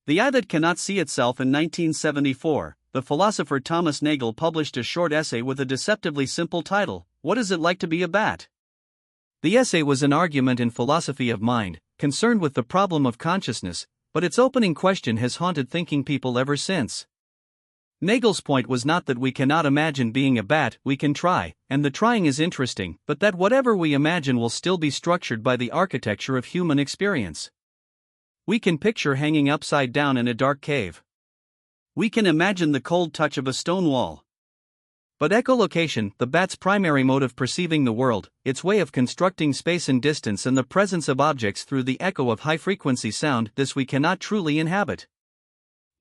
The Eye That Cannot See Itself. In 1974, the philosopher Thomas Nagel published a short essay with a deceptively simple title, What Is It Like to Be a Bat? The essay was an argument in philosophy of mind, concerned with the problem of consciousness, but its opening question has haunted thinking people ever since. Nagel's point was not that we cannot imagine being a bat, we can try, and the trying is interesting, but that whatever we imagine will still be structured by the architecture of human experience. We can picture hanging upside down in a dark cave. We can imagine the cold touch of a stone wall. But echolocation, the bat's primary mode of perceiving the world, its way of constructing space and distance and the presence of objects through the echo of high-frequency sound, this we cannot truly inhabit.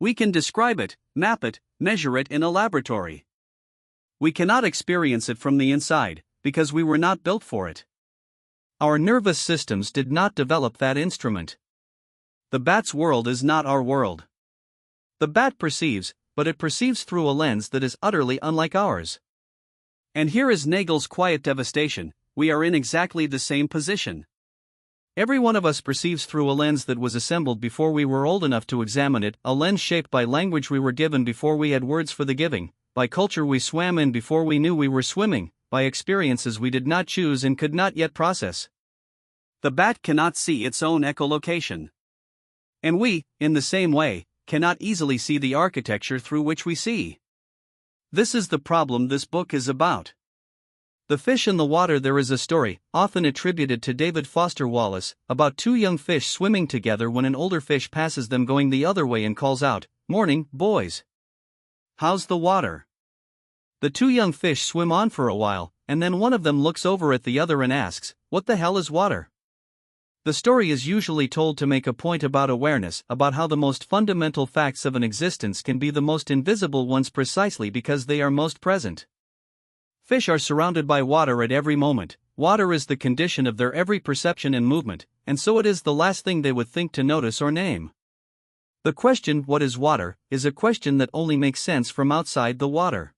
We can describe it, map it, measure it in a laboratory. We cannot experience it from the inside, because we were not built for it. Our nervous systems did not develop that instrument. The bat's world is not our world. The bat perceives, but it perceives through a lens that is utterly unlike ours. And here is Nagel's quiet devastation: we are in exactly the same position. Every one of us perceives through a lens that was assembled before we were old enough to examine it, a lens shaped by language we were given before we had words for the giving, by culture we swam in before we knew we were swimming, by experiences we did not choose and could not yet process. The bat cannot see its own echolocation. And we, in the same way, cannot easily see the architecture through which we see. This is the problem this book is about. The Fish in the Water. There is a story, often attributed to David Foster Wallace, about two young fish swimming together when an older fish passes them going the other way and calls out, "Morning, boys. How's the water?" The two young fish swim on for a while, and then one of them looks over at the other and asks, "What the hell is water?" The story is usually told to make a point about awareness, about how the most fundamental facts of an existence can be the most invisible ones precisely because they are most present. Fish are surrounded by water at every moment. Water is the condition of their every perception and movement, and so it is the last thing they would think to notice or name. The question, what is water, is a question that only makes sense from outside the water.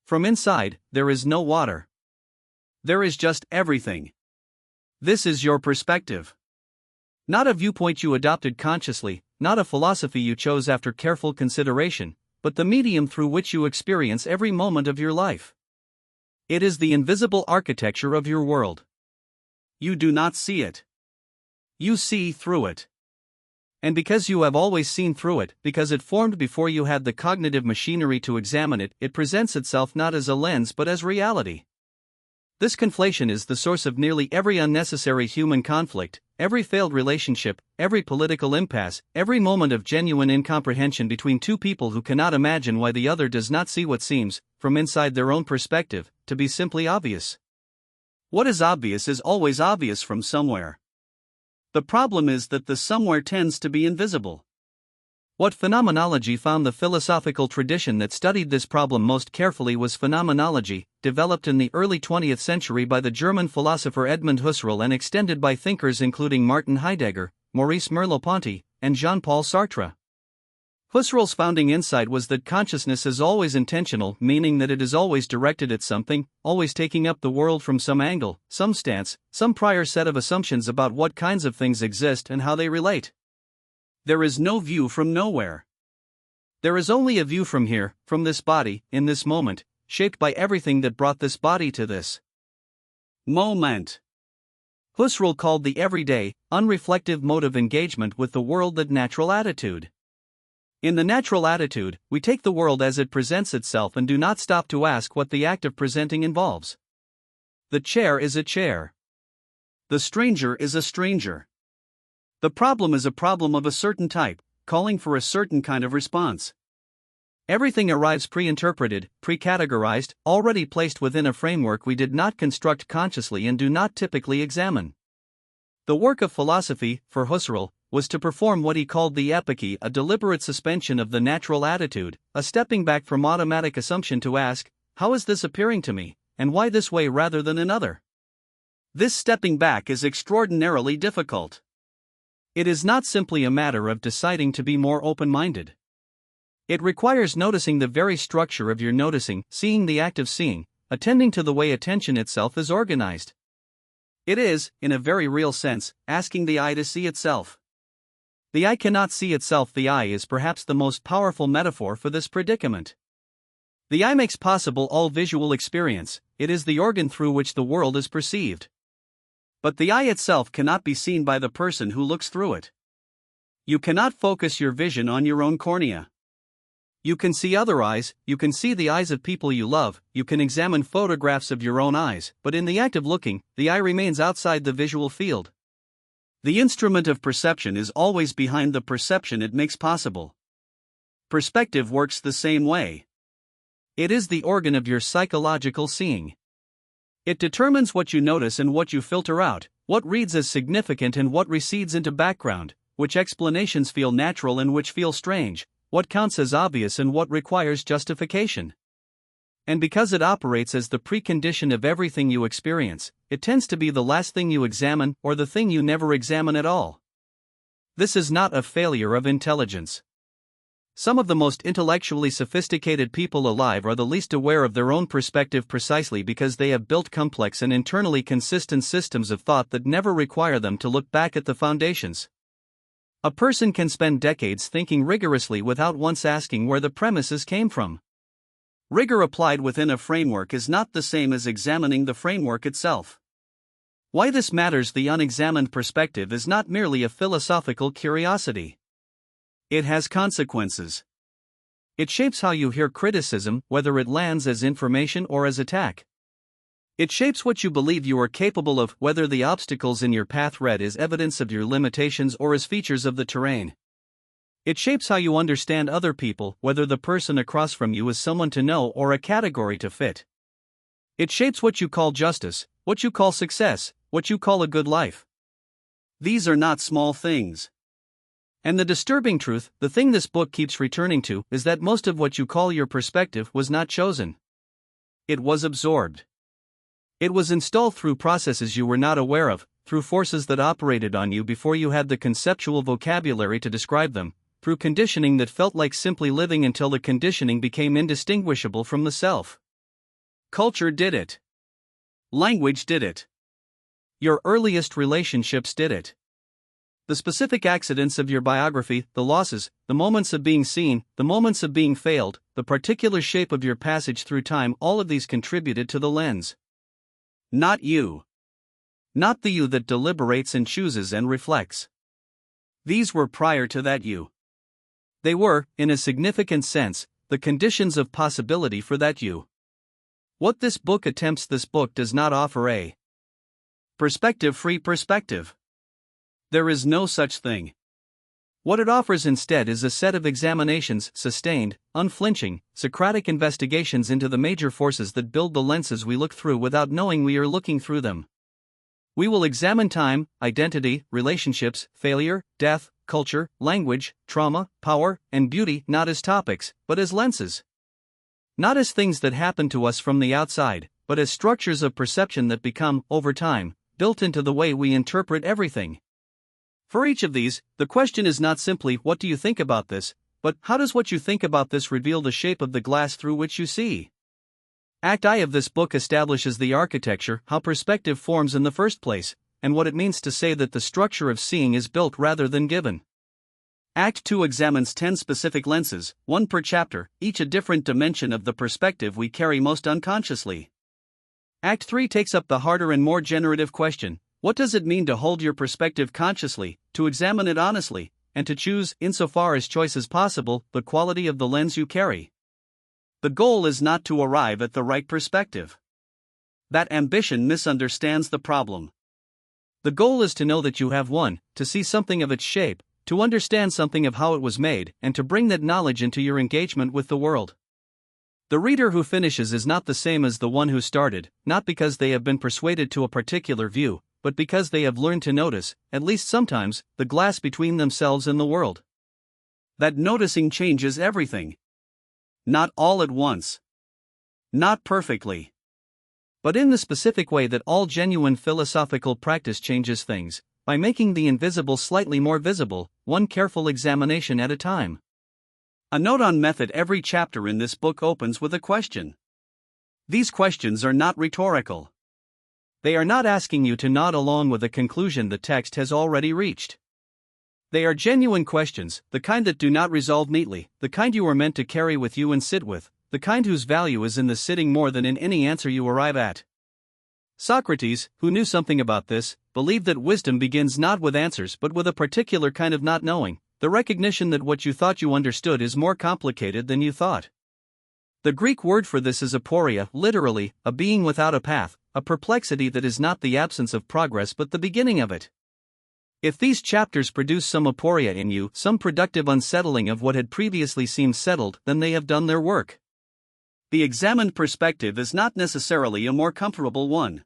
From inside, there is no water. There is just everything. This is your perspective. Not a viewpoint you adopted consciously, not a philosophy you chose after careful consideration, but the medium through which you experience every moment of your life. It is the invisible architecture of your world. You do not see it. You see through it. And because you have always seen through it, because it formed before you had the cognitive machinery to examine it, it presents itself not as a lens but as reality. This conflation is the source of nearly every unnecessary human conflict, every failed relationship, every political impasse, every moment of genuine incomprehension between two people who cannot imagine why the other does not see what seems, from inside their own perspective, to be simply obvious. What is obvious is always obvious from somewhere. The problem is that the somewhere tends to be invisible. What phenomenology found? The philosophical tradition that studied this problem most carefully was phenomenology, developed in the early 20th century by the German philosopher Edmund Husserl and extended by thinkers including Martin Heidegger, Maurice Merleau-Ponty, and Jean-Paul Sartre. Husserl's founding insight was that consciousness is always intentional, meaning that it is always directed at something, always taking up the world from some angle, some stance, some prior set of assumptions about what kinds of things exist and how they relate. There is no view from nowhere. There is only a view from here, from this body, in this moment, shaped by everything that brought this body to this moment. Husserl called the everyday, unreflective mode of engagement with the world the natural attitude. In the natural attitude, we take the world as it presents itself and do not stop to ask what the act of presenting involves. The chair is a chair. The stranger is a stranger. The problem is a problem of a certain type, calling for a certain kind of response. Everything arrives pre-interpreted, pre-categorized, already placed within a framework we did not construct consciously and do not typically examine. The work of philosophy, for Husserl, was to perform what he called the epoche, a deliberate suspension of the natural attitude, a stepping back from automatic assumption to ask, how is this appearing to me, and why this way rather than another? This stepping back is extraordinarily difficult. It is not simply a matter of deciding to be more open-minded. It requires noticing the very structure of your noticing, seeing the act of seeing, attending to the way attention itself is organized. It is, in a very real sense, asking the eye to see itself. The eye cannot see itself. The eye is perhaps the most powerful metaphor for this predicament. The eye makes possible all visual experience, it is the organ through which the world is perceived. But the eye itself cannot be seen by the person who looks through it. You cannot focus your vision on your own cornea. You can see other eyes, you can see the eyes of people you love, you can examine photographs of your own eyes, but in the act of looking, the eye remains outside the visual field. The instrument of perception is always behind the perception it makes possible. Perspective works the same way. It is the organ of your psychological seeing. It determines what you notice and what you filter out, what reads as significant and what recedes into background, which explanations feel natural and which feel strange, what counts as obvious and what requires justification. And because it operates as the precondition of everything you experience, it tends to be the last thing you examine or the thing you never examine at all. This is not a failure of intelligence. Some of the most intellectually sophisticated people alive are the least aware of their own perspective precisely because they have built complex and internally consistent systems of thought that never require them to look back at the foundations. A person can spend decades thinking rigorously without once asking where the premises came from. Rigor applied within a framework is not the same as examining the framework itself. Why this matters: the unexamined perspective is not merely a philosophical curiosity. It has consequences. It shapes how you hear criticism, whether it lands as information or as attack. It shapes what you believe you are capable of, whether the obstacles in your path read as evidence of your limitations or as features of the terrain. It shapes how you understand other people, whether the person across from you is someone to know or a category to fit. It shapes what you call justice, what you call success, what you call a good life. These are not small things. And the disturbing truth, the thing this book keeps returning to, is that most of what you call your perspective was not chosen. It was absorbed. It was installed through processes you were not aware of, through forces that operated on you before you had the conceptual vocabulary to describe them, through conditioning that felt like simply living until the conditioning became indistinguishable from the self. Culture did it. Language did it. Your earliest relationships did it. The specific accidents of your biography, the losses, the moments of being seen, the moments of being failed, the particular shape of your passage through time, all of these contributed to the lens. Not you. Not the you that deliberates and chooses and reflects. These were prior to that you. They were, in a significant sense, the conditions of possibility for that you. What this book attempts, this book does not offer a perspective-free perspective. There is no such thing. What it offers instead is a set of examinations, sustained, unflinching, Socratic investigations into the major forces that build the lenses we look through without knowing we are looking through them. We will examine time, identity, relationships, failure, death, culture, language, trauma, power, and beauty not as topics, but as lenses. Not as things that happen to us from the outside, but as structures of perception that become, over time, built into the way we interpret everything. For each of these, the question is not simply what do you think about this, but how does what you think about this reveal the shape of the glass through which you see? Act I of this book establishes the architecture, how perspective forms in the first place, and what it means to say that the structure of seeing is built rather than given. Act 2 examines 10 specific lenses, one per chapter, each a different dimension of the perspective we carry most unconsciously. Act 3 takes up the harder and more generative question: what does it mean to hold your perspective consciously, to examine it honestly, and to choose, insofar as choice is possible, the quality of the lens you carry? The goal is not to arrive at the right perspective. That ambition misunderstands the problem. The goal is to know that you have one, to see something of its shape, to understand something of how it was made, and to bring that knowledge into your engagement with the world. The reader who finishes is not the same as the one who started, not because they have been persuaded to a particular view, but because they have learned to notice, at least sometimes, the glass between themselves and the world. That noticing changes everything. Not all at once. Not perfectly. But in the specific way that all genuine philosophical practice changes things, by making the invisible slightly more visible, one careful examination at a time. A note on method: every chapter in this book opens with a question. These questions are not rhetorical. They are not asking you to nod along with a conclusion the text has already reached. They are genuine questions, the kind that do not resolve neatly, the kind you are meant to carry with you and sit with, the kind whose value is in the sitting more than in any answer you arrive at. Socrates, who knew something about this, believed that wisdom begins not with answers but with a particular kind of not knowing, the recognition that what you thought you understood is more complicated than you thought. The Greek word for this is aporia, literally, a being without a path, a perplexity that is not the absence of progress but the beginning of it. If these chapters produce some aporia in you, some productive unsettling of what had previously seemed settled, then they have done their work. The examined perspective is not necessarily a more comfortable one.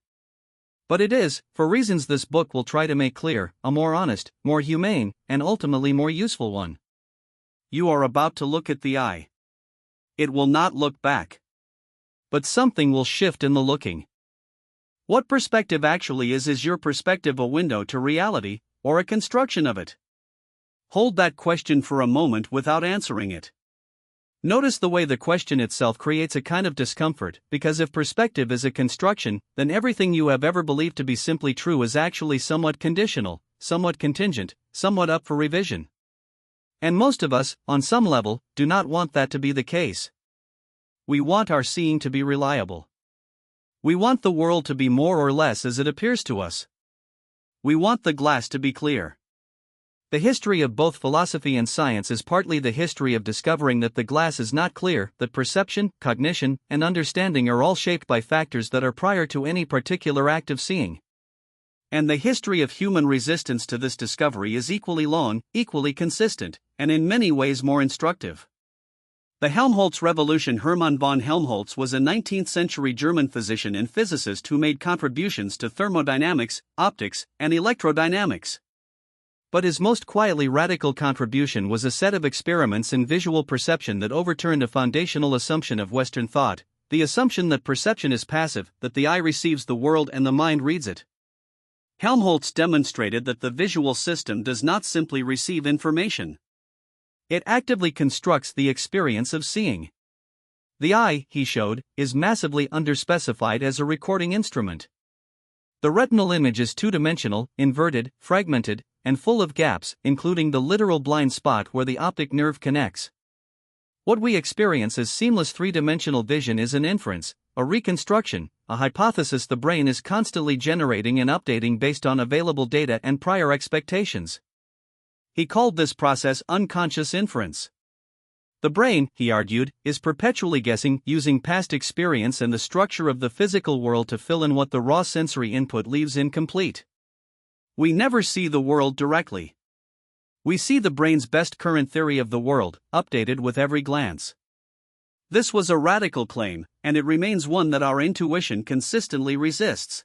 But it is, for reasons this book will try to make clear, a more honest, more humane, and ultimately more useful one. You are about to look at the eye. It will not look back. But something will shift in the looking. What perspective actually is your perspective a window to reality, or a construction of it? Hold that question for a moment without answering it. Notice the way the question itself creates a kind of discomfort, because if perspective is a construction, then everything you have ever believed to be simply true is actually somewhat conditional, somewhat contingent, somewhat up for revision. And most of us, on some level, do not want that to be the case. We want our seeing to be reliable. We want the world to be more or less as it appears to us. We want the glass to be clear. The history of both philosophy and science is partly the history of discovering that the glass is not clear, that perception, cognition, and understanding are all shaped by factors that are prior to any particular act of seeing. And the history of human resistance to this discovery is equally long, equally consistent, and in many ways more instructive. The Helmholtz revolution. Hermann von Helmholtz was a 19th-century German physician and physicist who made contributions to thermodynamics, optics, and electrodynamics. But his most quietly radical contribution was a set of experiments in visual perception that overturned a foundational assumption of Western thought, the assumption that perception is passive, that the eye receives the world and the mind reads it. Helmholtz demonstrated that the visual system does not simply receive information. It actively constructs the experience of seeing. The eye, he showed, is massively underspecified as a recording instrument. The retinal image is two-dimensional, inverted, fragmented, and full of gaps, including the literal blind spot where the optic nerve connects. What we experience as seamless three-dimensional vision is an inference, a reconstruction, a hypothesis the brain is constantly generating and updating based on available data and prior expectations. He called this process unconscious inference. The brain, he argued, is perpetually guessing, using past experience and the structure of the physical world to fill in what the raw sensory input leaves incomplete. We never see the world directly. We see the brain's best current theory of the world, updated with every glance. This was a radical claim, and it remains one that our intuition consistently resists.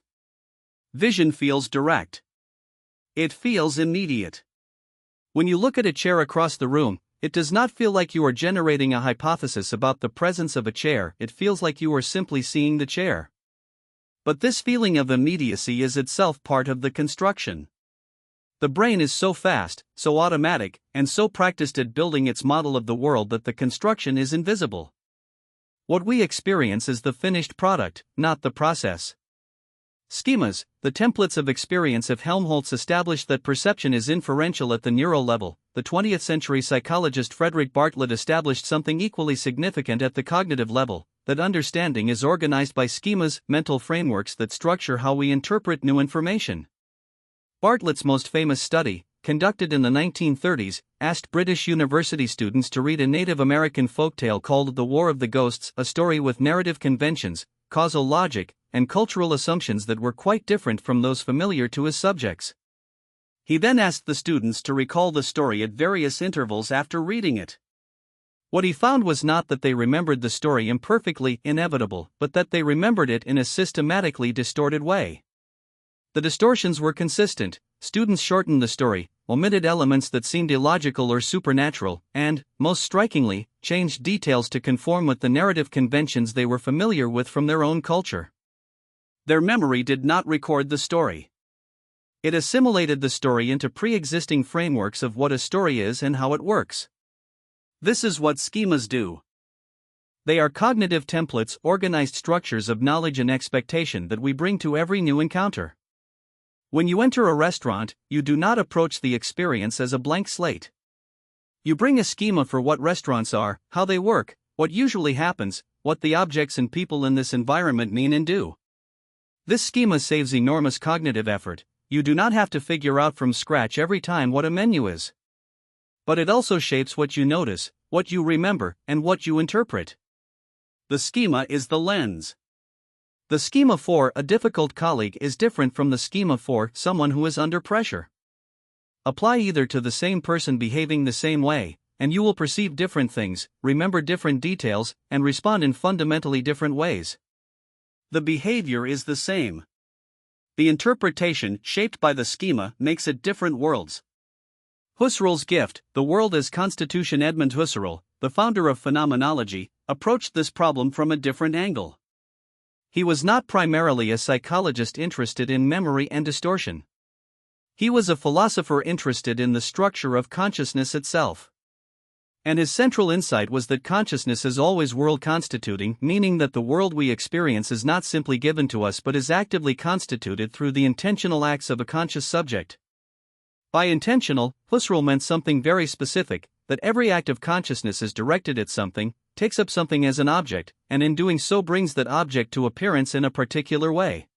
Vision feels direct. It feels immediate. When you look at a chair across the room, it does not feel like you are generating a hypothesis about the presence of a chair, it feels like you are simply seeing the chair. But this feeling of immediacy is itself part of the construction. The brain is so fast, so automatic, and so practiced at building its model of the world that the construction is invisible. What we experience is the finished product, not the process. Schemas, the templates of experience of Helmholtz established that perception is inferential at the neural level. The 20th century psychologist Frederick Bartlett established something equally significant at the cognitive level, that understanding is organized by schemas, mental frameworks that structure how we interpret new information. Bartlett's most famous study, conducted in the 1930s, asked British university students to read a Native American folktale called The War of the Ghosts, a story with narrative conventions, causal logic, and cultural assumptions that were quite different from those familiar to his subjects. He then asked the students to recall the story at various intervals after reading it. What he found was not that they remembered the story imperfectly, inevitable, but that they remembered it in a systematically distorted way. The distortions were consistent. Students shortened the story, omitted elements that seemed illogical or supernatural, and, most strikingly, changed details to conform with the narrative conventions they were familiar with from their own culture. Their memory did not record the story. It assimilated the story into pre-existing frameworks of what a story is and how it works. This is what schemas do. They are cognitive templates, organized structures of knowledge and expectation that we bring to every new encounter. When you enter a restaurant, you do not approach the experience as a blank slate. You bring a schema for what restaurants are, how they work, what usually happens, what the objects and people in this environment mean and do. This schema saves enormous cognitive effort. You do not have to figure out from scratch every time what a menu is. But it also shapes what you notice, what you remember, and what you interpret. The schema is the lens. The schema for a difficult colleague is different from the schema for someone who is under pressure. Apply either to the same person behaving the same way, and you will perceive different things, remember different details, and respond in fundamentally different ways. The behavior is the same. The interpretation, shaped by the schema, makes it different worlds. Husserl's gift, the world as constitution. Edmund Husserl, the founder of phenomenology, approached this problem from a different angle. He was not primarily a psychologist interested in memory and distortion. He was a philosopher interested in the structure of consciousness itself. And his central insight was that consciousness is always world-constituting, meaning that the world we experience is not simply given to us but is actively constituted through the intentional acts of a conscious subject. By intentional, Husserl meant something very specific, that every act of consciousness is directed at something, takes up something as an object, and in doing so brings that object to appearance in a particular way.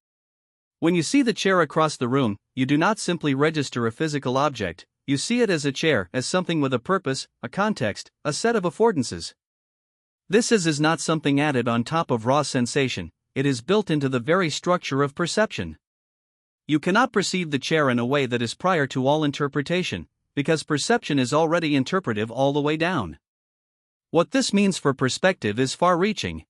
When you see the chair across the room, you do not simply register a physical object. You see it as a chair, as something with a purpose, a context, a set of affordances. This is not something added on top of raw sensation, it is built into the very structure of perception. You cannot perceive the chair in a way that is prior to all interpretation, because perception is already interpretive all the way down. What this means for perspective is far-reaching.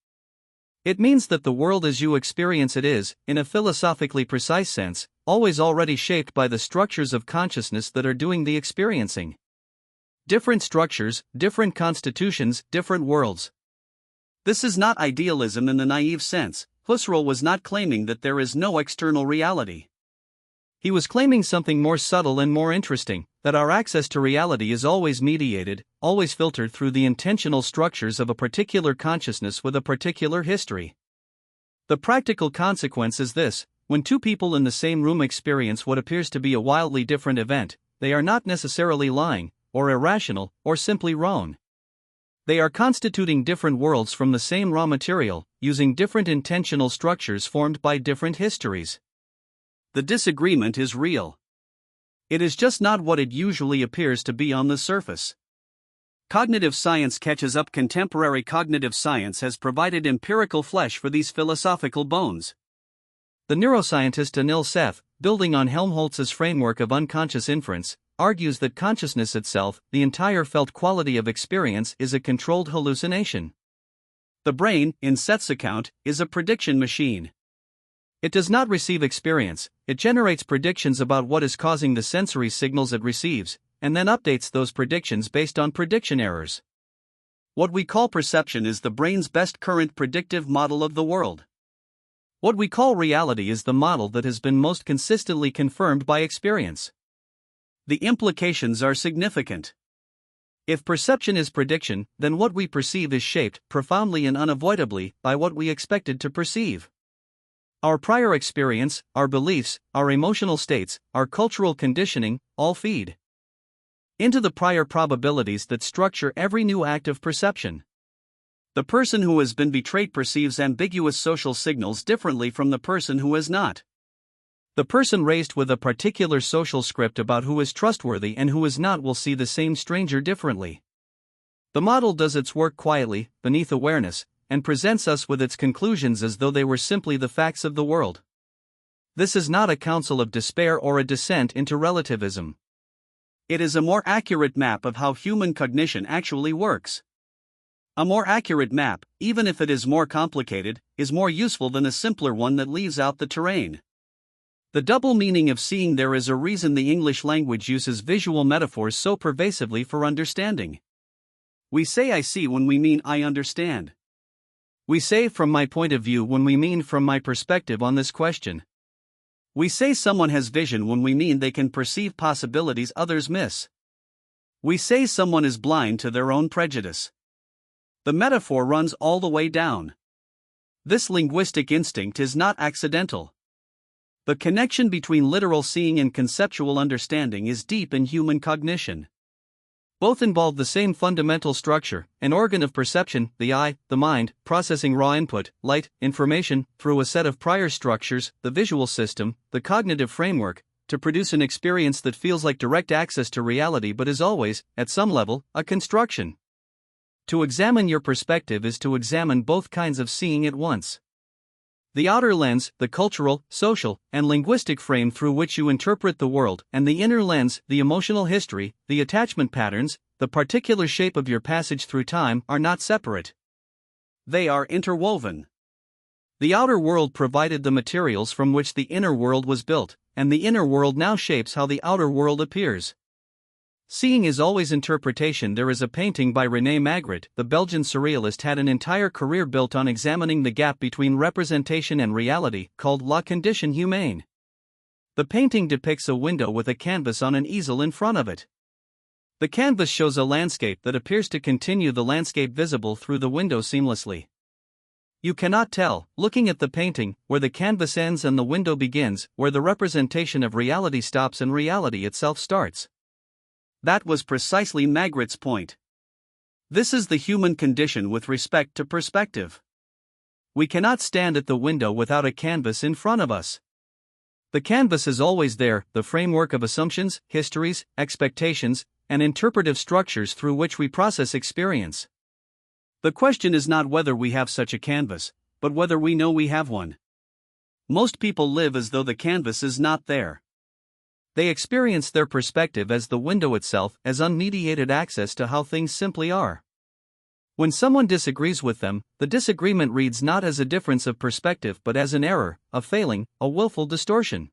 It means that the world as you experience it is, in a philosophically precise sense, always already shaped by the structures of consciousness that are doing the experiencing. Different structures, different constitutions, different worlds. This is not idealism in the naive sense. Husserl was not claiming that there is no external reality. He was claiming something more subtle and more interesting, that our access to reality is always mediated, always filtered through the intentional structures of a particular consciousness with a particular history. The practical consequence is this: when two people in the same room experience what appears to be a wildly different event, they are not necessarily lying, or irrational, or simply wrong. They are constituting different worlds from the same raw material, using different intentional structures formed by different histories. The disagreement is real. It is just not what it usually appears to be on the surface. Cognitive science catches up. Contemporary cognitive science has provided empirical flesh for these philosophical bones. The neuroscientist Anil Seth, building on Helmholtz's framework of unconscious inference, argues that consciousness itself, the entire felt quality of experience, is a controlled hallucination. The brain, in Seth's account, is a prediction machine. It does not receive experience, it generates predictions about what is causing the sensory signals it receives, and then updates those predictions based on prediction errors. What we call perception is the brain's best current predictive model of the world. What we call reality is the model that has been most consistently confirmed by experience. The implications are significant. If perception is prediction, then what we perceive is shaped, profoundly and unavoidably, by what we expected to perceive. Our prior experience, our beliefs, our emotional states, our cultural conditioning, all feed into the prior probabilities that structure every new act of perception. The person who has been betrayed perceives ambiguous social signals differently from the person who has not. The person raised with a particular social script about who is trustworthy and who is not will see the same stranger differently. The model does its work quietly, beneath awareness, and presents us with its conclusions as though they were simply the facts of the world. This is not a counsel of despair or a descent into relativism. It is a more accurate map of how human cognition actually works. A more accurate map, even if it is more complicated, is more useful than a simpler one that leaves out the terrain. The double meaning of seeing. There is a reason the English language uses visual metaphors so pervasively for understanding. We say I see when we mean I understand. We say from my point of view when we mean from my perspective on this question. We say someone has vision when we mean they can perceive possibilities others miss. We say someone is blind to their own prejudice. The metaphor runs all the way down. This linguistic instinct is not accidental. The connection between literal seeing and conceptual understanding is deep in human cognition. Both involve the same fundamental structure, an organ of perception, the eye, the mind, processing raw input, light, information, through a set of prior structures, the visual system, the cognitive framework, to produce an experience that feels like direct access to reality but is always, at some level, a construction. To examine your perspective is to examine both kinds of seeing at once. The outer lens, the cultural, social, and linguistic frame through which you interpret the world, and the inner lens, the emotional history, the attachment patterns, the particular shape of your passage through time, are not separate. They are interwoven. The outer world provided the materials from which the inner world was built, and the inner world now shapes how the outer world appears. Seeing is always interpretation. There is a painting by René Magritte, the Belgian surrealist, had an entire career built on examining the gap between representation and reality, called La Condition Humaine. The painting depicts a window with a canvas on an easel in front of it. The canvas shows a landscape that appears to continue the landscape visible through the window seamlessly. You cannot tell, looking at the painting, where the canvas ends and the window begins, where the representation of reality stops and reality itself starts. That was precisely Magritte's point. This is the human condition with respect to perspective. We cannot stand at the window without a canvas in front of us. The canvas is always there, the framework of assumptions, histories, expectations, and interpretive structures through which we process experience. The question is not whether we have such a canvas, but whether we know we have one. Most people live as though the canvas is not there. They experience their perspective as the window itself, as unmediated access to how things simply are. When someone disagrees with them, the disagreement reads not as a difference of perspective but as an error, a failing, a willful distortion.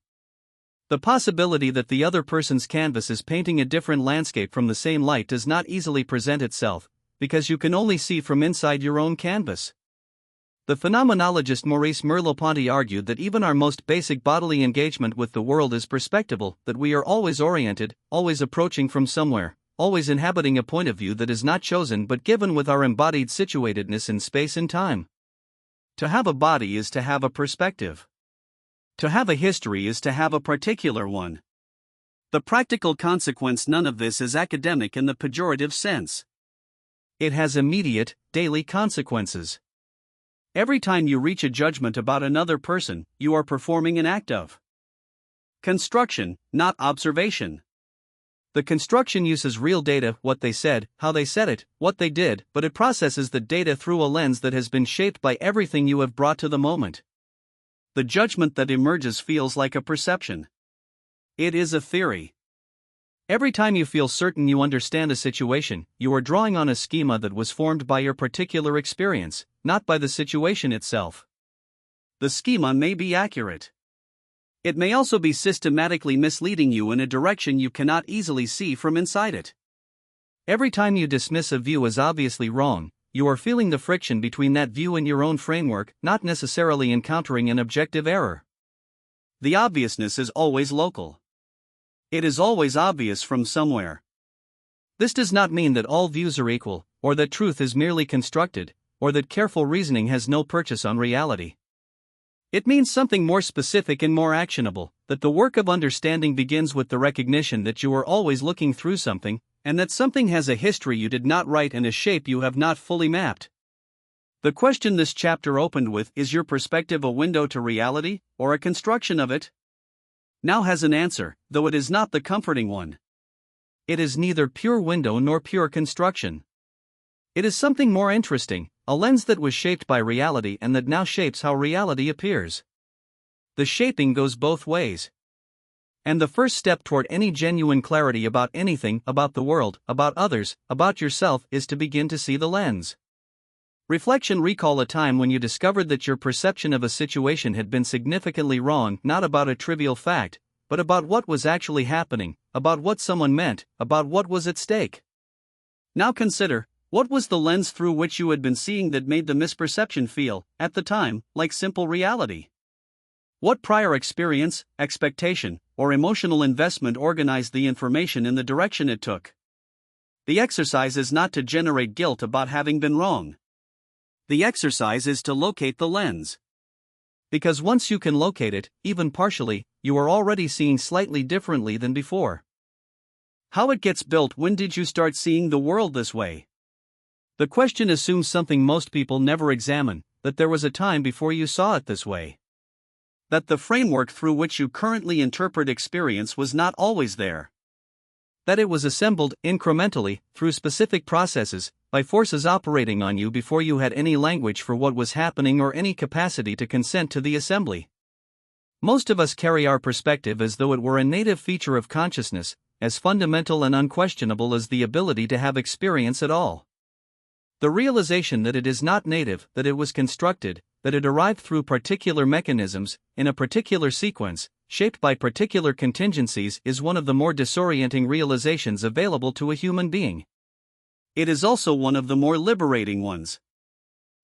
The possibility that the other person's canvas is painting a different landscape from the same light does not easily present itself, because you can only see from inside your own canvas. The phenomenologist Maurice Merleau-Ponty argued that even our most basic bodily engagement with the world is perspectival, that we are always oriented, always approaching from somewhere, always inhabiting a point of view that is not chosen but given with our embodied situatedness in space and time. To have a body is to have a perspective. To have a history is to have a particular one. The practical consequence, none of this is academic in the pejorative sense. It has immediate, daily consequences. Every time you reach a judgment about another person, you are performing an act of construction, not observation. The construction uses real data, what they said, how they said it, what they did, but it processes the data through a lens that has been shaped by everything you have brought to the moment. The judgment that emerges feels like a perception. It is a theory. Every time you feel certain you understand a situation, you are drawing on a schema that was formed by your particular experience, not by the situation itself. The schema may be accurate. It may also be systematically misleading you in a direction you cannot easily see from inside it. Every time you dismiss a view as obviously wrong, you are feeling the friction between that view and your own framework, not necessarily encountering an objective error. The obviousness is always local. It is always obvious from somewhere. This does not mean that all views are equal, or that truth is merely constructed, or that careful reasoning has no purchase on reality. It means something more specific and more actionable, that the work of understanding begins with the recognition that you are always looking through something, and that something has a history you did not write and a shape you have not fully mapped. The question this chapter opened with, is your perspective a window to reality, or a construction of it? Now has an answer, though it is not the comforting one. It is neither pure window nor pure construction. It is something more interesting, a lens that was shaped by reality and that now shapes how reality appears. The shaping goes both ways. And the first step toward any genuine clarity about anything, about the world, about others, about yourself, is to begin to see the lens. Reflection. Recall a time when you discovered that your perception of a situation had been significantly wrong, not about a trivial fact, but about what was actually happening, about what someone meant, about what was at stake. Now consider, what was the lens through which you had been seeing that made the misperception feel, at the time, like simple reality? What prior experience, expectation, or emotional investment organized the information in the direction it took? The exercise is not to generate guilt about having been wrong. The exercise is to locate the lens. Because once you can locate it, even partially, you are already seeing slightly differently than before. How it gets built. When did you start seeing the world this way? The question assumes something most people never examine, that there was a time before you saw it this way. That the framework through which you currently interpret experience was not always there. That it was assembled, incrementally, through specific processes, by forces operating on you before you had any language for what was happening or any capacity to consent to the assembly. Most of us carry our perspective as though it were a native feature of consciousness, as fundamental and unquestionable as the ability to have experience at all. The realization that it is not native, that it was constructed, that it arrived through particular mechanisms, in a particular sequence, shaped by particular contingencies, is one of the more disorienting realizations available to a human being. It is also one of the more liberating ones.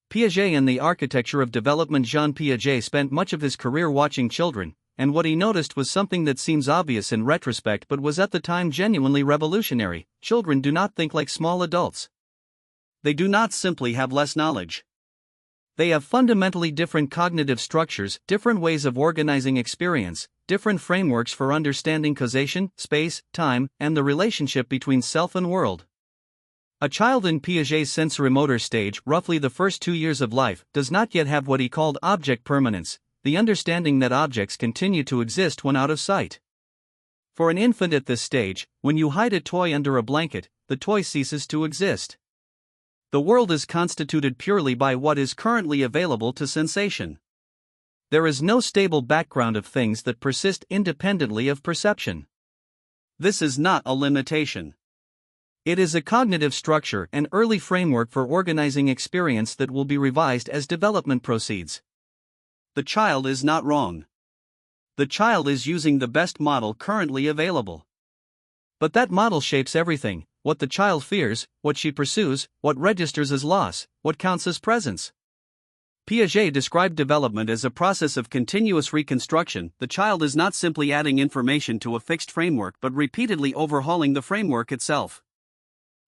Piaget and the architecture of development. Jean Piaget spent much of his career watching children, and what he noticed was something that seems obvious in retrospect but was at the time genuinely revolutionary. Children do not think like small adults. They do not simply have less knowledge. They have fundamentally different cognitive structures, different ways of organizing experience, different frameworks for understanding causation, space, time, and the relationship between self and world. A child in Piaget's sensorimotor stage, roughly the first 2 years of life, does not yet have what he called object permanence, the understanding that objects continue to exist when out of sight. For an infant at this stage, when you hide a toy under a blanket, the toy ceases to exist. The world is constituted purely by what is currently available to sensation. There is no stable background of things that persist independently of perception. This is not a limitation. It is a cognitive structure and early framework for organizing experience that will be revised as development proceeds. The child is not wrong. The child is using the best model currently available. But that model shapes everything: what the child fears, what she pursues, what registers as loss, what counts as presence. Piaget described development as a process of continuous reconstruction. The child is not simply adding information to a fixed framework but repeatedly overhauling the framework itself.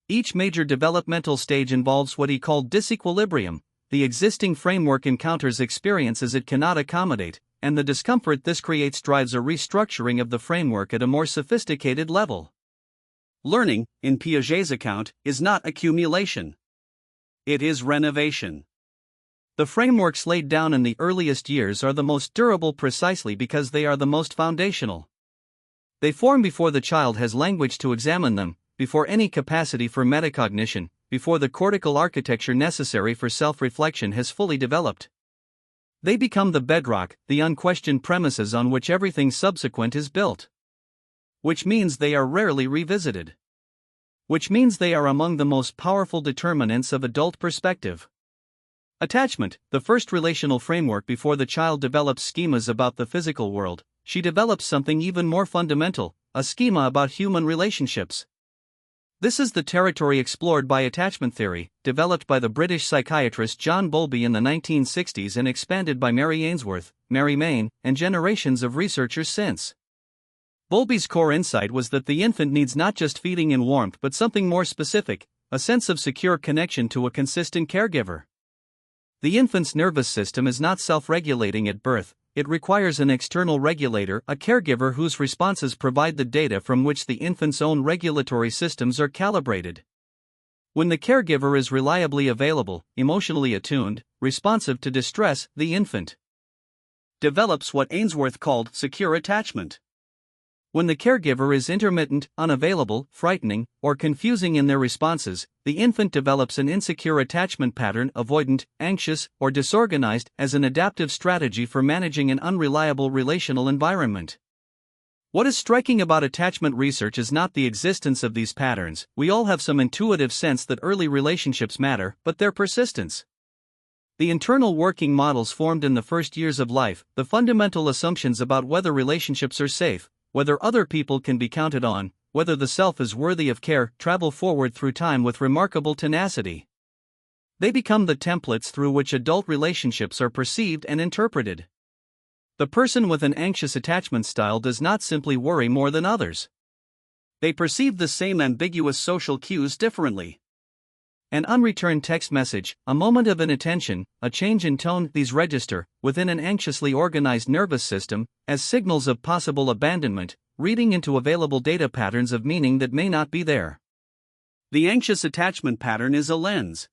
Each major developmental stage involves what he called disequilibrium. The existing framework encounters experiences it cannot accommodate, and the discomfort this creates drives a restructuring of the framework at a more sophisticated level. Learning, in Piaget's account, is not accumulation. It is renovation. The frameworks laid down in the earliest years are the most durable precisely because they are the most foundational. They form before the child has language to examine them, before any capacity for metacognition, before the cortical architecture necessary for self-reflection has fully developed. They become the bedrock, the unquestioned premises on which everything subsequent is built. Which means they are rarely revisited. Which means they are among the most powerful determinants of adult perspective. Attachment, the first relational framework before the child develops schemas about the physical world, she develops something even more fundamental, a schema about human relationships. This is the territory explored by attachment theory, developed by the British psychiatrist John Bowlby in the 1960s and expanded by Mary Ainsworth, Mary Main, and generations of researchers since. Bowlby's core insight was that the infant needs not just feeding and warmth but something more specific, a sense of secure connection to a consistent caregiver. The infant's nervous system is not self-regulating at birth, it requires an external regulator, a caregiver whose responses provide the data from which the infant's own regulatory systems are calibrated. When the caregiver is reliably available, emotionally attuned, responsive to distress, the infant develops what Ainsworth called secure attachment. When the caregiver is intermittent, unavailable, frightening, or confusing in their responses, the infant develops an insecure attachment pattern, avoidant, anxious, or disorganized, as an adaptive strategy for managing an unreliable relational environment. What is striking about attachment research is not the existence of these patterns. We all have some intuitive sense that early relationships matter, but their persistence. The internal working models formed in the first years of life, the fundamental assumptions about whether relationships are safe, whether other people can be counted on, whether the self is worthy of care, travel forward through time with remarkable tenacity. They become the templates through which adult relationships are perceived and interpreted. The person with an anxious attachment style does not simply worry more than others. They perceive the same ambiguous social cues differently. An unreturned text message, a moment of inattention, a change in tone, these register, within an anxiously organized nervous system, as signals of possible abandonment, reading into available data patterns of meaning that may not be there. The anxious attachment pattern is a lens.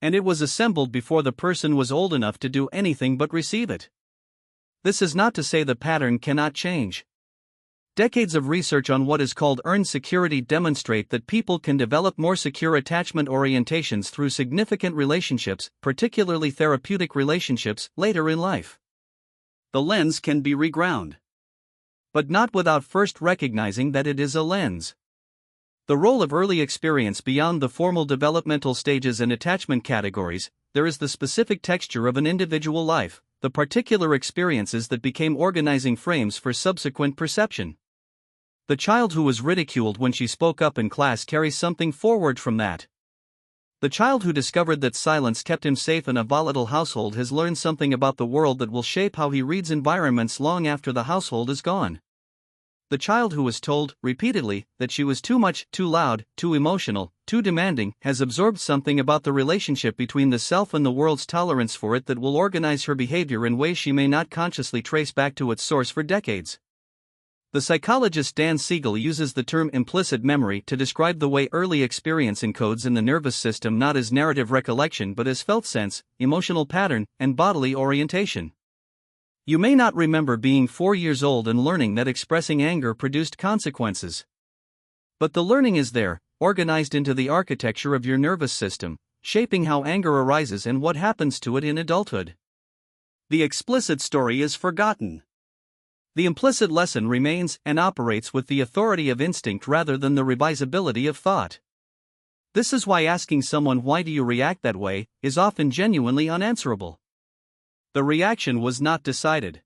And it was assembled before the person was old enough to do anything but receive it. This is not to say the pattern cannot change. Decades of research on what is called earned security demonstrate that people can develop more secure attachment orientations through significant relationships, particularly therapeutic relationships, later in life. The lens can be reground. But not without first recognizing that it is a lens. The role of early experience beyond the formal developmental stages and attachment categories, there is the specific texture of an individual life, the particular experiences that became organizing frames for subsequent perception. The child who was ridiculed when she spoke up in class carries something forward from that. The child who discovered that silence kept him safe in a volatile household has learned something about the world that will shape how he reads environments long after the household is gone. The child who was told, repeatedly, that she was too much, too loud, too emotional, too demanding, has absorbed something about the relationship between the self and the world's tolerance for it that will organize her behavior in ways she may not consciously trace back to its source for decades. The psychologist Dan Siegel uses the term implicit memory to describe the way early experience encodes in the nervous system not as narrative recollection but as felt sense, emotional pattern, and bodily orientation. You may not remember being 4 years old and learning that expressing anger produced consequences. But the learning is there, organized into the architecture of your nervous system, shaping how anger arises and what happens to it in adulthood. The explicit story is forgotten. The implicit lesson remains and operates with the authority of instinct rather than the revisability of thought. This is why asking someone "why do you react that way" is often genuinely unanswerable. The reaction was not decided.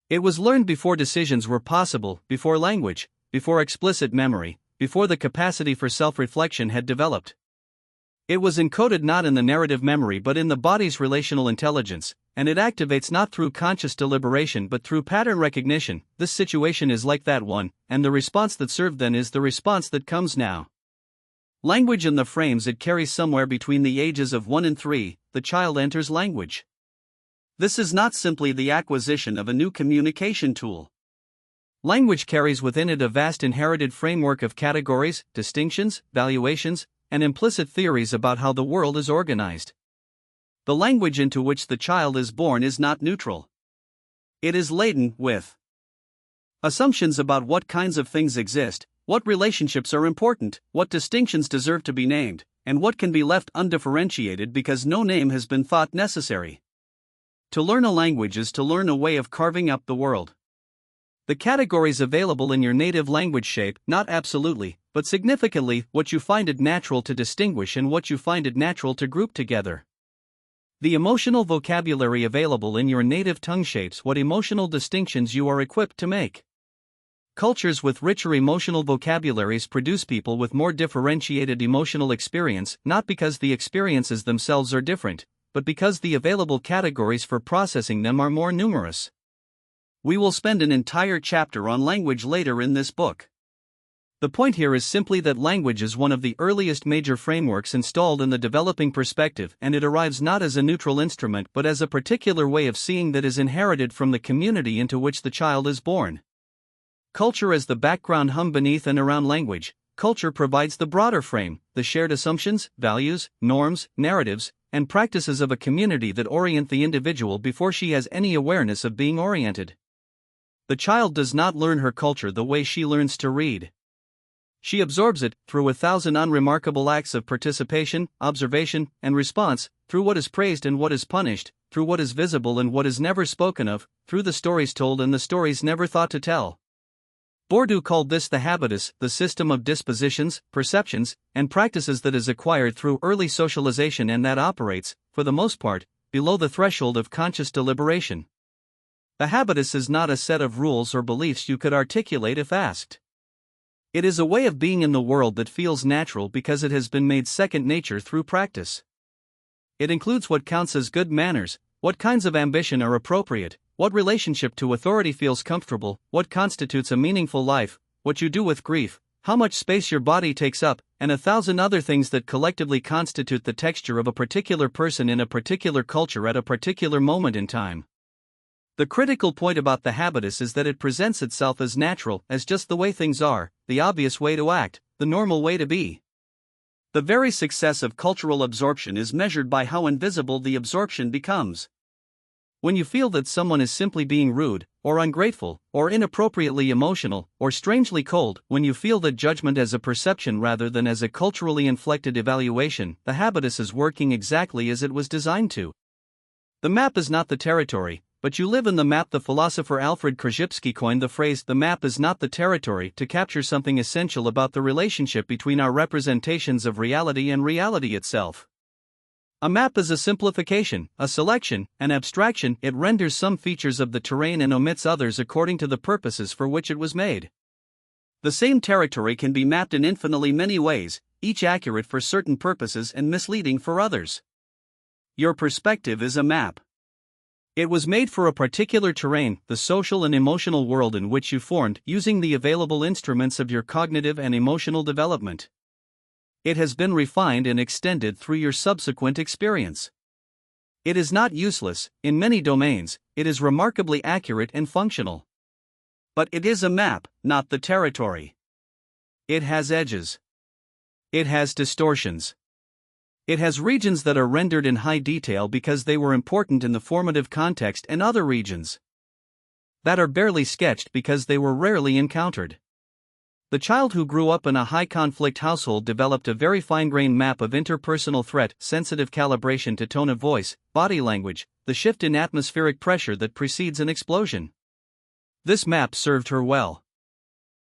It was learned before decisions were possible, before language, before explicit memory, before the capacity for self-reflection had developed. It was encoded not in the narrative memory but in the body's relational intelligence, and it activates not through conscious deliberation but through pattern recognition. This situation is like that one, and the response that served then is the response that comes now. Language and the frames it carries. Somewhere between the ages of 1 and 3, the child enters language. This is not simply the acquisition of a new communication tool. Language carries within it a vast inherited framework of categories, distinctions, valuations, and implicit theories about how the world is organized. The language into which the child is born is not neutral. It is laden with assumptions about what kinds of things exist, what relationships are important, what distinctions deserve to be named, and what can be left undifferentiated because no name has been thought necessary. To learn a language is to learn a way of carving up the world. The categories available in your native language shape, not absolutely, but significantly, what you find it natural to distinguish and what you find it natural to group together. The emotional vocabulary available in your native tongue shapes what emotional distinctions you are equipped to make. Cultures with richer emotional vocabularies produce people with more differentiated emotional experience, not because the experiences themselves are different, but because the available categories for processing them are more numerous. We will spend an entire chapter on language later in this book. The point here is simply that language is one of the earliest major frameworks installed in the developing perspective, and it arrives not as a neutral instrument but as a particular way of seeing that is inherited from the community into which the child is born. Culture as the background hum beneath and around language. Culture provides the broader frame, the shared assumptions, values, norms, narratives, and practices of a community that orient the individual before she has any awareness of being oriented. The child does not learn her culture the way she learns to read. She absorbs it through 1,000 unremarkable acts of participation, observation, and response, through what is praised and what is punished, through what is visible and what is never spoken of, through the stories told and the stories never thought to tell. Bourdieu called this the habitus, the system of dispositions, perceptions, and practices that is acquired through early socialization and that operates, for the most part, below the threshold of conscious deliberation. The habitus is not a set of rules or beliefs you could articulate if asked. It is a way of being in the world that feels natural because it has been made second nature through practice. It includes what counts as good manners, what kinds of ambition are appropriate, what relationship to authority feels comfortable, what constitutes a meaningful life, what you do with grief, how much space your body takes up, and 1,000 other things that collectively constitute the texture of a particular person in a particular culture at a particular moment in time. The critical point about the habitus is that it presents itself as natural, as just the way things are, the obvious way to act, the normal way to be. The very success of cultural absorption is measured by how invisible the absorption becomes. When you feel that someone is simply being rude, or ungrateful, or inappropriately emotional, or strangely cold, when you feel that judgment as a perception rather than as a culturally inflected evaluation, the habitus is working exactly as it was designed to. The map is not the territory, but you live in the map. The philosopher Alfred Krzyzewski coined the phrase, "the map is not the territory," to capture something essential about the relationship between our representations of reality and reality itself. A map is a simplification, a selection, an abstraction. It renders some features of the terrain and omits others according to the purposes for which it was made. The same territory can be mapped in infinitely many ways, each accurate for certain purposes and misleading for others. Your perspective is a map. It was made for a particular terrain, the social and emotional world in which you formed, using the available instruments of your cognitive and emotional development. It has been refined and extended through your subsequent experience. It is not useless. In many domains, it is remarkably accurate and functional. But it is a map, not the territory. It has edges. It has distortions. It has regions that are rendered in high detail because they were important in the formative context, and other regions that are barely sketched because they were rarely encountered. The child who grew up in a high-conflict household developed a very fine-grained map of interpersonal threat, sensitive calibration to tone of voice, body language, the shift in atmospheric pressure that precedes an explosion. This map served her well.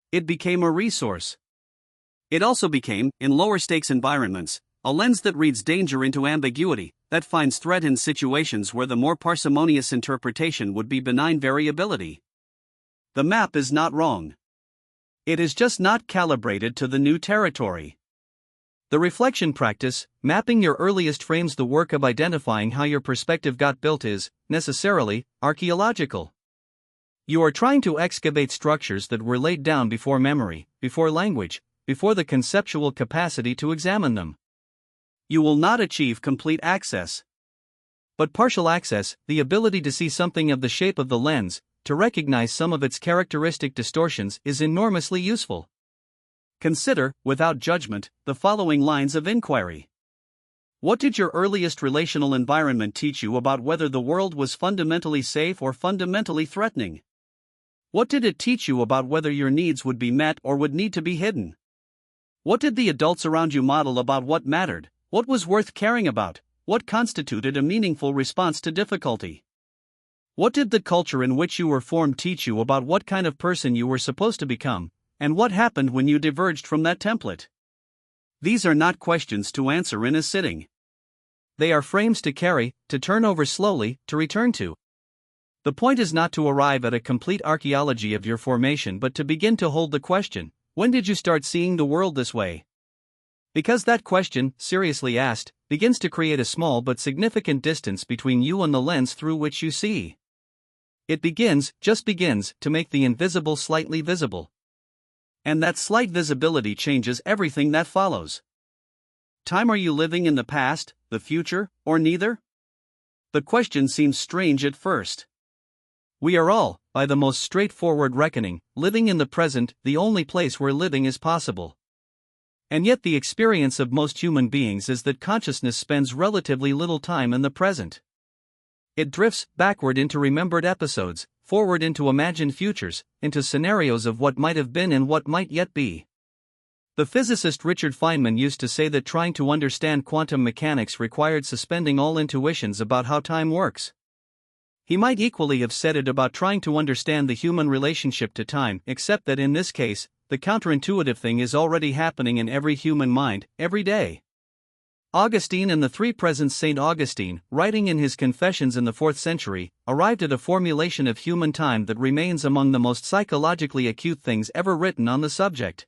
It became a resource. It also became, in lower-stakes environments, a lens that reads danger into ambiguity, that finds threat in situations where the more parsimonious interpretation would be benign variability. The map is not wrong. It is just not calibrated to the new territory. The reflection practice, mapping your earliest frames, the work of identifying how your perspective got built, is, necessarily, archaeological. You are trying to excavate structures that were laid down before memory, before language, before the conceptual capacity to examine them. You will not achieve complete access. But partial access, the ability to see something of the shape of the lens, to recognize some of its characteristic distortions, is enormously useful. Consider, without judgment, the following lines of inquiry. What did your earliest relational environment teach you about whether the world was fundamentally safe or fundamentally threatening? What did it teach you about whether your needs would be met or would need to be hidden? What did the adults around you model about what mattered, what was worth caring about, what constituted a meaningful response to difficulty? What did the culture in which you were formed teach you about what kind of person you were supposed to become, and what happened when you diverged from that template? These are not questions to answer in a sitting. They are frames to carry, to turn over slowly, to return to. The point is not to arrive at a complete archaeology of your formation, but to begin to hold the question, when did you start seeing the world this way? Because that question, seriously asked, begins to create a small but significant distance between you and the lens through which you see. It just begins, to make the invisible slightly visible. And that slight visibility changes everything that follows. Time, are you living in the past, the future, or neither? The question seems strange at first. We are all, by the most straightforward reckoning, living in the present, the only place where living is possible. And yet the experience of most human beings is that consciousness spends relatively little time in the present. It drifts backward into remembered episodes, forward into imagined futures, into scenarios of what might have been and what might yet be. The physicist Richard Feynman used to say that trying to understand quantum mechanics required suspending all intuitions about how time works. He might equally have said it about trying to understand the human relationship to time, except that in this case, the counterintuitive thing is already happening in every human mind, every day. Augustine and the Three Presents. St. Augustine, writing in his Confessions in the 4th century, arrived at a formulation of human time that remains among the most psychologically acute things ever written on the subject.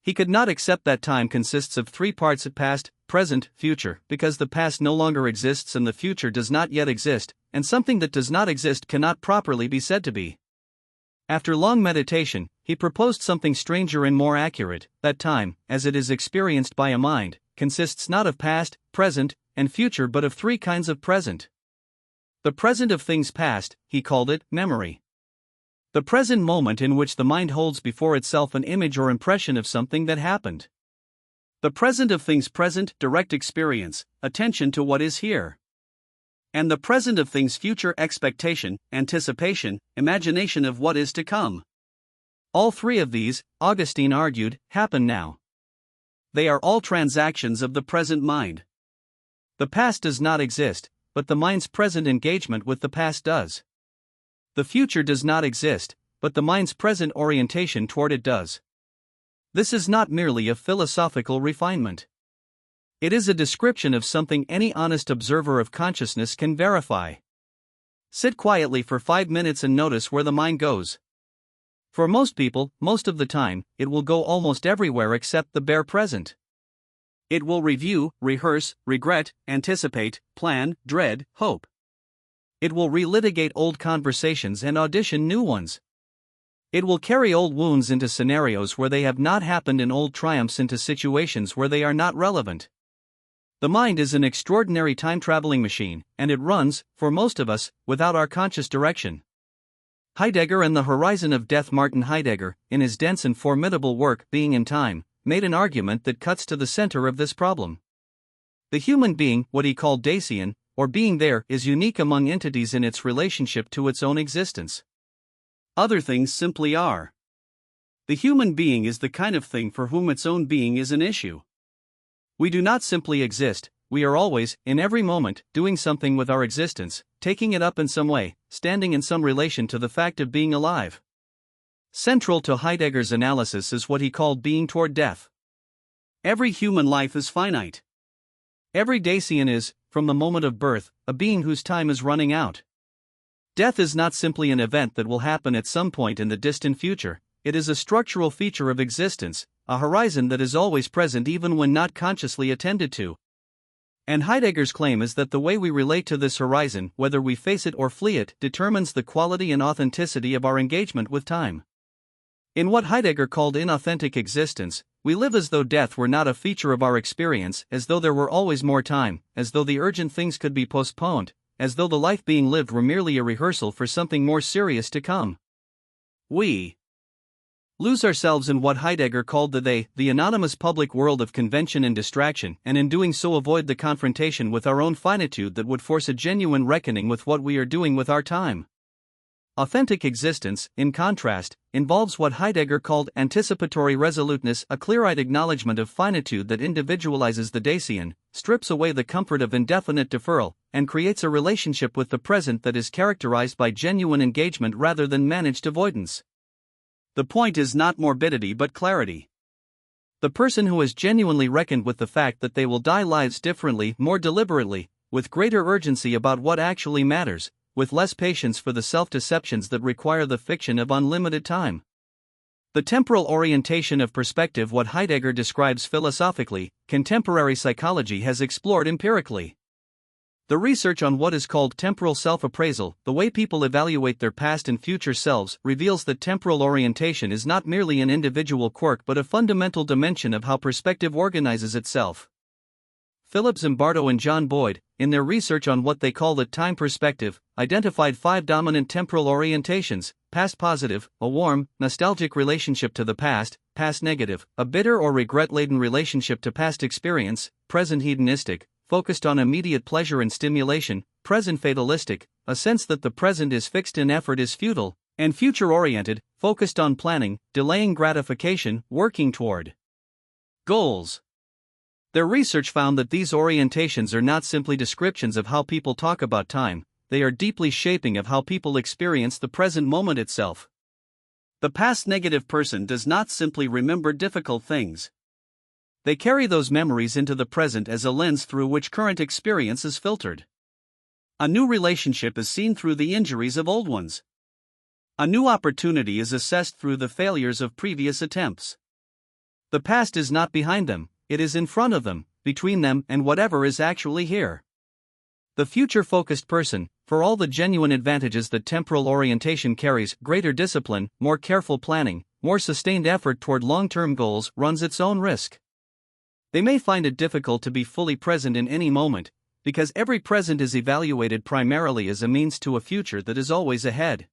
He could not accept that time consists of three parts: past, present, future, because the past no longer exists and the future does not yet exist, and something that does not exist cannot properly be said to be. After long meditation, he proposed something stranger and more accurate: that time, as it is experienced by a mind, consists not of past, present, and future but of three kinds of present. The present of things past, he called it, memory. The present moment in which the mind holds before itself an image or impression of something that happened. The present of things present, direct experience, attention to what is here. And the present of things future, expectation, anticipation, imagination of what is to come. All three of these, Augustine argued, happen now. They are all transactions of the present mind. The past does not exist, but the mind's present engagement with the past does. The future does not exist, but the mind's present orientation toward it does. This is not merely a philosophical refinement. It is a description of something any honest observer of consciousness can verify. Sit quietly for 5 minutes and notice where the mind goes. For most people, most of the time, it will go almost everywhere except the bare present. It will review, rehearse, regret, anticipate, plan, dread, hope. It will relitigate old conversations and audition new ones. It will carry old wounds into scenarios where they have not happened and old triumphs into situations where they are not relevant. The mind is an extraordinary time-traveling machine, and it runs, for most of us, without our conscious direction. Heidegger and the Horizon of Death. Martin Heidegger, in his dense and formidable work Being in Time, made an argument that cuts to the center of this problem. The human being, what he called Dasein, or being there, is unique among entities in its relationship to its own existence. Other things simply are. The human being is the kind of thing for whom its own being is an issue. We do not simply exist, we are always, in every moment, doing something with our existence, taking it up in some way, standing in some relation to the fact of being alive. Central to Heidegger's analysis is what he called being toward death. Every human life is finite. Every Dasein is, from the moment of birth, a being whose time is running out. Death is not simply an event that will happen at some point in the distant future, it is a structural feature of existence, a horizon that is always present even when not consciously attended to. And Heidegger's claim is that the way we relate to this horizon, whether we face it or flee it, determines the quality and authenticity of our engagement with time. In what Heidegger called inauthentic existence, we live as though death were not a feature of our experience, as though there were always more time, as though the urgent things could be postponed, as though the life being lived were merely a rehearsal for something more serious to come. We lose ourselves in what Heidegger called the anonymous public world of convention and distraction, and in doing so avoid the confrontation with our own finitude that would force a genuine reckoning with what we are doing with our time. Authentic existence, in contrast, involves what Heidegger called anticipatory resoluteness, a clear-eyed acknowledgement of finitude that individualizes the Dasein, strips away the comfort of indefinite deferral, and creates a relationship with the present that is characterized by genuine engagement rather than managed avoidance. The point is not morbidity but clarity. The person who has genuinely reckoned with the fact that they will die lives differently, more deliberately, with greater urgency about what actually matters, with less patience for the self-deceptions that require the fiction of unlimited time. The temporal orientation of perspective, what Heidegger describes philosophically, contemporary psychology has explored empirically. The research on what is called temporal self-appraisal, the way people evaluate their past and future selves, reveals that temporal orientation is not merely an individual quirk but a fundamental dimension of how perspective organizes itself. Philip Zimbardo and John Boyd, in their research on what they call the time perspective, identified 5 dominant temporal orientations: past positive, a warm, nostalgic relationship to the past; past negative, a bitter or regret-laden relationship to past experience; present hedonistic, focused on immediate pleasure and stimulation; present fatalistic, a sense that the present is fixed and effort is futile; and future-oriented, focused on planning, delaying gratification, working toward goals. Their research found that these orientations are not simply descriptions of how people talk about time, they are deeply shaping of how people experience the present moment itself. The past negative person does not simply remember difficult things. They carry those memories into the present as a lens through which current experience is filtered. A new relationship is seen through the injuries of old ones. A new opportunity is assessed through the failures of previous attempts. The past is not behind them, it is in front of them, between them and whatever is actually here. The future-focused person, For all the genuine advantages that temporal orientation carries, greater discipline, more careful planning, more sustained effort toward long-term goals runs its own risk. They may find it difficult to be fully present in any moment, because every present is evaluated primarily as a means to a future that is always ahead.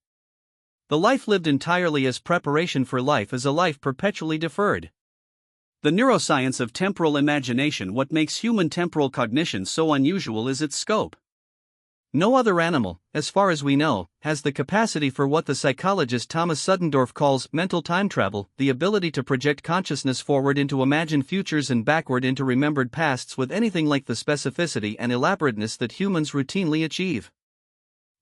The life lived entirely as preparation for life is a life perpetually deferred. The neuroscience of temporal imagination. What makes human temporal cognition so unusual is its scope. No other animal, as far as we know, has the capacity for what the psychologist Thomas Suddendorf calls mental time travel, the ability to project consciousness forward into imagined futures and backward into remembered pasts with anything like the specificity and elaborateness that humans routinely achieve.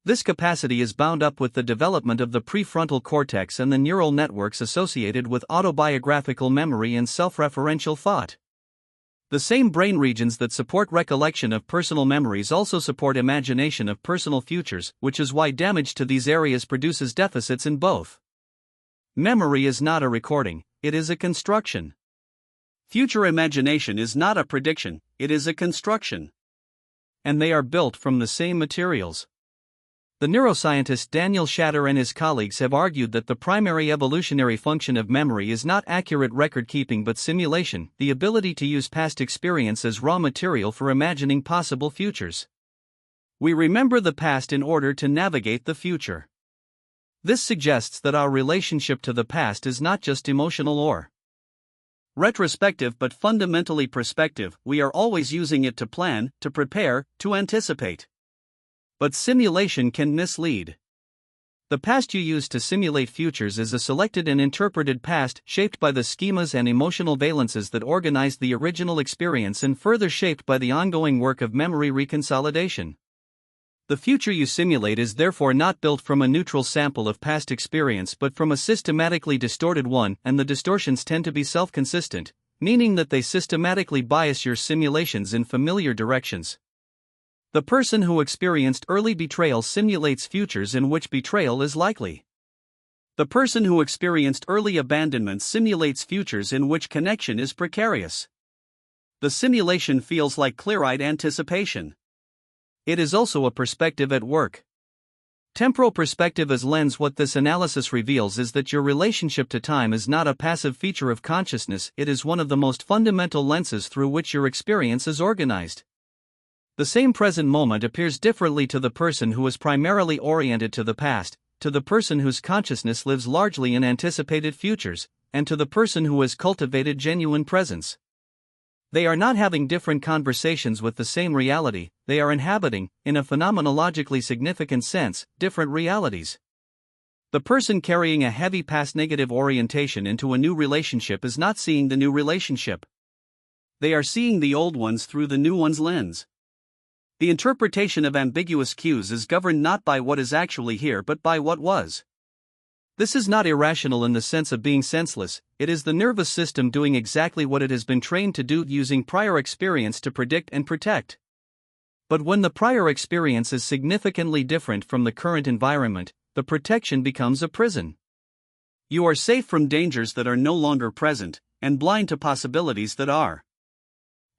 This capacity is bound up with the development of the prefrontal cortex and the neural networks associated with autobiographical memory and self-referential thought. The same brain regions that support recollection of personal memories also support imagination of personal futures, which is why damage to these areas produces deficits in both. Memory is not a recording, it is a construction. Future imagination is not a prediction, it is a construction. And they are built from the same materials. The neuroscientist Daniel Shatter and his colleagues have argued that the primary evolutionary function of memory is not accurate record-keeping but simulation, the ability to use past experience as raw material for imagining possible futures. We remember the past in order to navigate the future. This suggests that our relationship to the past is not just emotional or retrospective but fundamentally prospective. We are always using it to plan, to prepare, to anticipate. But simulation can mislead. The past you use to simulate futures is a selected and interpreted past shaped by the schemas and emotional valences that organized the original experience and further shaped by the ongoing work of memory reconsolidation. The future you simulate is therefore not built from a neutral sample of past experience but from a systematically distorted one, and the distortions tend to be self-consistent, meaning that they systematically bias your simulations in familiar directions. The person who experienced early betrayal simulates futures in which betrayal is likely. The person who experienced early abandonment simulates futures in which connection is precarious. The simulation feels like clear-eyed anticipation. It is also a perspective at work. Temporal perspective as lens. What this analysis reveals is that your relationship to time is not a passive feature of consciousness, it is one of the most fundamental lenses through which your experience is organized. The same present moment appears differently to the person who is primarily oriented to the past, to the person whose consciousness lives largely in anticipated futures, and to the person who has cultivated genuine presence. They are not having different conversations with the same reality, they are inhabiting, in a phenomenologically significant sense, different realities. The person carrying a heavy past negative orientation into a new relationship is not seeing the new relationship. They are seeing the old ones through the new one's lens. The interpretation of ambiguous cues is governed not by what is actually here but by what was. This is not irrational in the sense of being senseless, it is the nervous system doing exactly what it has been trained to do using prior experience to predict and protect. But when the prior experience is significantly different from the current environment, the protection becomes a prison. You are safe from dangers that are no longer present, and blind to possibilities that are.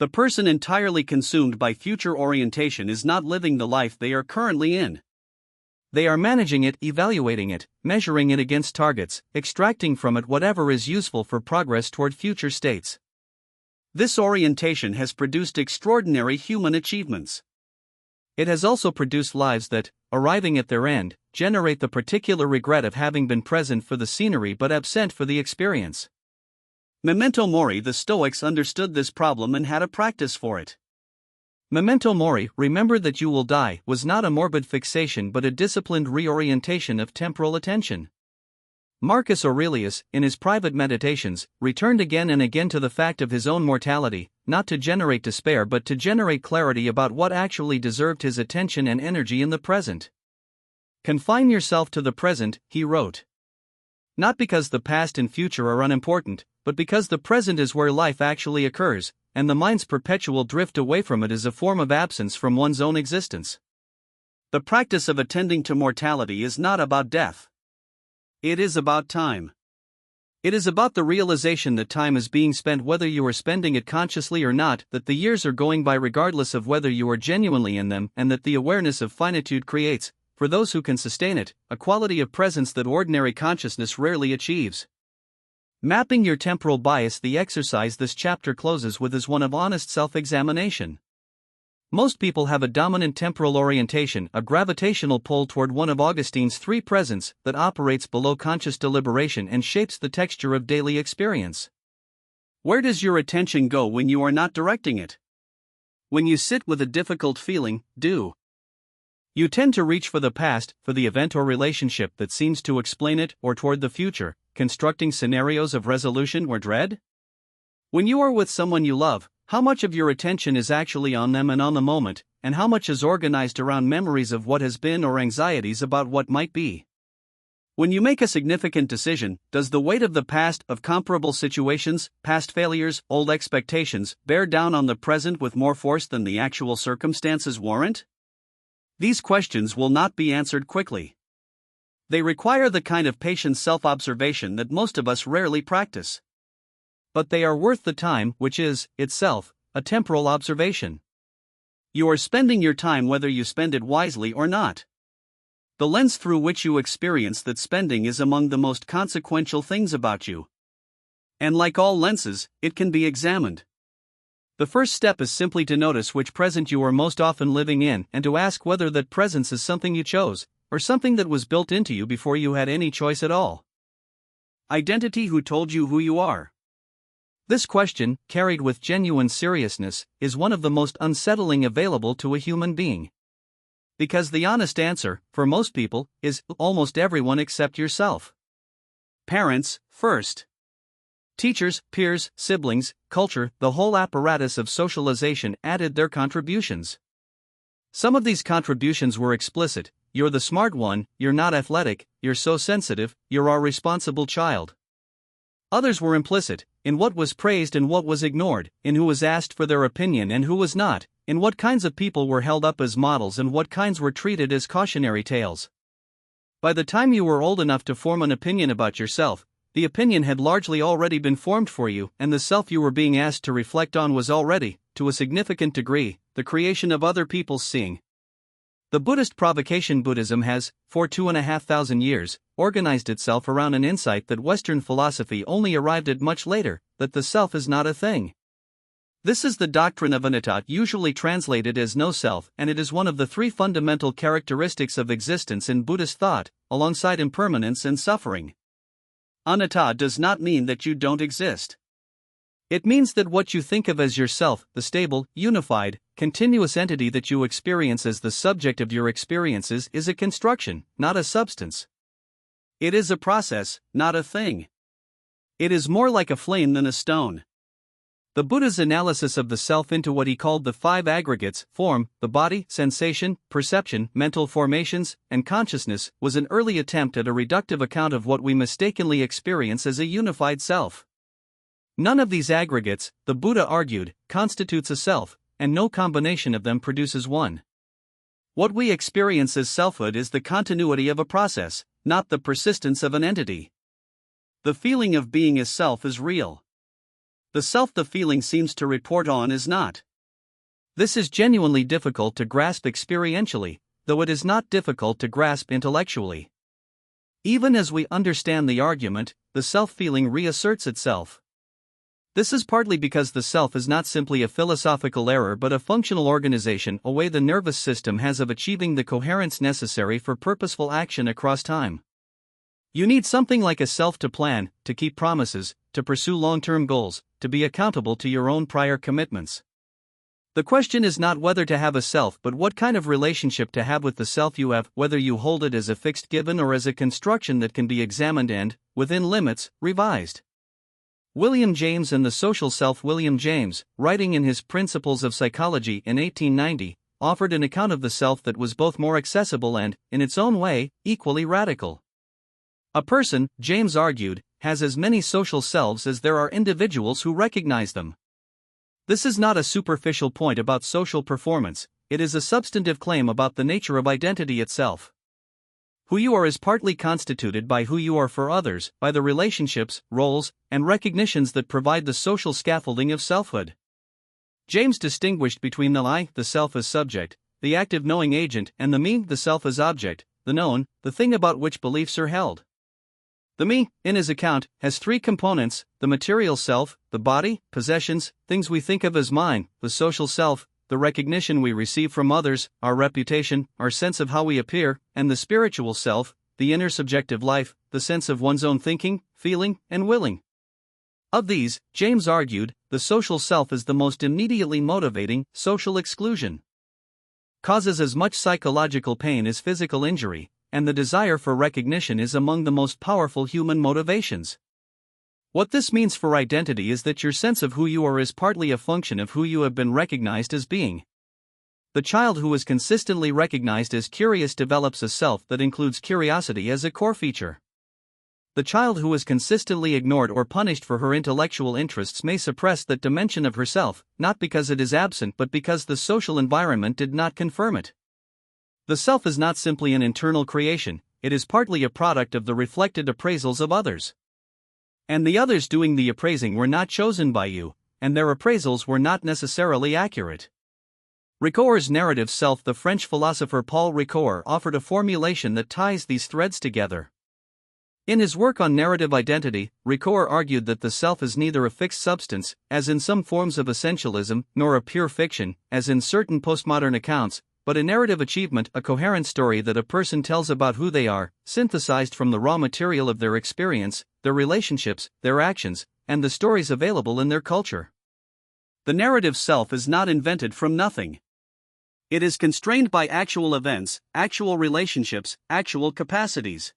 The person entirely consumed by future orientation is not living the life they are currently in. They are managing it, evaluating it, measuring it against targets, extracting from it whatever is useful for progress toward future states. This orientation has produced extraordinary human achievements. It has also produced lives that, arriving at their end, generate the particular regret of having been present for the scenery but absent for the experience. Memento mori. The Stoics understood this problem and had a practice for it. Memento mori, remember that you will die, was not a morbid fixation but a disciplined reorientation of temporal attention. Marcus Aurelius, in his private meditations, returned again and again to the fact of his own mortality, not to generate despair but to generate clarity about what actually deserved his attention and energy in the present. Confine yourself to the present, he wrote. Not because the past and future are unimportant, but because the present is where life actually occurs, and the mind's perpetual drift away from it is a form of absence from one's own existence. The practice of attending to mortality is not about death. It is about time. It is about the realization that time is being spent whether you are spending it consciously or not, that the years are going by regardless of whether you are genuinely in them, and that the awareness of finitude creates, for those who can sustain it, a quality of presence that ordinary consciousness rarely achieves. Mapping your temporal bias. The exercise this chapter closes with is one of honest self-examination. Most people have a dominant temporal orientation, a gravitational pull toward one of Augustine's three presence that operates below conscious deliberation and shapes the texture of daily experience. Where does your attention go when you are not directing it? When you sit with a difficult feeling, do you tend to reach for the past, for the event or relationship that seems to explain it, or toward the future, constructing scenarios of resolution or dread? When you are with someone you love, how much of your attention is actually on them and on the moment, and how much is organized around memories of what has been or anxieties about what might be? When you make a significant decision, does the weight of the past, of comparable situations, past failures, old expectations, bear down on the present with more force than the actual circumstances warrant? These questions will not be answered quickly. They require the kind of patient self-observation that most of us rarely practice. But they are worth the time, which is, itself, a temporal observation. You are spending your time whether you spend it wisely or not. The lens through which you experience that spending is among the most consequential things about you. And like all lenses, it can be examined. The first step is simply to notice which present you are most often living in and to ask whether that presence is something you chose, or something that was built into you before you had any choice at all. Identity. Who told you who you are? This question, carried with genuine seriousness, is one of the most unsettling available to a human being. Because the honest answer, for most people, is almost everyone except yourself. Parents, first. Teachers, peers, siblings, culture, the whole apparatus of socialization added their contributions. Some of these contributions were explicit: you're the smart one, you're not athletic, you're so sensitive, you're our responsible child. Others were implicit, in what was praised and what was ignored, in who was asked for their opinion and who was not, in what kinds of people were held up as models and what kinds were treated as cautionary tales. By the time you were old enough to form an opinion about yourself, the opinion had largely already been formed for you, and the self you were being asked to reflect on was already, to a significant degree, the creation of other people's seeing. The Buddhist provocation. Buddhism has, for 2,500 years, organized itself around an insight that Western philosophy only arrived at much later, that the self is not a thing. This is the doctrine of anatta, usually translated as no self, and it is one of the three fundamental characteristics of existence in Buddhist thought, alongside impermanence and suffering. Anatta does not mean that you don't exist. It means that what you think of as yourself, the stable, unified, continuous entity that you experience as the subject of your experiences, is a construction, not a substance. It is a process, not a thing. It is more like a flame than a stone. The Buddha's analysis of the self into what he called the five aggregates, form, the body, sensation, perception, mental formations, and consciousness, was an early attempt at a reductive account of what we mistakenly experience as a unified self. None of these aggregates, the Buddha argued, constitutes a self, and no combination of them produces one. What we experience as selfhood is the continuity of a process, not the persistence of an entity. The feeling of being as self is real. The self the feeling seems to report on is not. This is genuinely difficult to grasp experientially, though it is not difficult to grasp intellectually. Even as we understand the argument, the self-feeling reasserts itself. This is partly because the self is not simply a philosophical error but a functional organization, a way the nervous system has of achieving the coherence necessary for purposeful action across time. You need something like a self to plan, to keep promises, to pursue long-term goals, to be accountable to your own prior commitments. The question is not whether to have a self but what kind of relationship to have with the self you have, whether you hold it as a fixed given or as a construction that can be examined and, within limits, revised. William James and the Social Self. William James, writing in his Principles of Psychology in 1890, offered an account of the self that was both more accessible and, in its own way, equally radical. A person, James argued, has as many social selves as there are individuals who recognize them. This is not a superficial point about social performance, it is a substantive claim about the nature of identity itself. Who you are is partly constituted by who you are for others, by the relationships, roles, and recognitions that provide the social scaffolding of selfhood. James distinguished between the I, the self as subject, the active knowing agent, and the me, the self as object, the known, the thing about which beliefs are held. The me, in his account, has three components: the material self, the body, possessions, things we think of as mine; the social self, the recognition we receive from others, our reputation, our sense of how we appear; and the spiritual self, the inner subjective life, the sense of one's own thinking, feeling, and willing. Of these, James argued, the social self is the most immediately motivating. Social exclusion causes as much psychological pain as physical injury, and the desire for recognition is among the most powerful human motivations. What this means for identity is that your sense of who you are is partly a function of who you have been recognized as being. The child who is consistently recognized as curious develops a self that includes curiosity as a core feature. The child who is consistently ignored or punished for her intellectual interests may suppress that dimension of herself, not because it is absent but because the social environment did not confirm it. The self is not simply an internal creation, it is partly a product of the reflected appraisals of others. And the others doing the appraising were not chosen by you, and their appraisals were not necessarily accurate. Ricoeur's narrative self. The French philosopher Paul Ricoeur offered a formulation that ties these threads together. In his work on narrative identity, Ricoeur argued that the self is neither a fixed substance, as in some forms of essentialism, nor a pure fiction, as in certain postmodern accounts, but a narrative achievement, a coherent story that a person tells about who they are, synthesized from the raw material of their experience, their relationships, their actions, and the stories available in their culture. The narrative self is not invented from nothing. It is constrained by actual events, actual relationships, actual capacities.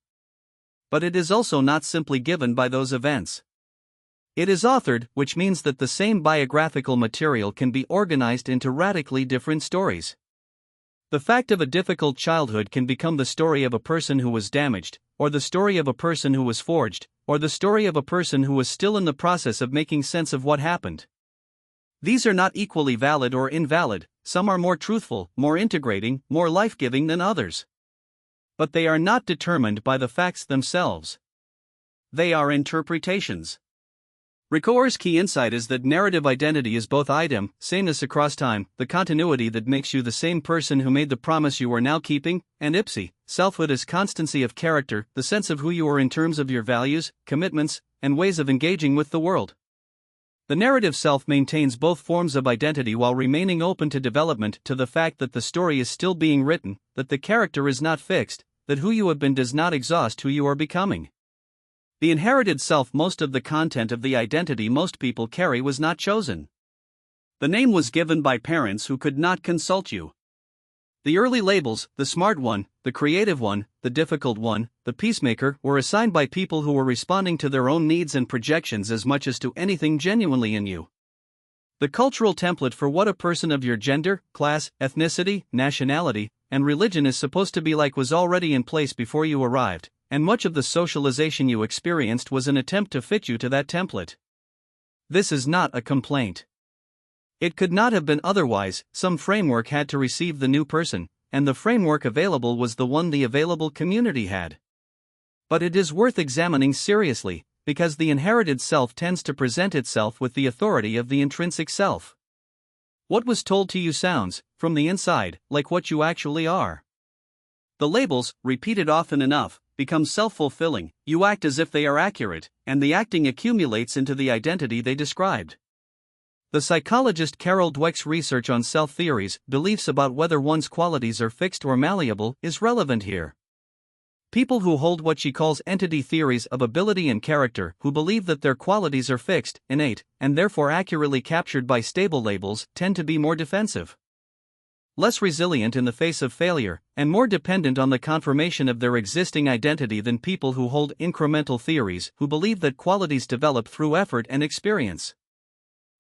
But it is also not simply given by those events. It is authored, which means that the same biographical material can be organized into radically different stories. The fact of a difficult childhood can become the story of a person who was damaged, or the story of a person who was forged, or the story of a person who was still in the process of making sense of what happened. These are not equally valid or invalid, some are more truthful, more integrating, more life-giving than others. But they are not determined by the facts themselves. They are interpretations. Ricoeur's key insight is that narrative identity is both idem, sameness across time, the continuity that makes you the same person who made the promise you are now keeping, and ipsi, selfhood as constancy of character, the sense of who you are in terms of your values, commitments, and ways of engaging with the world. The narrative self maintains both forms of identity while remaining open to development, to the fact that the story is still being written, that the character is not fixed, that who you have been does not exhaust who you are becoming. The inherited self. Most of the content of the identity most people carry was not chosen. The name was given by parents who could not consult you. The early labels, the smart one, the creative one, the difficult one, the peacemaker, were assigned by people who were responding to their own needs and projections as much as to anything genuinely in you. The cultural template for what a person of your gender, class, ethnicity, nationality, and religion is supposed to be like was already in place before you arrived, and much of the socialization you experienced was an attempt to fit you to that template. This is not a complaint. It could not have been otherwise. Some framework had to receive the new person, and the framework available was the one the available community had. But it is worth examining seriously, because the inherited self tends to present itself with the authority of the intrinsic self. What was told to you sounds, from the inside, like what you actually are. The labels, repeated often enough, become self-fulfilling. You act as if they are accurate, and the acting accumulates into the identity they described. The psychologist Carol Dweck's research on self-theories, beliefs about whether one's qualities are fixed or malleable, is relevant here. People who hold what she calls entity theories of ability and character, who believe that their qualities are fixed, innate, and therefore accurately captured by stable labels, tend to be more defensive, less resilient in the face of failure, and more dependent on the confirmation of their existing identity than people who hold incremental theories, who believe that qualities develop through effort and experience.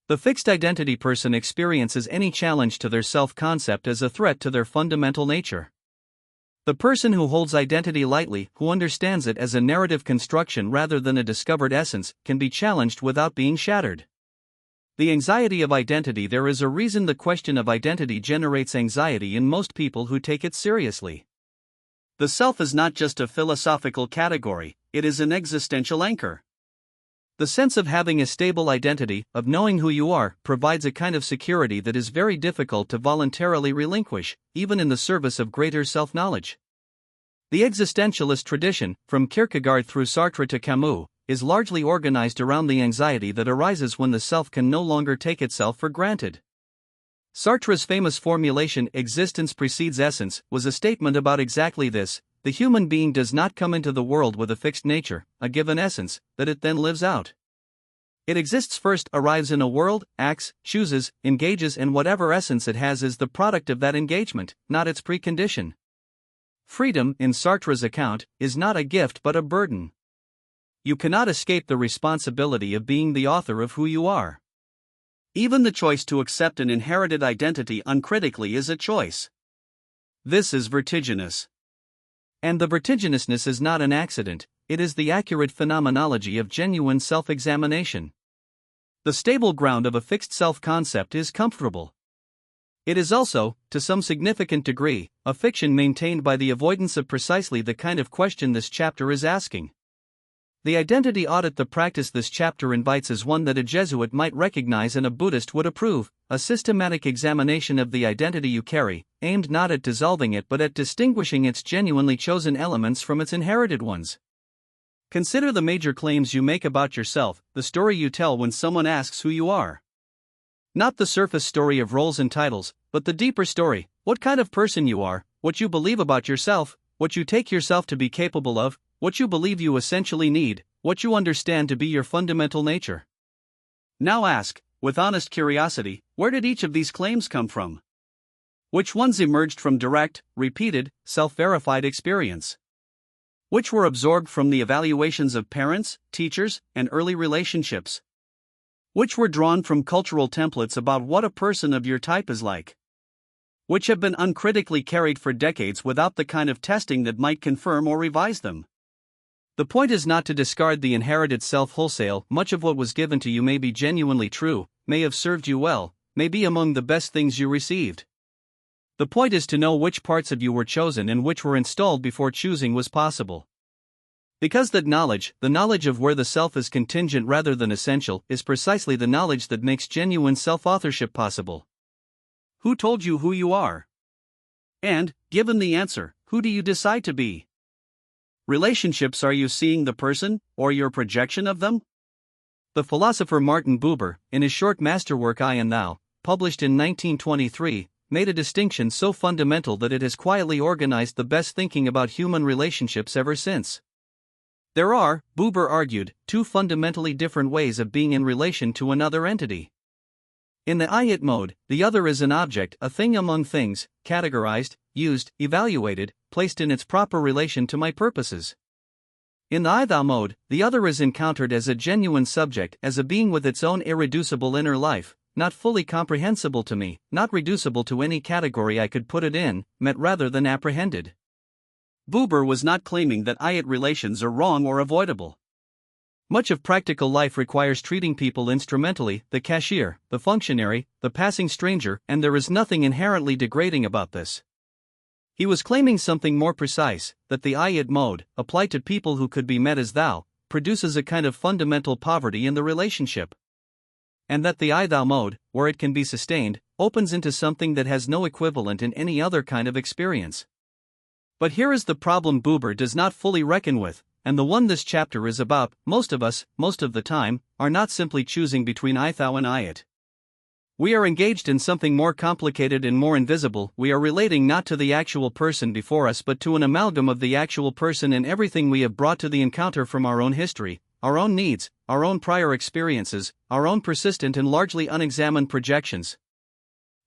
The fixed identity person experiences any challenge to their self-concept as a threat to their fundamental nature. The person who holds identity lightly, who understands it as a narrative construction rather than a discovered essence, can be challenged without being shattered. The anxiety of identity. There is a reason the question of identity generates anxiety in most people who take it seriously. The self is not just a philosophical category, it is an existential anchor. The sense of having a stable identity, of knowing who you are, provides a kind of security that is very difficult to voluntarily relinquish, even in the service of greater self-knowledge. The existentialist tradition, from Kierkegaard through Sartre to Camus, is largely organized around the anxiety that arises when the self can no longer take itself for granted. Sartre's famous formulation, "existence precedes essence," was a statement about exactly this. The human being does not come into the world with a fixed nature, a given essence, that it then lives out. It exists first, arrives in a world, acts, chooses, engages, and whatever essence it has is the product of that engagement, not its precondition. Freedom, in Sartre's account, is not a gift but a burden. You cannot escape the responsibility of being the author of who you are. Even the choice to accept an inherited identity uncritically is a choice. This is vertiginous. And the vertiginousness is not an accident, it is the accurate phenomenology of genuine self-examination. The stable ground of a fixed self-concept is comfortable. It is also, to some significant degree, a fiction maintained by the avoidance of precisely the kind of question this chapter is asking. The identity audit, the practice this chapter invites, is one that a Jesuit might recognize and a Buddhist would approve, a systematic examination of the identity you carry, aimed not at dissolving it but at distinguishing its genuinely chosen elements from its inherited ones. Consider the major claims you make about yourself, the story you tell when someone asks who you are. Not the surface story of roles and titles, but the deeper story, what kind of person you are, what you believe about yourself, what you take yourself to be capable of, what you believe you essentially need, what you understand to be your fundamental nature. Now ask, with honest curiosity, where did each of these claims come from? Which ones emerged from direct, repeated, self-verified experience? Which were absorbed from the evaluations of parents, teachers, and early relationships? Which were drawn from cultural templates about what a person of your type is like? Which have been uncritically carried for decades without the kind of testing that might confirm or revise them? The point is not to discard the inherited self wholesale. Much of what was given to you may be genuinely true, may have served you well, may be among the best things you received. The point is to know which parts of you were chosen and which were installed before choosing was possible. Because that knowledge, the knowledge of where the self is contingent rather than essential, is precisely the knowledge that makes genuine self-authorship possible. Who told you who you are? And, given the answer, who do you decide to be? Relationships, are you seeing the person, or your projection of them? The philosopher Martin Buber, in his short masterwork I and Thou, published in 1923, made a distinction so fundamental that it has quietly organized the best thinking about human relationships ever since. There are, Buber argued, two fundamentally different ways of being in relation to another entity. In the I-it mode, the other is an object, a thing among things, categorized, used, evaluated, placed in its proper relation to my purposes. In the I-thou mode, the other is encountered as a genuine subject, as a being with its own irreducible inner life, not fully comprehensible to me, not reducible to any category I could put it in, met rather than apprehended. Buber was not claiming that I-it relations are wrong or avoidable. Much of practical life requires treating people instrumentally, the cashier, the functionary, the passing stranger, and there is nothing inherently degrading about this. He was claiming something more precise, that the I-it mode, applied to people who could be met as thou, produces a kind of fundamental poverty in the relationship. And that the I-thou mode, where it can be sustained, opens into something that has no equivalent in any other kind of experience. But here is the problem Buber does not fully reckon with, and the one this chapter is about. Most of us, most of the time, are not simply choosing between I-thou and I-it. We are engaged in something more complicated and more invisible. We are relating not to the actual person before us but to an amalgam of the actual person and everything we have brought to the encounter from our own history, our own needs, our own prior experiences, our own persistent and largely unexamined projections.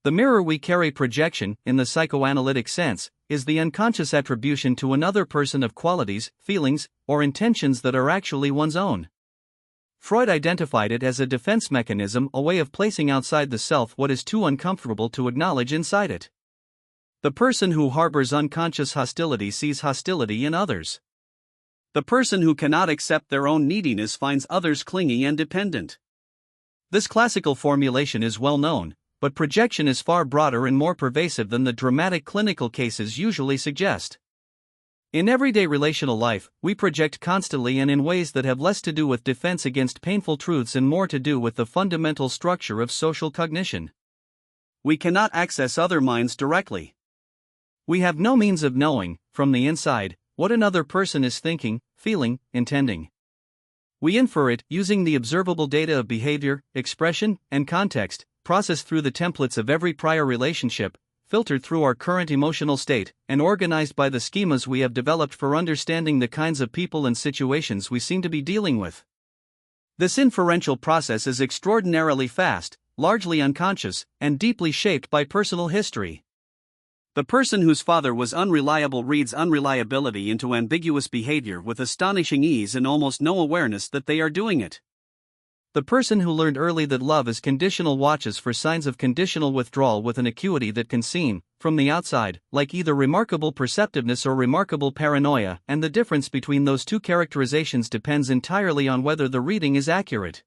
The mirror we carry, projection, in the psychoanalytic sense, is the unconscious attribution to another person of qualities, feelings, or intentions that are actually one's own. Freud identified it as a defense mechanism, a way of placing outside the self what is too uncomfortable to acknowledge inside it. The person who harbors unconscious hostility sees hostility in others. The person who cannot accept their own neediness finds others clingy and dependent. This classical formulation is well known, but projection is far broader and more pervasive than the dramatic clinical cases usually suggest. In everyday relational life, we project constantly and in ways that have less to do with defense against painful truths and more to do with the fundamental structure of social cognition. We cannot access other minds directly. We have no means of knowing, from the inside, what another person is thinking, feeling, intending. We infer it using the observable data of behavior, expression, and context, processed through the templates of every prior relationship, filtered through our current emotional state, and organized by the schemas we have developed for understanding the kinds of people and situations we seem to be dealing with. This inferential process is extraordinarily fast, largely unconscious, and deeply shaped by personal history. The person whose father was unreliable reads unreliability into ambiguous behavior with astonishing ease and almost no awareness that they are doing it. The person who learned early that love is conditional watches for signs of conditional withdrawal with an acuity that can seem, from the outside, like either remarkable perceptiveness or remarkable paranoia, and the difference between those two characterizations depends entirely on whether the reading is accurate.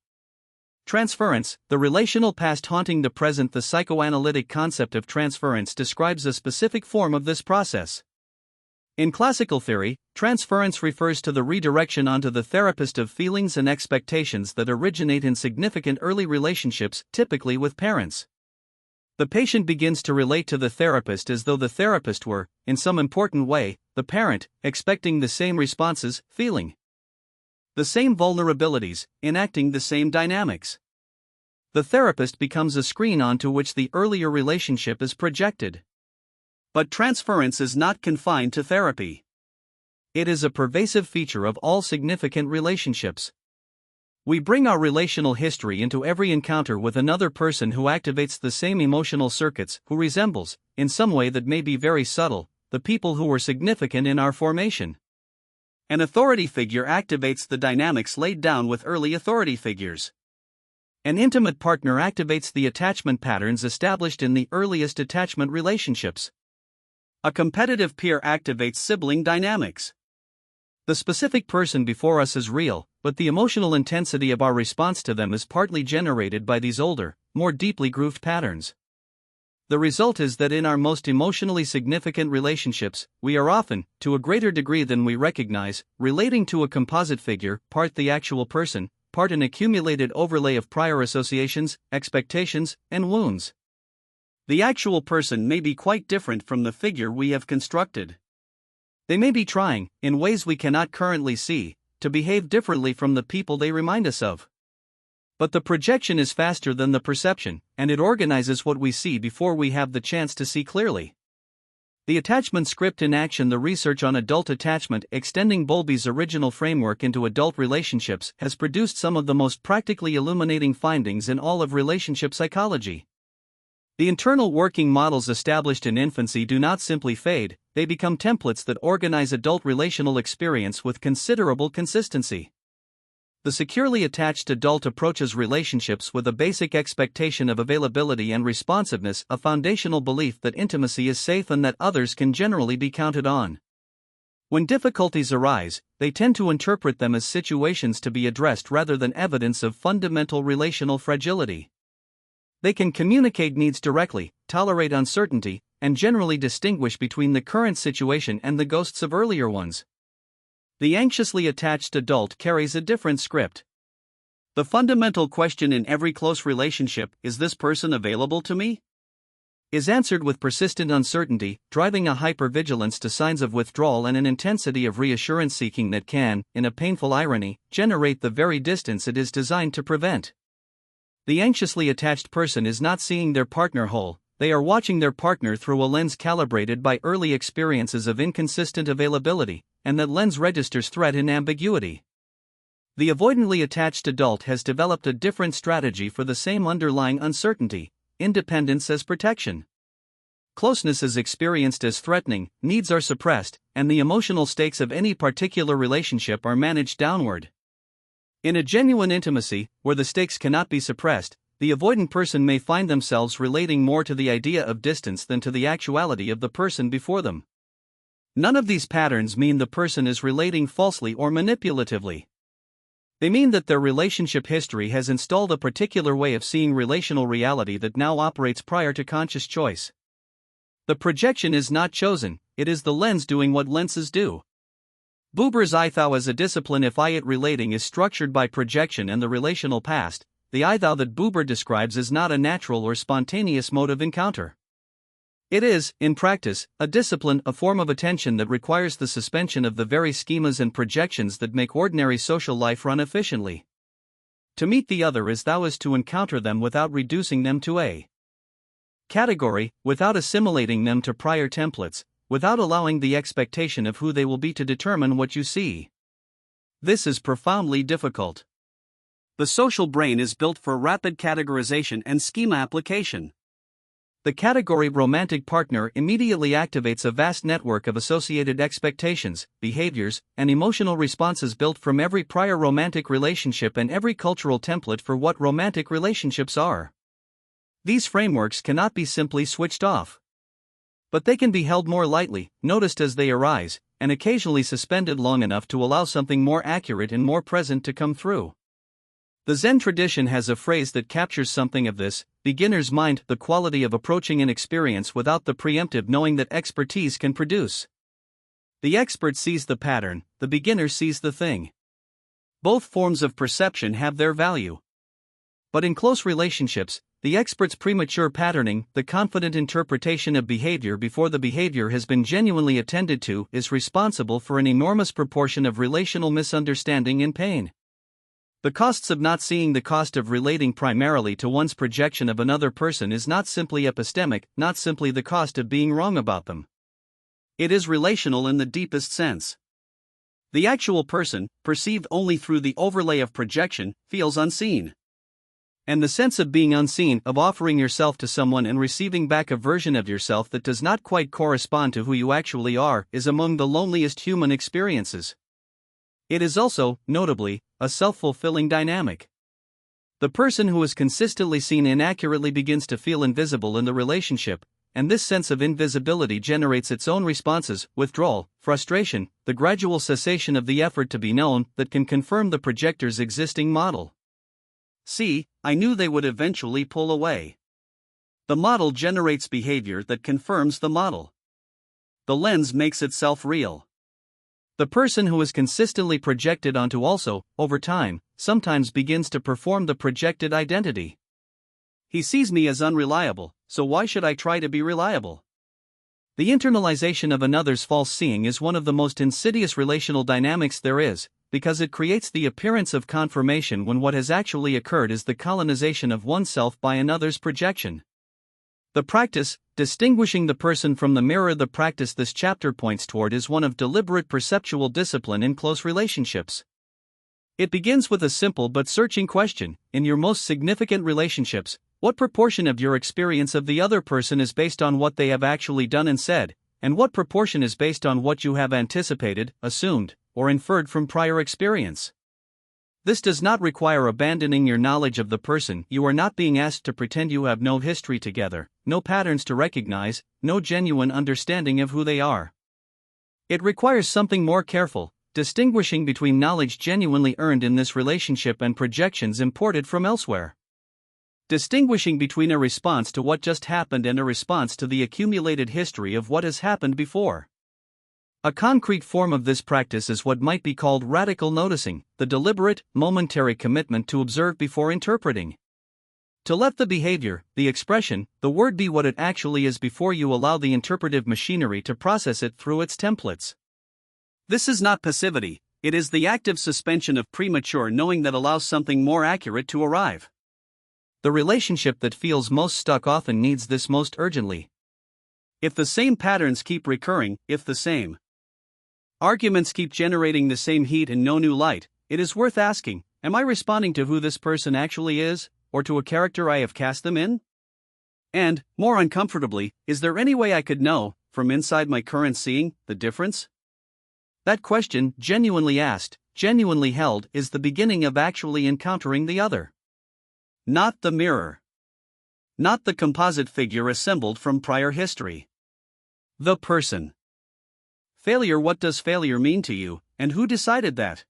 Transference, the relational past haunting the present. The psychoanalytic concept of transference describes a specific form of this process. In classical theory, transference refers to the redirection onto the therapist of feelings and expectations that originate in significant early relationships, typically with parents. The patient begins to relate to the therapist as though the therapist were, in some important way, the parent, expecting the same responses, feeling the same vulnerabilities, enacting the same dynamics. The therapist becomes a screen onto which the earlier relationship is projected. But transference is not confined to therapy. It is a pervasive feature of all significant relationships. We bring our relational history into every encounter with another person who activates the same emotional circuits, who resembles, in some way that may be very subtle, the people who were significant in our formation. An authority figure activates the dynamics laid down with early authority figures. An intimate partner activates the attachment patterns established in the earliest attachment relationships. A competitive peer activates sibling dynamics. The specific person before us is real, but the emotional intensity of our response to them is partly generated by these older, more deeply grooved patterns. The result is that in our most emotionally significant relationships, we are often, to a greater degree than we recognize, relating to a composite figure, part the actual person, part an accumulated overlay of prior associations, expectations, and wounds. The actual person may be quite different from the figure we have constructed. They may be trying, in ways we cannot currently see, to behave differently from the people they remind us of. But the projection is faster than the perception, and it organizes what we see before we have the chance to see clearly. The attachment script in action. The research on adult attachment, extending Bowlby's original framework into adult relationships, has produced some of the most practically illuminating findings in all of relationship psychology. The internal working models established in infancy do not simply fade, they become templates that organize adult relational experience with considerable consistency. The securely attached adult approaches relationships with a basic expectation of availability and responsiveness, a foundational belief that intimacy is safe and that others can generally be counted on. When difficulties arise, they tend to interpret them as situations to be addressed rather than evidence of fundamental relational fragility. They can communicate needs directly, tolerate uncertainty, and generally distinguish between the current situation and the ghosts of earlier ones. The anxiously attached adult carries a different script. The fundamental question in every close relationship, is this person available to me? Is answered with persistent uncertainty, driving a hypervigilance to signs of withdrawal and an intensity of reassurance seeking that can, in a painful irony, generate the very distance it is designed to prevent. The anxiously attached person is not seeing their partner whole, they are watching their partner through a lens calibrated by early experiences of inconsistent availability, and that lens registers threat in ambiguity. The avoidantly attached adult has developed a different strategy for the same underlying uncertainty: independence as protection. Closeness is experienced as threatening, needs are suppressed, and the emotional stakes of any particular relationship are managed downward. In a genuine intimacy, where the stakes cannot be suppressed, the avoidant person may find themselves relating more to the idea of distance than to the actuality of the person before them. None of these patterns mean the person is relating falsely or manipulatively. They mean that their relationship history has installed a particular way of seeing relational reality that now operates prior to conscious choice. The projection is not chosen, it is the lens doing what lenses do. Buber's Ithou as a discipline. If it relating is structured by projection and the relational past, the Ithou that Buber describes is not a natural or spontaneous mode of encounter. It is, in practice, a discipline, a form of attention that requires the suspension of the very schemas and projections that make ordinary social life run efficiently. To meet the other as thou is to encounter them without reducing them to a category, without assimilating them to prior templates, without allowing the expectation of who they will be to determine what you see. This is profoundly difficult. The social brain is built for rapid categorization and schema application. The category romantic partner immediately activates a vast network of associated expectations, behaviors, and emotional responses built from every prior romantic relationship and every cultural template for what romantic relationships are. These frameworks cannot be simply switched off. But they can be held more lightly, noticed as they arise, and occasionally suspended long enough to allow something more accurate and more present to come through. The Zen tradition has a phrase that captures something of this: beginner's mind, the quality of approaching an experience without the preemptive knowing that expertise can produce. The expert sees the pattern, the beginner sees the thing. Both forms of perception have their value. But in close relationships, the expert's premature patterning, the confident interpretation of behavior before the behavior has been genuinely attended to, is responsible for an enormous proportion of relational misunderstanding and pain. The costs of not seeing, the cost of relating primarily to one's projection of another person, is not simply epistemic, not simply the cost of being wrong about them. It is relational in the deepest sense. The actual person, perceived only through the overlay of projection, feels unseen. And the sense of being unseen, of offering yourself to someone and receiving back a version of yourself that does not quite correspond to who you actually are, is among the loneliest human experiences. It is also, notably, a self-fulfilling dynamic. The person who is consistently seen inaccurately begins to feel invisible in the relationship, and this sense of invisibility generates its own responses: withdrawal, frustration, the gradual cessation of the effort to be known, that can confirm the projector's existing model. See, I knew they would eventually pull away. The model generates behavior that confirms the model. The lens makes itself real. The person who is consistently projected onto also, over time, sometimes begins to perform the projected identity. He sees me as unreliable, so why should I try to be reliable? The internalization of another's false seeing is one of the most insidious relational dynamics there is, because it creates the appearance of confirmation when what has actually occurred is the colonization of oneself by another's projection. The practice, distinguishing the person from the mirror, the practice this chapter points toward, is one of deliberate perceptual discipline in close relationships. It begins with a simple but searching question: in your most significant relationships, what proportion of your experience of the other person is based on what they have actually done and said, and what proportion is based on what you have anticipated, assumed, or inferred from prior experience? This does not require abandoning your knowledge of the person. You are not being asked to pretend you have no history together, no patterns to recognize, no genuine understanding of who they are. It requires something more careful: distinguishing between knowledge genuinely earned in this relationship and projections imported from elsewhere. Distinguishing between a response to what just happened and a response to the accumulated history of what has happened before. A concrete form of this practice is what might be called radical noticing, the deliberate, momentary commitment to observe before interpreting. To let the behavior, the expression, the word be what it actually is before you allow the interpretive machinery to process it through its templates. This is not passivity, it is the active suspension of premature knowing that allows something more accurate to arrive. The relationship that feels most stuck often needs this most urgently. If the same patterns keep recurring, if the same arguments keep generating the same heat and no new light, it is worth asking, am I responding to who this person actually is, or to a character I have cast them in? And, more uncomfortably, is there any way I could know, from inside my current seeing, the difference? That question, genuinely asked, genuinely held, is the beginning of actually encountering the other. Not the mirror. Not the composite figure assembled from prior history. The person. Failure. What does failure mean to you, and who decided that?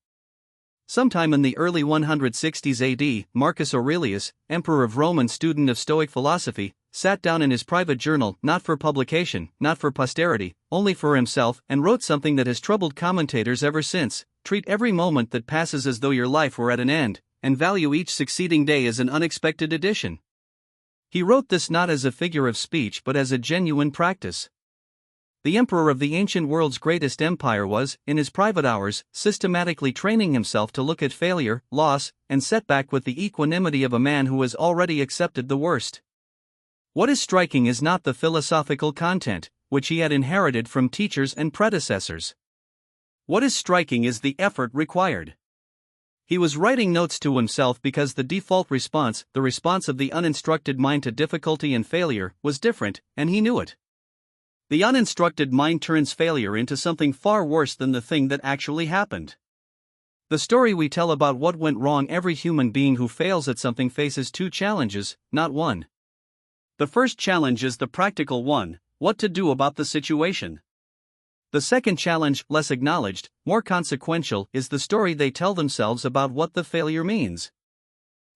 Sometime in the early 160s AD, Marcus Aurelius, emperor of Rome and student of Stoic philosophy, sat down in his private journal, not for publication, not for posterity, only for himself, and wrote something that has troubled commentators ever since: treat every moment that passes as though your life were at an end, and value each succeeding day as an unexpected addition. He wrote this not as a figure of speech but as a genuine practice. The emperor of the ancient world's greatest empire was, in his private hours, systematically training himself to look at failure, loss, and setback with the equanimity of a man who has already accepted the worst. What is striking is not the philosophical content, which he had inherited from teachers and predecessors. What is striking is the effort required. He was writing notes to himself because the default response, the response of the uninstructed mind to difficulty and failure, was different, and he knew it. The uninstructed mind turns failure into something far worse than the thing that actually happened. The story we tell about what went wrong: every human being who fails at something faces two challenges, not one. The first challenge is the practical one: what to do about the situation. The second challenge, less acknowledged, more consequential, is the story they tell themselves about what the failure means.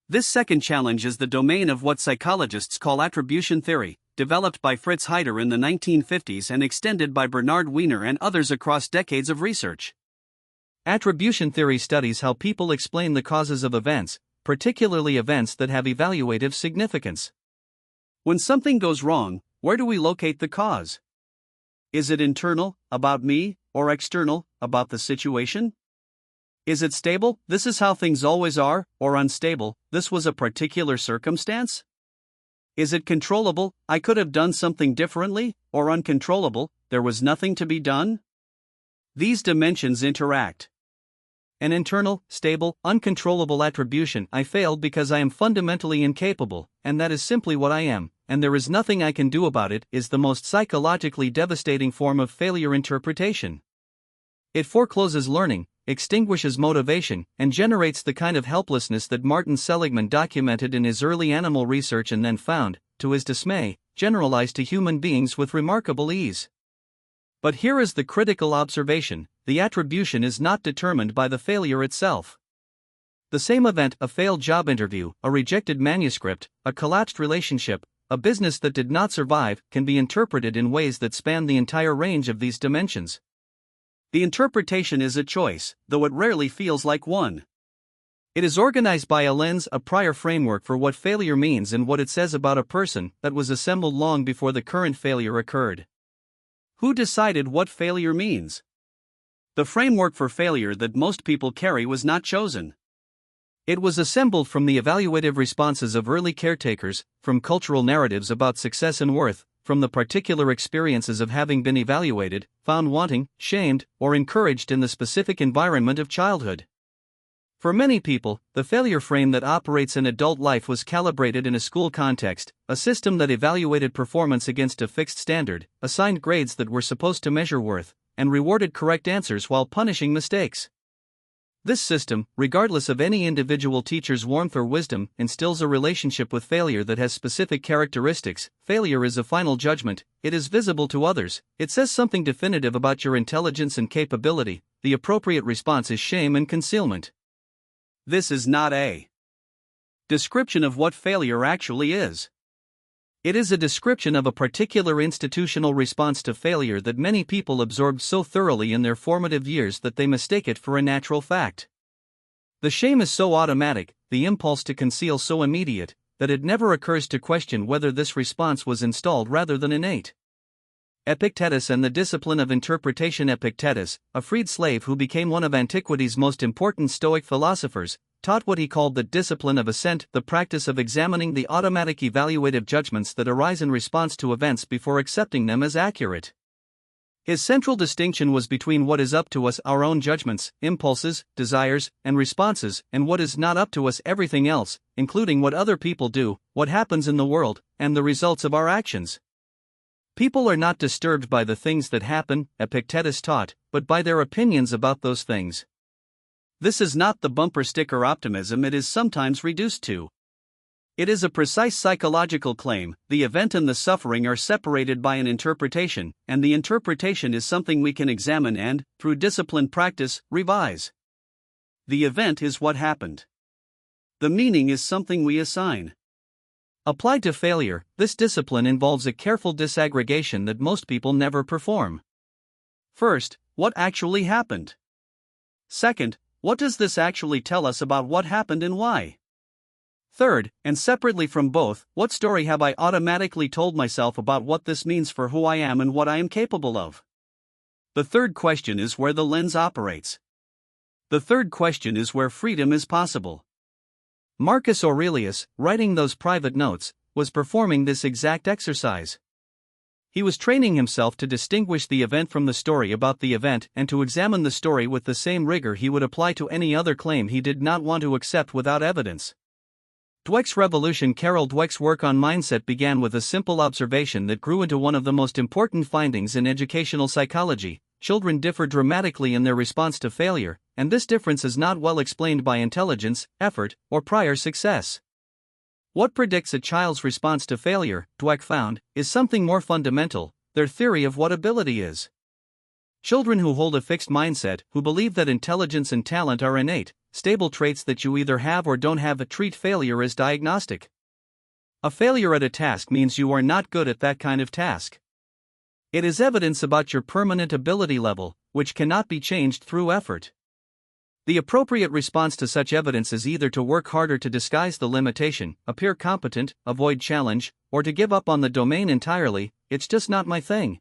This second challenge is the domain of what psychologists call attribution theory, developed by Fritz Heider in the 1950s and extended by Bernard Wiener and others across decades of research. Attribution theory studies how people explain the causes of events, particularly events that have evaluative significance. When something goes wrong, where do we locate the cause? Is it internal, about me, or external, about the situation? Is it stable, this is how things always are, or unstable, this was a particular circumstance? Is it controllable, I could have done something differently, or uncontrollable, there was nothing to be done? These dimensions interact. An internal, stable, uncontrollable attribution: I failed because I am fundamentally incapable, and that is simply what I am, and there is nothing I can do about it, is the most psychologically devastating form of failure interpretation. It forecloses learning, extinguishes motivation, and generates the kind of helplessness that Martin Seligman documented in his early animal research and then found, to his dismay, generalized to human beings with remarkable ease. But here is the critical observation: the attribution is not determined by the failure itself. The same event, a failed job interview, a rejected manuscript, a collapsed relationship, a business that did not survive, can be interpreted in ways that span the entire range of these dimensions. The interpretation is a choice, though it rarely feels like one. It is organized by a lens, a prior framework for what failure means and what it says about a person, that was assembled long before the current failure occurred. Who decided what failure means? The framework for failure that most people carry was not chosen. It was assembled from the evaluative responses of early caretakers, from cultural narratives about success and worth, from the particular experiences of having been evaluated, found wanting, shamed, or encouraged in the specific environment of childhood. For many people, the failure frame that operates in adult life was calibrated in a school context, a system that evaluated performance against a fixed standard, assigned grades that were supposed to measure worth, and rewarded correct answers while punishing mistakes. This system, regardless of any individual teacher's warmth or wisdom, instills a relationship with failure that has specific characteristics. Failure is a final judgment, it is visible to others, it says something definitive about your intelligence and capability. The appropriate response is shame and concealment. This is not a description of what failure actually is. It is a description of a particular institutional response to failure that many people absorbed so thoroughly in their formative years that they mistake it for a natural fact. The shame is so automatic, the impulse to conceal so immediate, that it never occurs to question whether this response was installed rather than innate. Epictetus and the discipline of interpretation. Epictetus, a freed slave who became one of antiquity's most important Stoic philosophers, taught what he called the discipline of assent, the practice of examining the automatic evaluative judgments that arise in response to events before accepting them as accurate. His central distinction was between what is up to us, our own judgments, impulses, desires, and responses, and what is not up to us, everything else, including what other people do, what happens in the world, and the results of our actions. People are not disturbed by the things that happen, Epictetus taught, but by their opinions about those things. This is not the bumper sticker optimism it is sometimes reduced to. It is a precise psychological claim: the event and the suffering are separated by an interpretation, and the interpretation is something we can examine and, through disciplined practice, revise. The event is what happened. The meaning is something we assign. Applied to failure, this discipline involves a careful disaggregation that most people never perform. First, what actually happened? Second, what does this actually tell us about what happened and why? Third, and separately from both, what story have I automatically told myself about what this means for who I am and what I am capable of? The third question is where the lens operates. The third question is where freedom is possible. Marcus Aurelius, writing those private notes, was performing this exact exercise. He was training himself to distinguish the event from the story about the event and to examine the story with the same rigor he would apply to any other claim he did not want to accept without evidence. Dweck's revolution. Carol Dweck's work on mindset began with a simple observation that grew into one of the most important findings in educational psychology. Children differ dramatically in their response to failure, and this difference is not well explained by intelligence, effort, or prior success. What predicts a child's response to failure, Dweck found, is something more fundamental: their theory of what ability is. Children who hold a fixed mindset, who believe that intelligence and talent are innate, stable traits that you either have or don't have, treat failure as diagnostic. A failure at a task means you are not good at that kind of task. It is evidence about your permanent ability level, which cannot be changed through effort. The appropriate response to such evidence is either to work harder to disguise the limitation, appear competent, avoid challenge, or to give up on the domain entirely. It's just not my thing.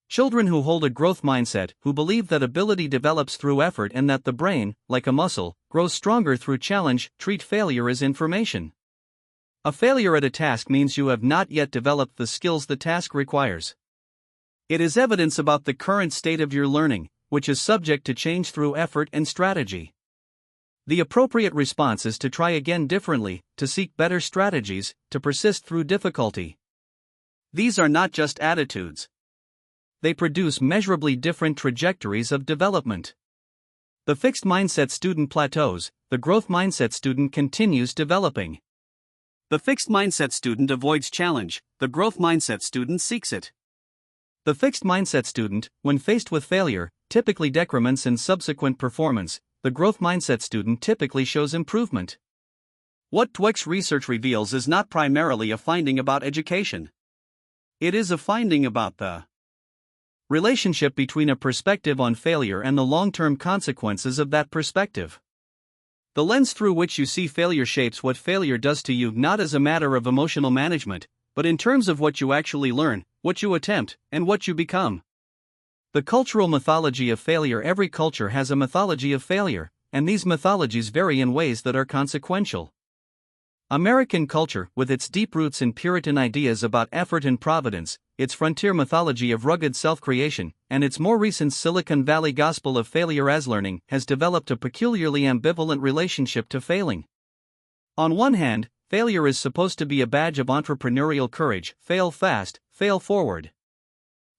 Children who hold a growth mindset, who believe that ability develops through effort and that the brain, like a muscle, grows stronger through challenge, treat failure as information. A failure at a task means you have not yet developed the skills the task requires. It is evidence about the current state of your learning, which is subject to change through effort and strategy. The appropriate response is to try again differently, to seek better strategies, to persist through difficulty. These are not just attitudes. They produce measurably different trajectories of development. The fixed mindset student plateaus, the growth mindset student continues developing. The fixed mindset student avoids challenge, the growth mindset student seeks it. The fixed mindset student, when faced with failure, typically decrements in subsequent performance. The growth mindset student typically shows improvement. What Dweck's research reveals is not primarily a finding about education. It is a finding about the relationship between a perspective on failure and the long-term consequences of that perspective. The lens through which you see failure shapes what failure does to you, not as a matter of emotional management, but in terms of what you actually learn, what you attempt, and what you become. The cultural mythology of failure. Every culture has a mythology of failure, and these mythologies vary in ways that are consequential. American culture, with its deep roots in Puritan ideas about effort and providence, its frontier mythology of rugged self-creation, and its more recent Silicon Valley gospel of failure as learning, has developed a peculiarly ambivalent relationship to failing. On one hand, failure is supposed to be a badge of entrepreneurial courage: fail fast, fail forward.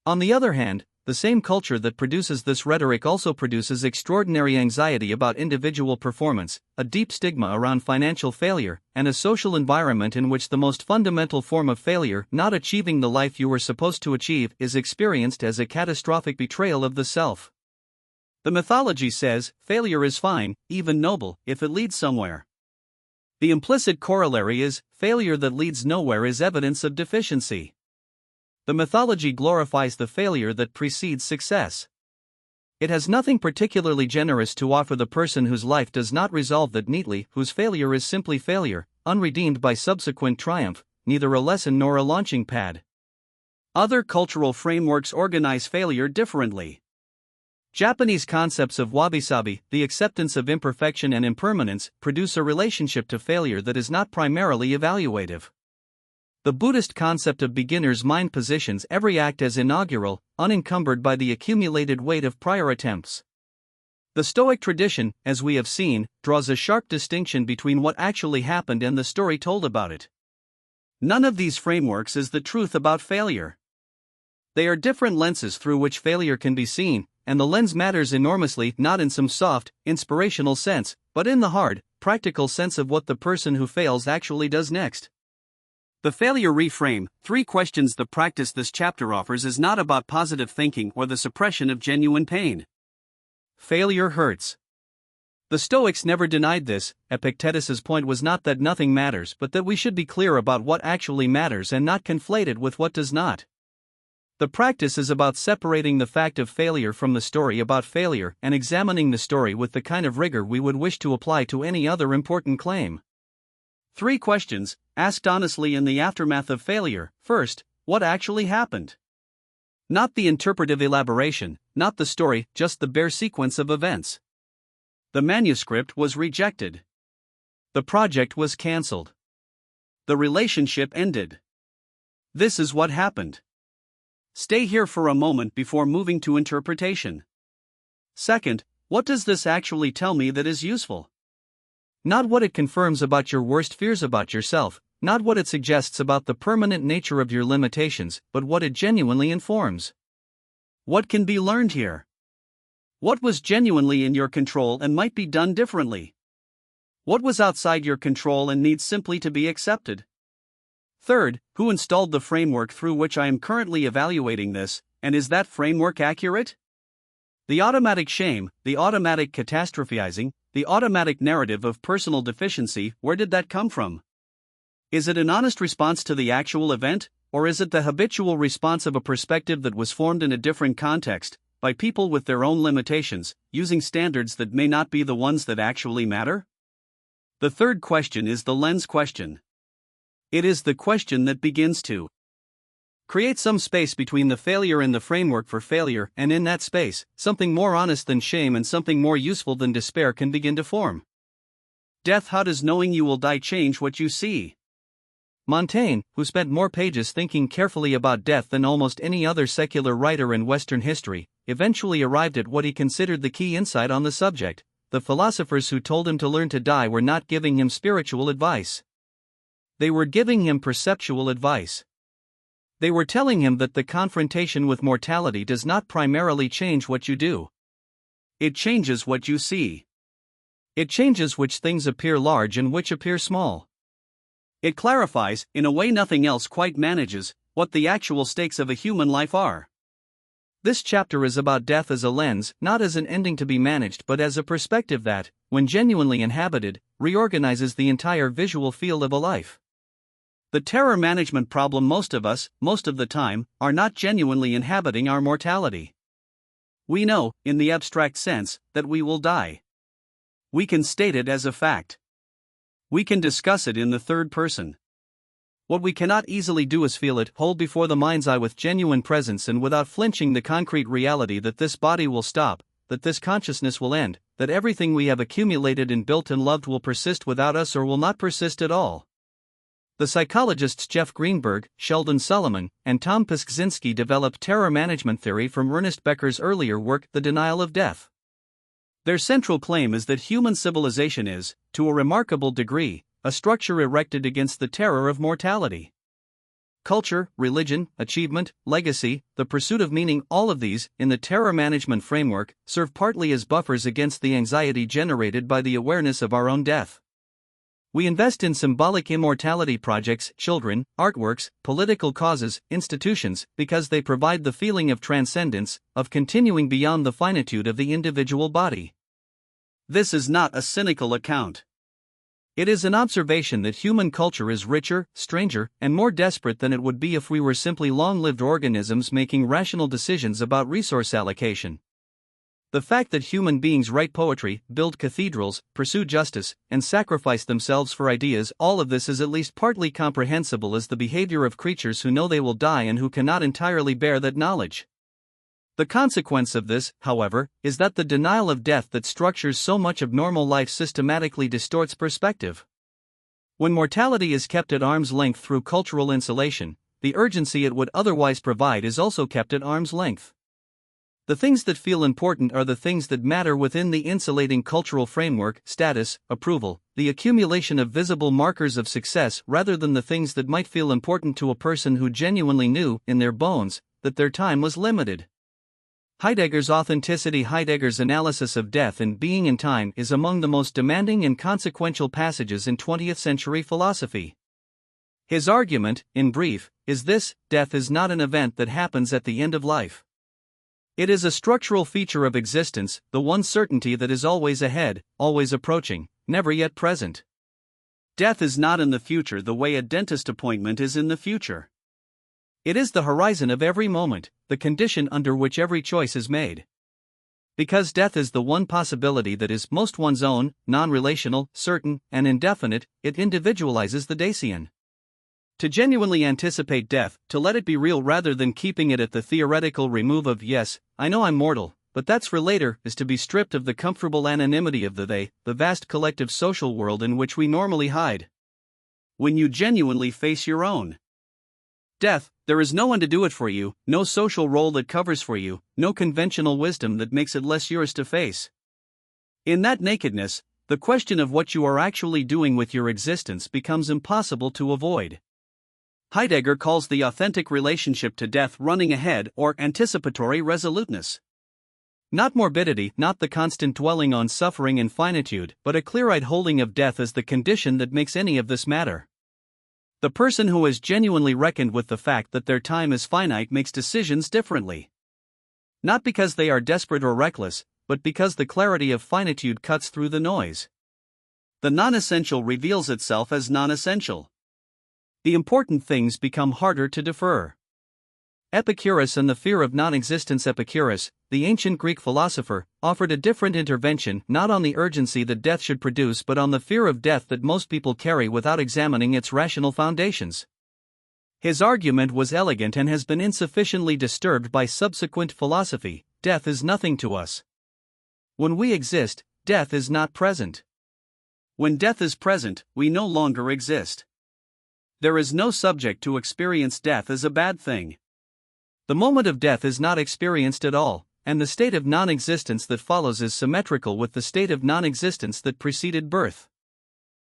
On the other hand, the same culture that produces this rhetoric also produces extraordinary anxiety about individual performance, a deep stigma around financial failure, and a social environment in which the most fundamental form of failure, not achieving the life you were supposed to achieve, is experienced as a catastrophic betrayal of the self. The mythology says, failure is fine, even noble, if it leads somewhere. The implicit corollary is, failure that leads nowhere is evidence of deficiency. The mythology glorifies the failure that precedes success. It has nothing particularly generous to offer the person whose life does not resolve that neatly, whose failure is simply failure, unredeemed by subsequent triumph, neither a lesson nor a launching pad. Other cultural frameworks organize failure differently. Japanese concepts of wabi-sabi, the acceptance of imperfection and impermanence, produce a relationship to failure that is not primarily evaluative. The Buddhist concept of beginner's mind positions every act as inaugural, unencumbered by the accumulated weight of prior attempts. The Stoic tradition, as we have seen, draws a sharp distinction between what actually happened and the story told about it. None of these frameworks is the truth about failure. They are different lenses through which failure can be seen, and the lens matters enormously, not in some soft, inspirational sense, but in the hard, practical sense of what the person who fails actually does next. The failure reframe, 3 questions. The practice this chapter offers is not about positive thinking or the suppression of genuine pain. Failure hurts. The Stoics never denied this. Epictetus's point was not that nothing matters, but that we should be clear about what actually matters and not conflate it with what does not. The practice is about separating the fact of failure from the story about failure and examining the story with the kind of rigor we would wish to apply to any other important claim. 3 questions, asked honestly in the aftermath of failure. First, what actually happened? Not the interpretive elaboration, not the story, just the bare sequence of events. The manuscript was rejected. The project was cancelled. The relationship ended. This is what happened. Stay here for a moment before moving to interpretation. Second, what does this actually tell me that is useful? Not what it confirms about your worst fears about yourself, not what it suggests about the permanent nature of your limitations, but what it genuinely informs. What can be learned here? What was genuinely in your control and might be done differently? What was outside your control and needs simply to be accepted? Third, who installed the framework through which I am currently evaluating this, and is that framework accurate? The automatic shame, the automatic catastrophizing, the automatic narrative of personal deficiency, where did that come from? Is it an honest response to the actual event, or is it the habitual response of a perspective that was formed in a different context, by people with their own limitations, using standards that may not be the ones that actually matter? The third question is the lens question. It is the question that begins to create some space between the failure and the framework for failure, and in that space, something more honest than shame and something more useful than despair can begin to form. Death. How does knowing you will die change what you see? Montaigne, who spent more pages thinking carefully about death than almost any other secular writer in Western history, eventually arrived at what he considered the key insight on the subject. The philosophers who told him to learn to die were not giving him spiritual advice. They were giving him perceptual advice. They were telling him that the confrontation with mortality does not primarily change what you do. It changes what you see. It changes which things appear large and which appear small. It clarifies, in a way nothing else quite manages, what the actual stakes of a human life are. This chapter is about death as a lens, not as an ending to be managed but as a perspective that, when genuinely inhabited, reorganizes the entire visual field of a life. The terror management problem: most of us, most of the time, are not genuinely inhabiting our mortality. We know, in the abstract sense, that we will die. We can state it as a fact. We can discuss it in the third person. What we cannot easily do is feel it, hold before the mind's eye with genuine presence and without flinching the concrete reality that this body will stop, that this consciousness will end, that everything we have accumulated and built and loved will persist without us or will not persist at all. The psychologists Jeff Greenberg, Sheldon Solomon, and Tom Piszczynski developed terror management theory from Ernest Becker's earlier work, The Denial of Death. Their central claim is that human civilization is, to a remarkable degree, a structure erected against the terror of mortality. Culture, religion, achievement, legacy, the pursuit of meaning, all of these, in the terror management framework, serve partly as buffers against the anxiety generated by the awareness of our own death. We invest in symbolic immortality projects, children, artworks, political causes, institutions, because they provide the feeling of transcendence, of continuing beyond the finitude of the individual body. This is not a cynical account. It is an observation that human culture is richer, stranger, and more desperate than it would be if we were simply long-lived organisms making rational decisions about resource allocation. The fact that human beings write poetry, build cathedrals, pursue justice, and sacrifice themselves for ideas, all of this is at least partly comprehensible as the behavior of creatures who know they will die and who cannot entirely bear that knowledge. The consequence of this, however, is that the denial of death that structures so much of normal life systematically distorts perspective. When mortality is kept at arm's length through cultural insulation, the urgency it would otherwise provide is also kept at arm's length. The things that feel important are the things that matter within the insulating cultural framework: status, approval, the accumulation of visible markers of success, rather than the things that might feel important to a person who genuinely knew, in their bones, that their time was limited. Heidegger's authenticity. Heidegger's analysis of death and being and time is among the most demanding and consequential passages in 20th century philosophy. His argument, in brief, is this: death is not an event that happens at the end of life. It is a structural feature of existence, the one certainty that is always ahead, always approaching, never yet present. Death is not in the future the way a dentist appointment is in the future. It is the horizon of every moment, the condition under which every choice is made. Because death is the one possibility that is most one's own, non-relational, certain, and indefinite, it individualizes the Dacian. To genuinely anticipate death, to let it be real rather than keeping it at the theoretical remove of yes, I know I'm mortal, but that's for later, is to be stripped of the comfortable anonymity of the they, the vast collective social world in which we normally hide. When you genuinely face your own death, there is no one to do it for you, no social role that covers for you, no conventional wisdom that makes it less yours to face. In that nakedness, the question of what you are actually doing with your existence becomes impossible to avoid. Heidegger calls the authentic relationship to death running ahead or anticipatory resoluteness. Not morbidity, not the constant dwelling on suffering and finitude, but a clear-eyed holding of death as the condition that makes any of this matter. The person who has genuinely reckoned with the fact that their time is finite makes decisions differently. Not because they are desperate or reckless, but because the clarity of finitude cuts through the noise. The non-essential reveals itself as non-essential. The important things become harder to defer. Epicurus and the fear of non-existence. Epicurus, the ancient Greek philosopher, offered a different intervention not on the urgency that death should produce but on the fear of death that most people carry without examining its rational foundations. His argument was elegant and has been insufficiently disturbed by subsequent philosophy: death is nothing to us. When we exist, death is not present. When death is present, we no longer exist. There is no subject to experience death as a bad thing. The moment of death is not experienced at all, and the state of non-existence that follows is symmetrical with the state of non-existence that preceded birth.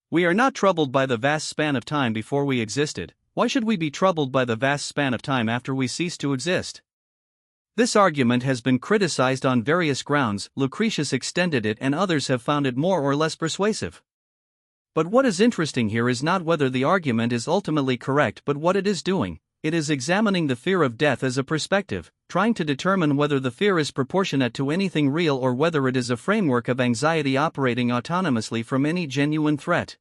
We are not troubled by the vast span of time before we existed. Why should we be troubled by the vast span of time after we cease to exist? This argument has been criticized on various grounds. Lucretius extended it and others have found it more or less persuasive. But what is interesting here is not whether the argument is ultimately correct but what it is doing. It is examining the fear of death as a perspective, trying to determine whether the fear is proportionate to anything real or whether it is a framework of anxiety operating autonomously from any genuine threat.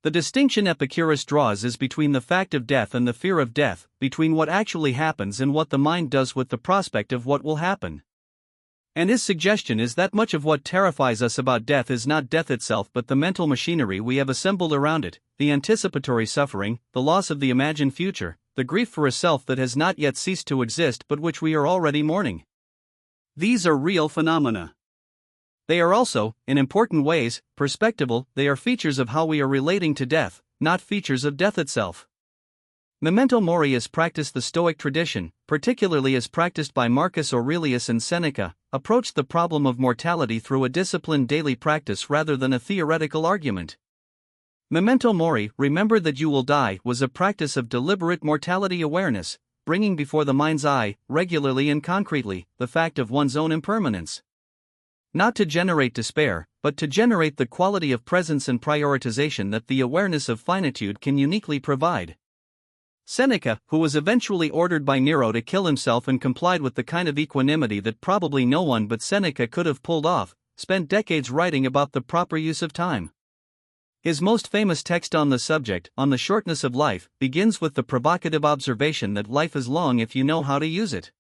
The distinction Epicurus draws is between the fact of death and the fear of death, between what actually happens and what the mind does with the prospect of what will happen. And his suggestion is that much of what terrifies us about death is not death itself but the mental machinery we have assembled around it, the anticipatory suffering, the loss of the imagined future, the grief for a self that has not yet ceased to exist but which we are already mourning. These are real phenomena. They are also, in important ways, perspectival. They are features of how we are relating to death, not features of death itself. Memento mori as practiced. The Stoic tradition, particularly as practiced by Marcus Aurelius and Seneca, approached the problem of mortality through a disciplined daily practice rather than a theoretical argument. Memento mori, remember that you will die, was a practice of deliberate mortality awareness, bringing before the mind's eye, regularly and concretely, the fact of one's own impermanence. Not to generate despair, but to generate the quality of presence and prioritization that the awareness of finitude can uniquely provide. Seneca, who was eventually ordered by Nero to kill himself and complied with the kind of equanimity that probably no one but Seneca could have pulled off, spent decades writing about the proper use of time. His most famous text on the subject, On the Shortness of Life, begins with the provocative observation that life is long if you know how to use it.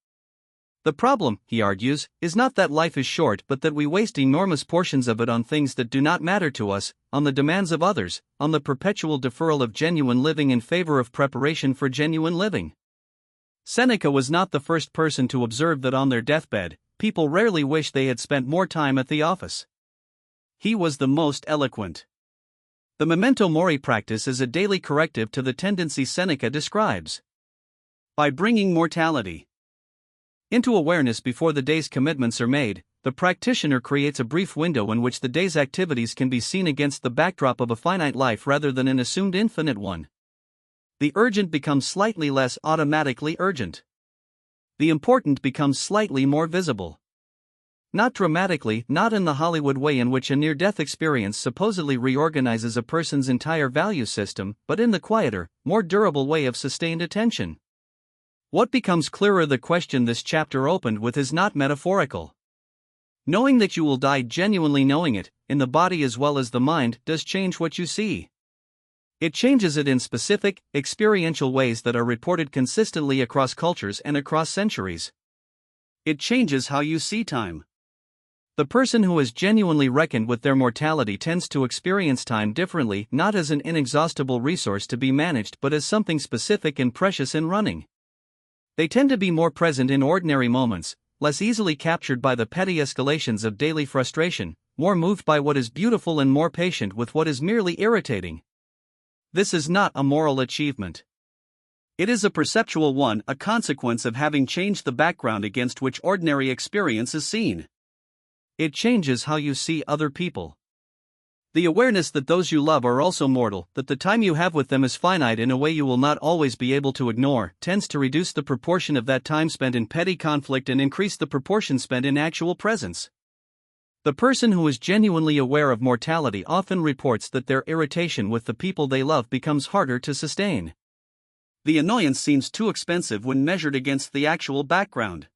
The problem, he argues, is not that life is short but that we waste enormous portions of it on things that do not matter to us, on the demands of others, on the perpetual deferral of genuine living in favor of preparation for genuine living. Seneca was not the first person to observe that on their deathbed, people rarely wish they had spent more time at the office. He was the most eloquent. The memento mori practice is a daily corrective to the tendency Seneca describes. By bringing mortality into awareness before the day's commitments are made, the practitioner creates a brief window in which the day's activities can be seen against the backdrop of a finite life rather than an assumed infinite one. The urgent becomes slightly less automatically urgent. The important becomes slightly more visible. Not dramatically, not in the Hollywood way in which a near-death experience supposedly reorganizes a person's entire value system, but in the quieter, more durable way of sustained attention. What becomes clearer? The question this chapter opened with is not metaphorical. Knowing that you will die, genuinely knowing it, in the body as well as the mind, does change what you see. It changes it in specific, experiential ways that are reported consistently across cultures and across centuries. It changes how you see time. The person who has genuinely reckoned with their mortality tends to experience time differently, not as an inexhaustible resource to be managed but as something specific and precious in running. They tend to be more present in ordinary moments, less easily captured by the petty escalations of daily frustration, more moved by what is beautiful and more patient with what is merely irritating. This is not a moral achievement. It is a perceptual one, a consequence of having changed the background against which ordinary experience is seen. It changes how you see other people. The awareness that those you love are also mortal, that the time you have with them is finite in a way you will not always be able to ignore, tends to reduce the proportion of that time spent in petty conflict and increase the proportion spent in actual presence. The person who is genuinely aware of mortality often reports that their irritation with the people they love becomes harder to sustain. The annoyance seems too expensive when measured against the actual background.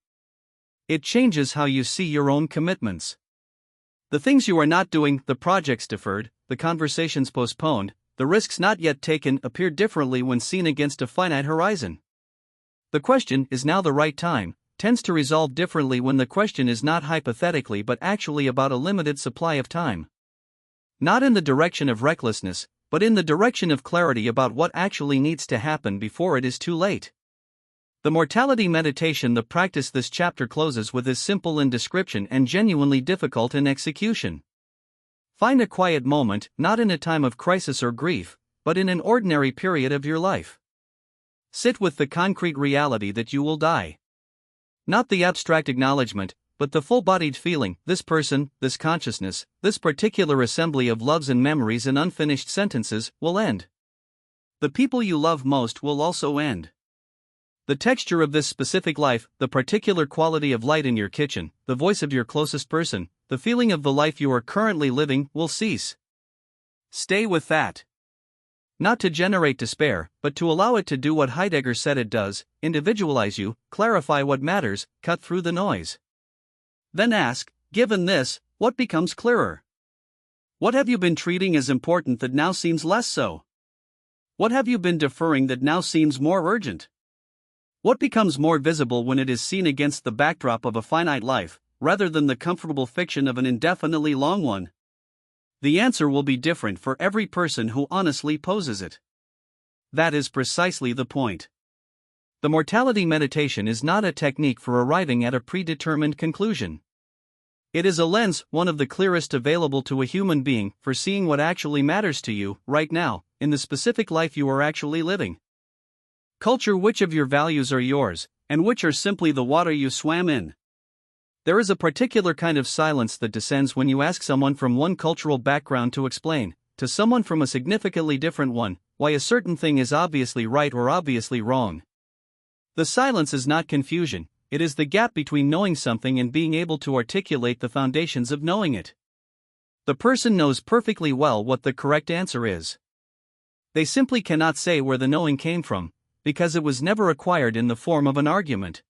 It changes how you see your own commitments. The things you are not doing, the projects deferred, the conversations postponed, the risks not yet taken appear differently when seen against a finite horizon. The question, is now the right time, tends to resolve differently when the question is not hypothetically but actually about a limited supply of time. Not in the direction of recklessness, but in the direction of clarity about what actually needs to happen before it is too late. The mortality meditation, the practice this chapter closes with, is simple in description and genuinely difficult in execution. Find a quiet moment, not in a time of crisis or grief, but in an ordinary period of your life. Sit with the concrete reality that you will die. Not the abstract acknowledgement, but the full-bodied feeling, this person, this consciousness, this particular assembly of loves and memories and unfinished sentences, will end. The people you love most will also end. The texture of this specific life, the particular quality of light in your kitchen, the voice of your closest person, the feeling of the life you are currently living, will cease. Stay with that. Not to generate despair, but to allow it to do what Heidegger said it does, individualize you, clarify what matters, cut through the noise. Then ask, given this, what becomes clearer? What have you been treating as important that now seems less so? What have you been deferring that now seems more urgent? What becomes more visible when it is seen against the backdrop of a finite life, rather than the comfortable fiction of an indefinitely long one? The answer will be different for every person who honestly poses it. That is precisely the point. The mortality meditation is not a technique for arriving at a predetermined conclusion. It is a lens, one of the clearest available to a human being, for seeing what actually matters to you, right now, in the specific life you are actually living. Culture, which of your values are yours, and which are simply the water you swam in? There is a particular kind of silence that descends when you ask someone from one cultural background to explain, to someone from a significantly different one, why a certain thing is obviously right or obviously wrong. The silence is not confusion, it is the gap between knowing something and being able to articulate the foundations of knowing it. The person knows perfectly well what the correct answer is. They simply cannot say where the knowing came from, because it was never acquired in the form of an argument.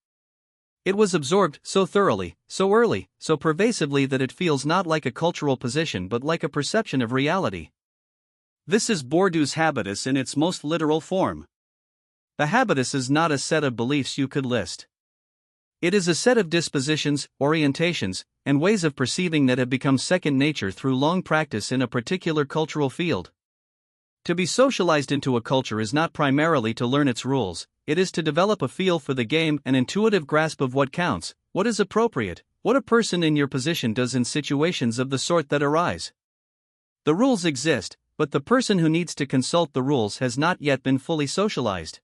It was absorbed so thoroughly, so early, so pervasively that it feels not like a cultural position but like a perception of reality. This is Bourdieu's habitus in its most literal form. The habitus is not a set of beliefs you could list. It is a set of dispositions, orientations, and ways of perceiving that have become second nature through long practice in a particular cultural field. To be socialized into a culture is not primarily to learn its rules, it is to develop a feel for the game, an intuitive grasp of what counts, what is appropriate, what a person in your position does in situations of the sort that arise. The rules exist, but the person who needs to consult the rules has not yet been fully socialized.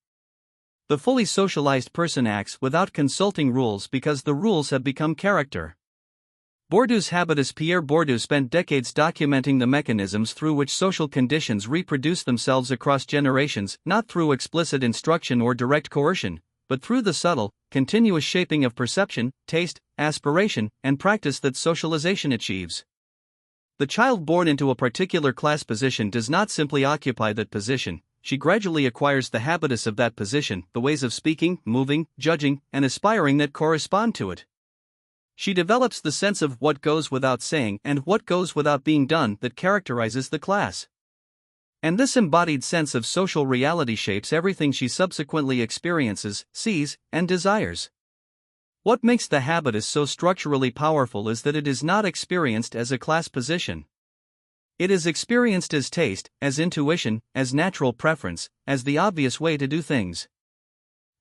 The fully socialized person acts without consulting rules because the rules have become character. Bourdieu's habitus. Pierre Bourdieu spent decades documenting the mechanisms through which social conditions reproduce themselves across generations, not through explicit instruction or direct coercion, but through the subtle, continuous shaping of perception, taste, aspiration, and practice that socialization achieves. The child born into a particular class position does not simply occupy that position, she gradually acquires the habitus of that position, the ways of speaking, moving, judging, and aspiring that correspond to it. She develops the sense of what goes without saying and what goes without being done that characterizes the class. And this embodied sense of social reality shapes everything she subsequently experiences, sees, and desires. What makes the habitus so structurally powerful is that it is not experienced as a class position. It is experienced as taste, as intuition, as natural preference, as the obvious way to do things.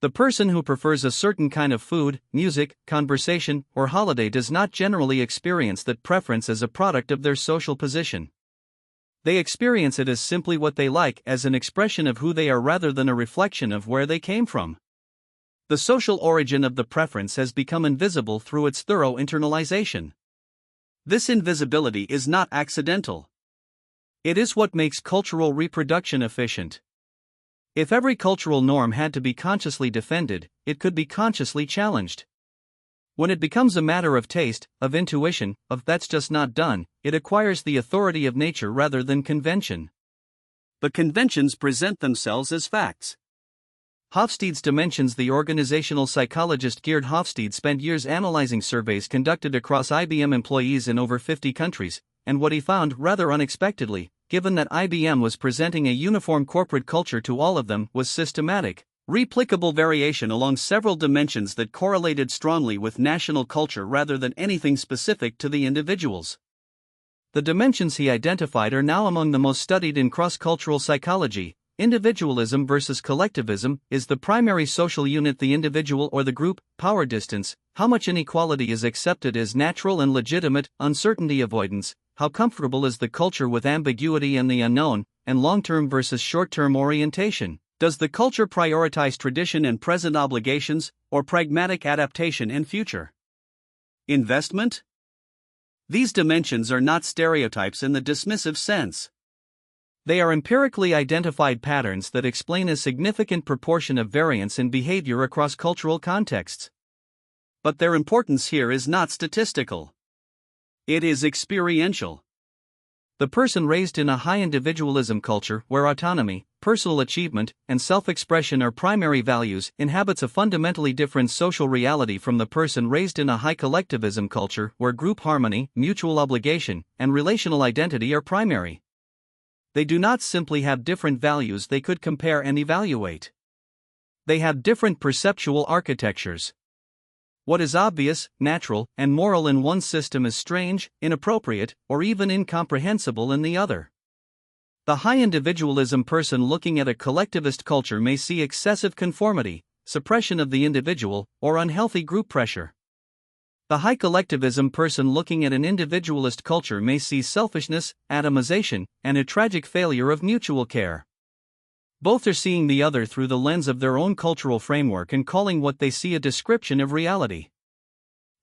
The person who prefers a certain kind of food, music, conversation, or holiday does not generally experience that preference as a product of their social position. They experience it as simply what they like, as an expression of who they are rather than a reflection of where they came from. The social origin of the preference has become invisible through its thorough internalization. This invisibility is not accidental. It is what makes cultural reproduction efficient. If every cultural norm had to be consciously defended, it could be consciously challenged. When it becomes a matter of taste, of intuition, of that's just not done, it acquires the authority of nature rather than convention. But conventions present themselves as facts. Hofstede's Dimensions. The organizational psychologist Geert Hofstede spent years analyzing surveys conducted across IBM employees in over 50 countries, and what he found, rather unexpectedly, given that IBM was presenting a uniform corporate culture to all of them, was systematic, replicable variation along several dimensions that correlated strongly with national culture rather than anything specific to the individuals. The dimensions he identified are now among the most studied in cross-cultural psychology. Individualism versus collectivism. Is the primary social unit the individual or the group? Power distance. How much inequality is accepted as natural and legitimate? Uncertainty avoidance. How comfortable is the culture with ambiguity and the unknown? And long-term versus short-term orientation. Does the culture prioritize tradition and present obligations, or pragmatic adaptation and future investment? These dimensions are not stereotypes in the dismissive sense. They are empirically identified patterns that explain a significant proportion of variance in behavior across cultural contexts. But their importance here is not statistical. It is experiential. The person raised in a high individualism culture, where autonomy, personal achievement, and self-expression are primary values, inhabits a fundamentally different social reality from the person raised in a high collectivism culture, where group harmony, mutual obligation, and relational identity are primary. They do not simply have different values they could compare and evaluate. They have different perceptual architectures. What is obvious, natural, and moral in one system is strange, inappropriate, or even incomprehensible in the other. The high individualism person looking at a collectivist culture may see excessive conformity, suppression of the individual, or unhealthy group pressure. The high collectivism person looking at an individualist culture may see selfishness, atomization, and a tragic failure of mutual care. Both are seeing the other through the lens of their own cultural framework and calling what they see a description of reality.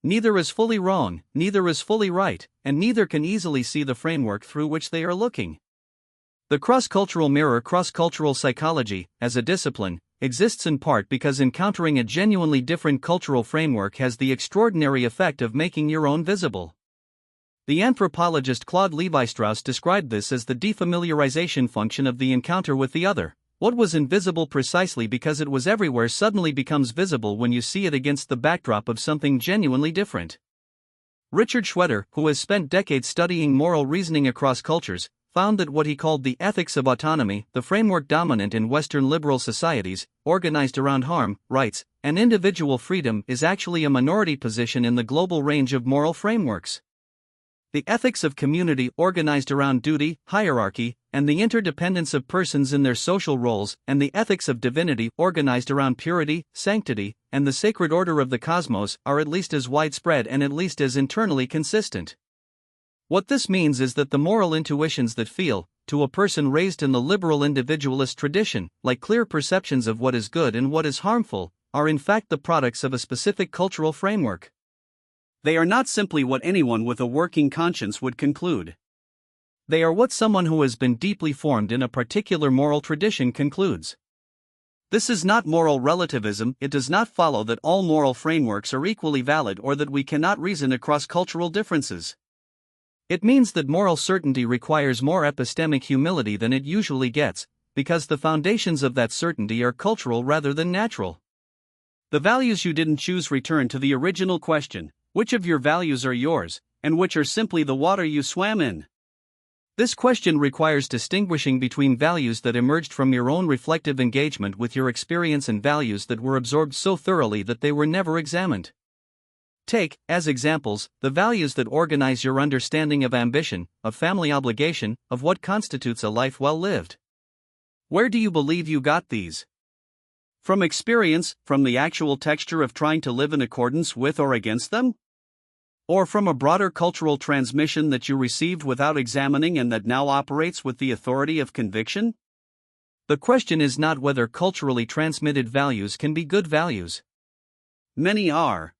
Neither is fully wrong, neither is fully right, and neither can easily see the framework through which they are looking. The cross-cultural mirror, cross-cultural psychology, as a discipline, exists in part because encountering a genuinely different cultural framework has the extraordinary effect of making your own visible. The anthropologist Claude Lévi-Strauss described this as the defamiliarization function of the encounter with the other. What was invisible precisely because it was everywhere suddenly becomes visible when you see it against the backdrop of something genuinely different. Richard Schroeder, who has spent decades studying moral reasoning across cultures, found that what he called the ethics of autonomy, the framework dominant in Western liberal societies, organized around harm, rights, and individual freedom, is actually a minority position in the global range of moral frameworks. The ethics of community, organized around duty, hierarchy, and the interdependence of persons in their social roles, and the ethics of divinity, organized around purity, sanctity, and the sacred order of the cosmos, are at least as widespread and at least as internally consistent. What this means is that the moral intuitions that feel, to a person raised in the liberal individualist tradition, like clear perceptions of what is good and what is harmful, are in fact the products of a specific cultural framework. They are not simply what anyone with a working conscience would conclude. They are what someone who has been deeply formed in a particular moral tradition concludes. This is not moral relativism. It does not follow that all moral frameworks are equally valid or that we cannot reason across cultural differences. It means that moral certainty requires more epistemic humility than it usually gets, because the foundations of that certainty are cultural rather than natural. The values you didn't choose return to the original question: which of your values are yours, and which are simply the water you swam in? This question requires distinguishing between values that emerged from your own reflective engagement with your experience and values that were absorbed so thoroughly that they were never examined. Take, as examples, the values that organize your understanding of ambition, of family obligation, of what constitutes a life well lived. Where do you believe you got these? From experience, from the actual texture of trying to live in accordance with or against them? Or from a broader cultural transmission that you received without examining and that now operates with the authority of conviction? The question is not whether culturally transmitted values can be good values. Many are.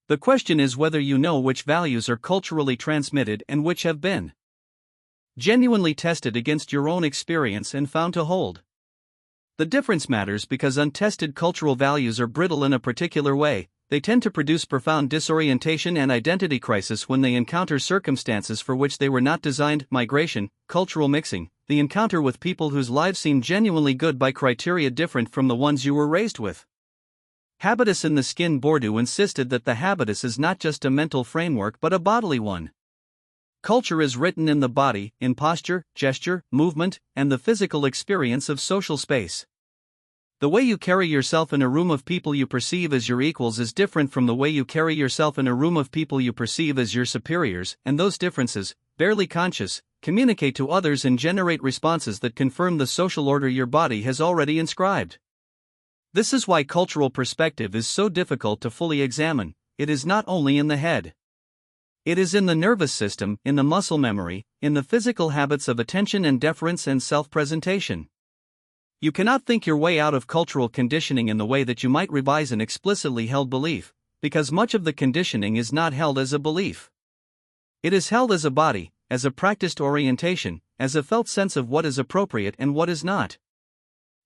The question is whether you know which values are culturally transmitted and which have been genuinely tested against your own experience and found to hold. The difference matters because untested cultural values are brittle in a particular way. They tend to produce profound disorientation and identity crisis when they encounter circumstances for which they were not designed: migration, cultural mixing, the encounter with people whose lives seem genuinely good by criteria different from the ones you were raised with. Habitus in the Skin Bourdieu insisted that the habitus is not just a mental framework but a bodily one. Culture is written in the body, in posture, gesture, movement, and the physical experience of social space. The way you carry yourself in a room of people you perceive as your equals is different from the way you carry yourself in a room of people you perceive as your superiors, and those differences, barely conscious, communicate to others and generate responses that confirm the social order your body has already inscribed. This is why cultural perspective is so difficult to fully examine. It is not only in the head. It is in the nervous system, in the muscle memory, in the physical habits of attention and deference and self-presentation. You cannot think your way out of cultural conditioning in the way that you might revise an explicitly held belief, because much of the conditioning is not held as a belief. It is held as a body, as a practiced orientation, as a felt sense of what is appropriate and what is not.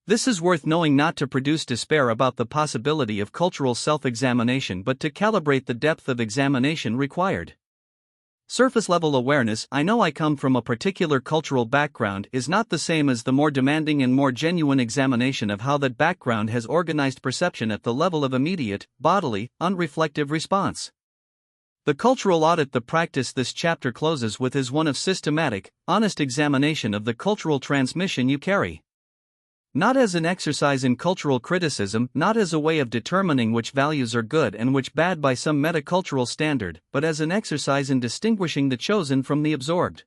This is worth knowing not to produce despair about the possibility of cultural self-examination but to calibrate the depth of examination required. Surface-level awareness, I know I come from a particular cultural background, is not the same as the more demanding and more genuine examination of how that background has organized perception at the level of immediate, bodily, unreflective response. The cultural audit the practice this chapter closes with is one of systematic, honest examination of the cultural transmission you carry. Not as an exercise in cultural criticism, not as a way of determining which values are good and which bad by some metacultural standard, but as an exercise in distinguishing the chosen from the absorbed.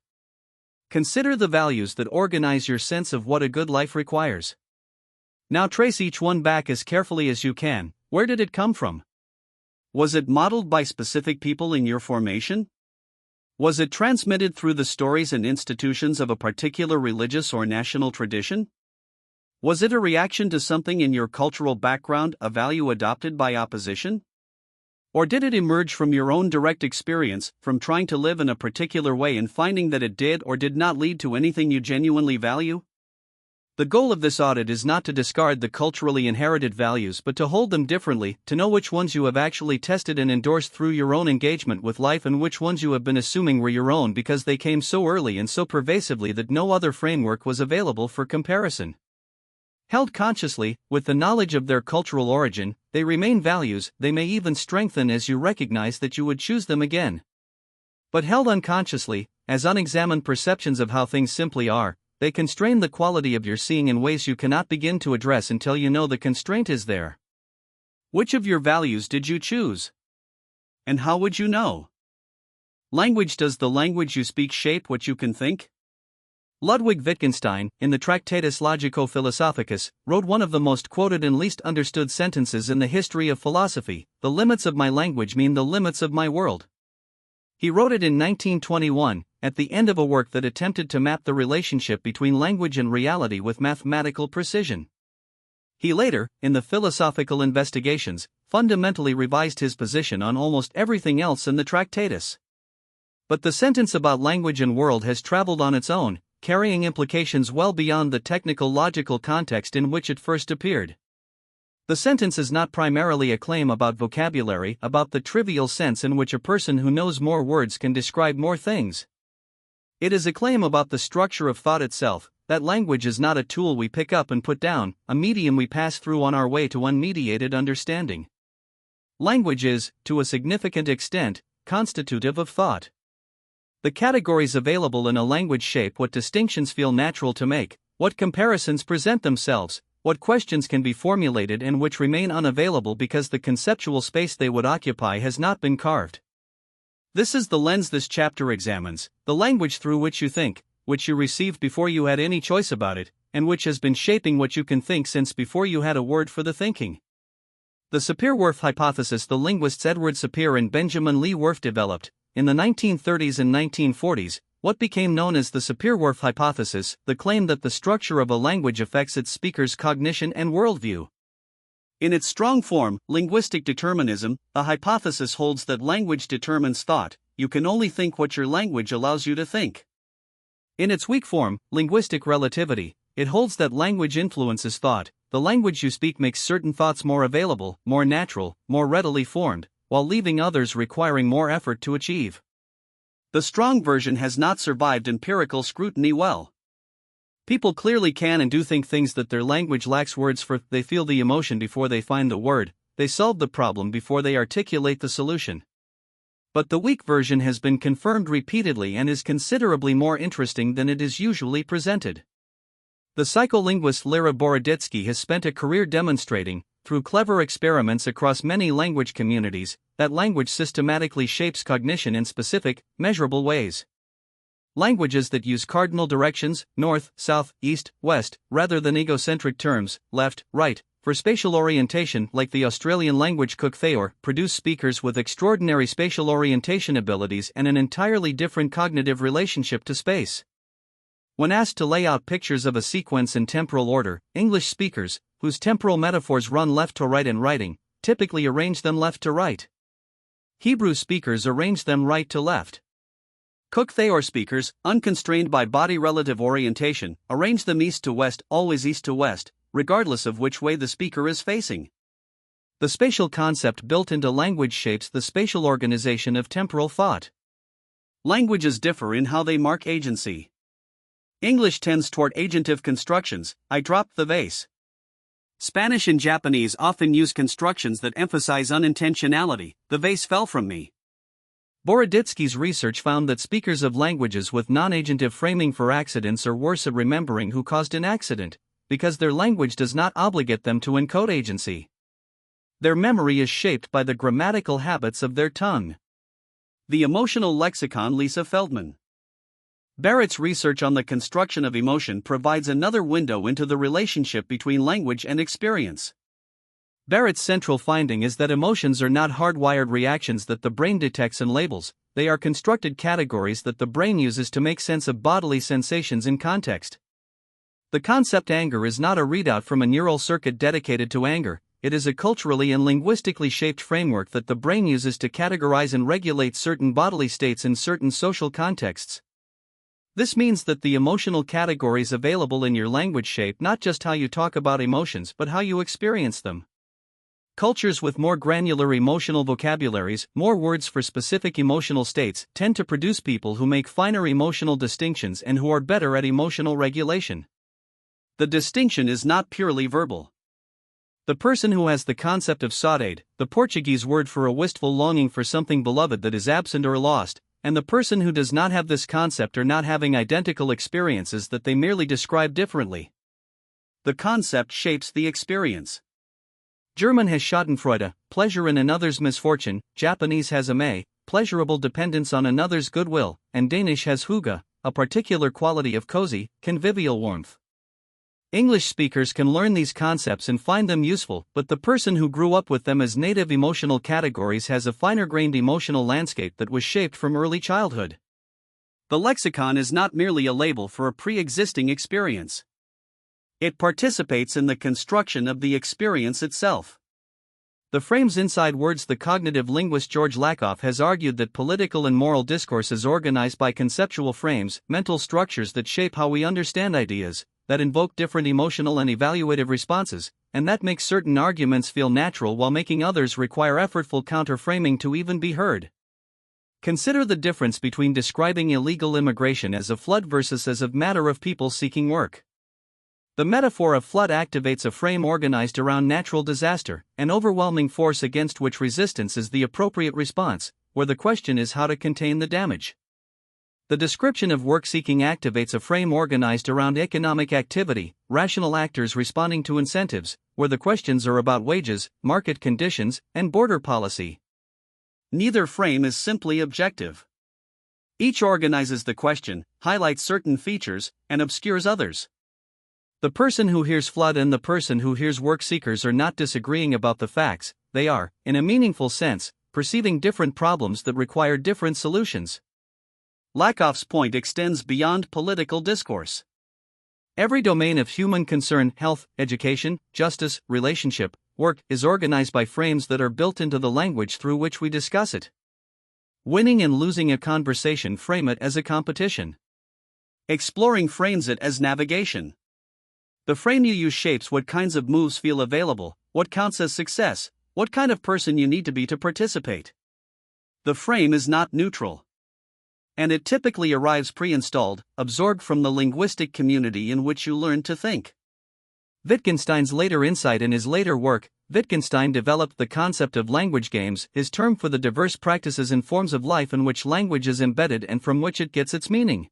Consider the values that organize your sense of what a good life requires. Now trace each one back as carefully as you can. Where did it come from? Was it modeled by specific people in your formation? Was it transmitted through the stories and institutions of a particular religious or national tradition? Was it a reaction to something in your cultural background, a value adopted by opposition? Or did it emerge from your own direct experience, from trying to live in a particular way and finding that it did or did not lead to anything you genuinely value? The goal of this audit is not to discard the culturally inherited values but to hold them differently, to know which ones you have actually tested and endorsed through your own engagement with life and which ones you have been assuming were your own because they came so early and so pervasively that no other framework was available for comparison. Held consciously, with the knowledge of their cultural origin, they remain values. They may even strengthen as you recognize that you would choose them again. But held unconsciously, as unexamined perceptions of how things simply are, they constrain the quality of your seeing in ways you cannot begin to address until you know the constraint is there. Which of your values did you choose? And how would you know? Language. Does the language you speak shape what you can think? Ludwig Wittgenstein, in the Tractatus Logico-Philosophicus, wrote one of the most quoted and least understood sentences in the history of philosophy: "The limits of my language mean the limits of my world." He wrote it in 1921, at the end of a work that attempted to map the relationship between language and reality with mathematical precision. He later, in the Philosophical Investigations, fundamentally revised his position on almost everything else in the Tractatus. But the sentence about language and world has traveled on its own, carrying implications well beyond the technical logical context in which it first appeared. The sentence is not primarily a claim about vocabulary, about the trivial sense in which a person who knows more words can describe more things. It is a claim about the structure of thought itself, that language is not a tool we pick up and put down, a medium we pass through on our way to unmediated understanding. Language is, to a significant extent, constitutive of thought. The categories available in a language shape what distinctions feel natural to make, what comparisons present themselves, what questions can be formulated and which remain unavailable because the conceptual space they would occupy has not been carved. This is the lens this chapter examines, the language through which you think, which you received before you had any choice about it, and which has been shaping what you can think since before you had a word for the thinking. The Sapir-Whorf hypothesis the linguists Edward Sapir and Benjamin Lee Whorf developed, in the 1930s and 1940s, what became known as the Sapir-Whorf hypothesis, the claim that the structure of a language affects its speaker's cognition and worldview. In its strong form, linguistic determinism, a hypothesis holds that language determines thought, you can only think what your language allows you to think. In its weak form, linguistic relativity, it holds that language influences thought, the language you speak makes certain thoughts more available, more natural, more readily formed, while leaving others requiring more effort to achieve. The strong version has not survived empirical scrutiny well. People clearly can and do think things that their language lacks words for, they feel the emotion before they find the word, they solve the problem before they articulate the solution. But the weak version has been confirmed repeatedly and is considerably more interesting than it is usually presented. The psycholinguist Lera Boroditsky has spent a career demonstrating, through clever experiments across many language communities, that language systematically shapes cognition in specific, measurable ways. Languages that use cardinal directions, north, south, east, west, rather than egocentric terms, left, right, for spatial orientation like the Australian language Cook Thayor, produce speakers with extraordinary spatial orientation abilities and an entirely different cognitive relationship to space. When asked to lay out pictures of a sequence in temporal order, English speakers, whose temporal metaphors run left to right in writing, typically arrange them left to right. Hebrew speakers arrange them right to left. Cook Thayor speakers, unconstrained by body relative orientation, arrange them east to west, always east to west, regardless of which way the speaker is facing. The spatial concept built into language shapes the spatial organization of temporal thought. Languages differ in how they mark agency. English tends toward agentive constructions, I dropped the vase. Spanish and Japanese often use constructions that emphasize unintentionality, the vase fell from me. Boroditsky's research found that speakers of languages with non-agentive framing for accidents are worse at remembering who caused an accident, because their language does not obligate them to encode agency. Their memory is shaped by the grammatical habits of their tongue. The Emotional Lexicon Lisa Feldman. Barrett's research on the construction of emotion provides another window into the relationship between language and experience. Barrett's central finding is that emotions are not hardwired reactions that the brain detects and labels, they are constructed categories that the brain uses to make sense of bodily sensations in context. The concept anger is not a readout from a neural circuit dedicated to anger, it is a culturally and linguistically shaped framework that the brain uses to categorize and regulate certain bodily states in certain social contexts. This means that the emotional categories available in your language shape not just how you talk about emotions but how you experience them. Cultures with more granular emotional vocabularies, more words for specific emotional states, tend to produce people who make finer emotional distinctions and who are better at emotional regulation. The distinction is not purely verbal. The person who has the concept of saudade, the Portuguese word for a wistful longing for something beloved that is absent or lost, and the person who does not have this concept are not having identical experiences that they merely describe differently. The concept shapes the experience. German has Schadenfreude, pleasure in another's misfortune, Japanese has ame, pleasurable dependence on another's goodwill, and Danish has hygge, a particular quality of cozy, convivial warmth. English speakers can learn these concepts and find them useful, but the person who grew up with them as native emotional categories has a finer-grained emotional landscape that was shaped from early childhood. The lexicon is not merely a label for a pre-existing experience. It participates in the construction of the experience itself. The frames inside words. The cognitive linguist George Lakoff has argued that political and moral discourse is organized by conceptual frames, mental structures that shape how we understand ideas, that invoke different emotional and evaluative responses, and that make certain arguments feel natural while making others require effortful counter-framing to even be heard. Consider the difference between describing illegal immigration as a flood versus as a matter of people seeking work. The metaphor of flood activates a frame organized around natural disaster, an overwhelming force against which resistance is the appropriate response, where the question is how to contain the damage. The description of work-seeking activates a frame organized around economic activity, rational actors responding to incentives, where the questions are about wages, market conditions, and border policy. Neither frame is simply objective. Each organizes the question, highlights certain features, and obscures others. The person who hears flood and the person who hears work seekers are not disagreeing about the facts, they are, in a meaningful sense, perceiving different problems that require different solutions. Lakoff's point extends beyond political discourse. Every domain of human concern, health, education, justice, relationship, work, is organized by frames that are built into the language through which we discuss it. Winning and losing a conversation frame it as a competition. Exploring frames it as navigation. The frame you use shapes what kinds of moves feel available, what counts as success, what kind of person you need to be to participate. The frame is not neutral. And it typically arrives pre-installed, absorbed from the linguistic community in which you learn to think. Wittgenstein's later insight in his later work, Wittgenstein developed the concept of language games, his term for the diverse practices and forms of life in which language is embedded and from which it gets its meaning.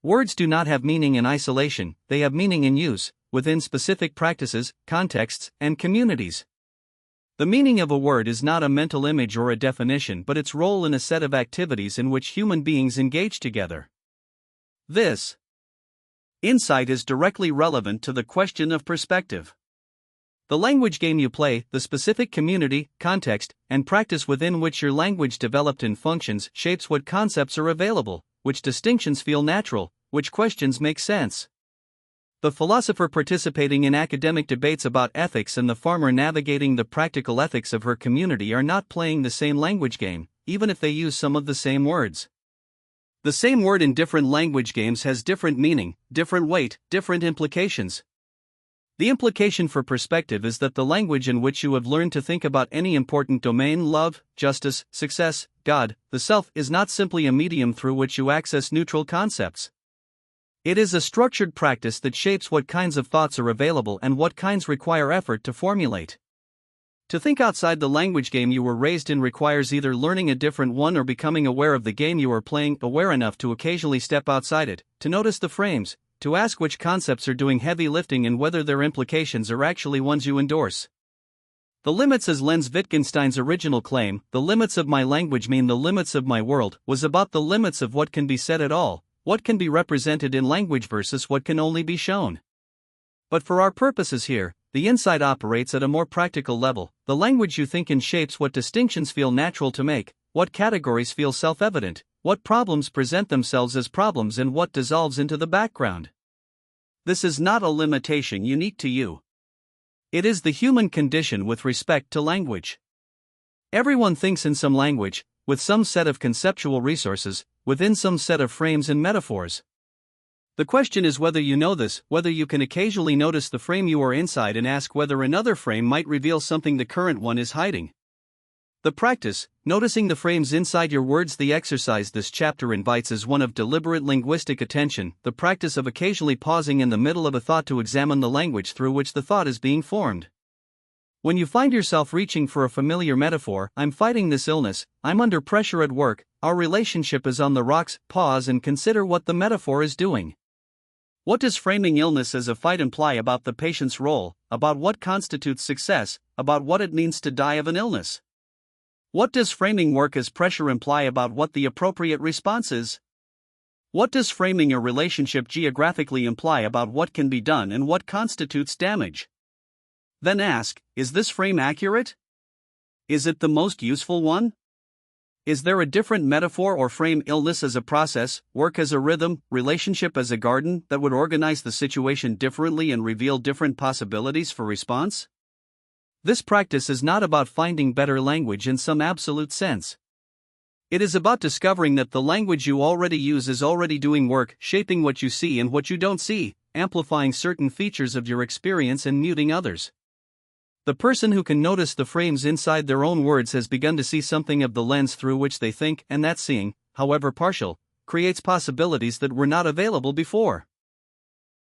Words do not have meaning in isolation, they have meaning in use, within specific practices, contexts, and communities. The meaning of a word is not a mental image or a definition but its role in a set of activities in which human beings engage together. This insight is directly relevant to the question of perspective. The language game you play, the specific community, context, and practice within which your language developed and functions shapes what concepts are available, which distinctions feel natural, which questions make sense. The philosopher participating in academic debates about ethics and the farmer navigating the practical ethics of her community are not playing the same language game, even if they use some of the same words. The same word in different language games has different meaning, different weight, different implications. The implication for perspective is that the language in which you have learned to think about any important domain, love, justice, success, God, the self, is not simply a medium through which you access neutral concepts. It is a structured practice that shapes what kinds of thoughts are available and what kinds require effort to formulate. To think outside the language game you were raised in requires either learning a different one or becoming aware of the game you are playing, aware enough to occasionally step outside it, to notice the frames, to ask which concepts are doing heavy lifting and whether their implications are actually ones you endorse. The limits, as Lenz Wittgenstein's original claim, the limits of my language mean the limits of my world, was about the limits of what can be said at all, what can be represented in language versus what can only be shown. But for our purposes here, the insight operates at a more practical level. The language you think in shapes what distinctions feel natural to make, what categories feel self-evident, what problems present themselves as problems, and what dissolves into the background. This is not a limitation unique to you. It is the human condition with respect to language. Everyone thinks in some language, with some set of conceptual resources, within some set of frames and metaphors. The question is whether you know this, whether you can occasionally notice the frame you are inside and ask whether another frame might reveal something the current one is hiding. The practice, noticing the frames inside your words. The exercise this chapter invites is one of deliberate linguistic attention, the practice of occasionally pausing in the middle of a thought to examine the language through which the thought is being formed. When you find yourself reaching for a familiar metaphor, I'm fighting this illness, I'm under pressure at work, our relationship is on the rocks, pause and consider what the metaphor is doing. What does framing illness as a fight imply about the patient's role, about what constitutes success, about what it means to die of an illness? What does framing work as pressure imply about what the appropriate response is? What does framing a relationship geographically imply about what can be done and what constitutes damage? Then ask, is this frame accurate? Is it the most useful one? Is there a different metaphor or frame illness as a process, work as a rhythm, relationship as a garden that would organize the situation differently and reveal different possibilities for response? This practice is not about finding better language in some absolute sense. It is about discovering that the language you already use is already doing work, shaping what you see and what you don't see, amplifying certain features of your experience and muting others. The person who can notice the frames inside their own words has begun to see something of the lens through which they think, and that seeing, however partial, creates possibilities that were not available before.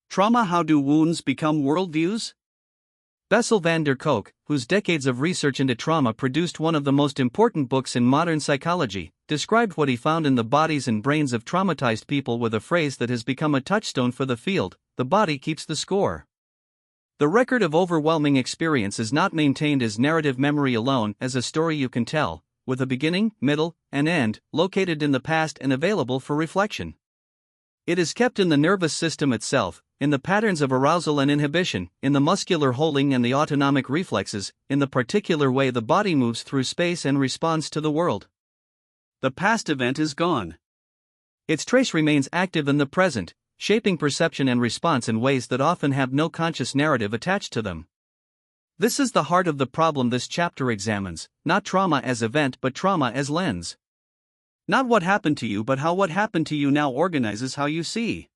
Trauma: How do wounds become worldviews? Bessel van der Kolk, whose decades of research into trauma produced one of the most important books in modern psychology, described what he found in the bodies and brains of traumatized people with a phrase that has become a touchstone for the field: the body keeps the score. The record of overwhelming experience is not maintained as narrative memory alone, as a story you can tell, with a beginning, middle, and end, located in the past and available for reflection. It is kept in the nervous system itself, in the patterns of arousal and inhibition, in the muscular holding and the autonomic reflexes, in the particular way the body moves through space and responds to the world. The past event is gone. Its trace remains active in the present, shaping perception and response in ways that often have no conscious narrative attached to them. This is the heart of the problem this chapter examines, not trauma as event but trauma as lens. Not what happened to you but how what happened to you now organizes how you see.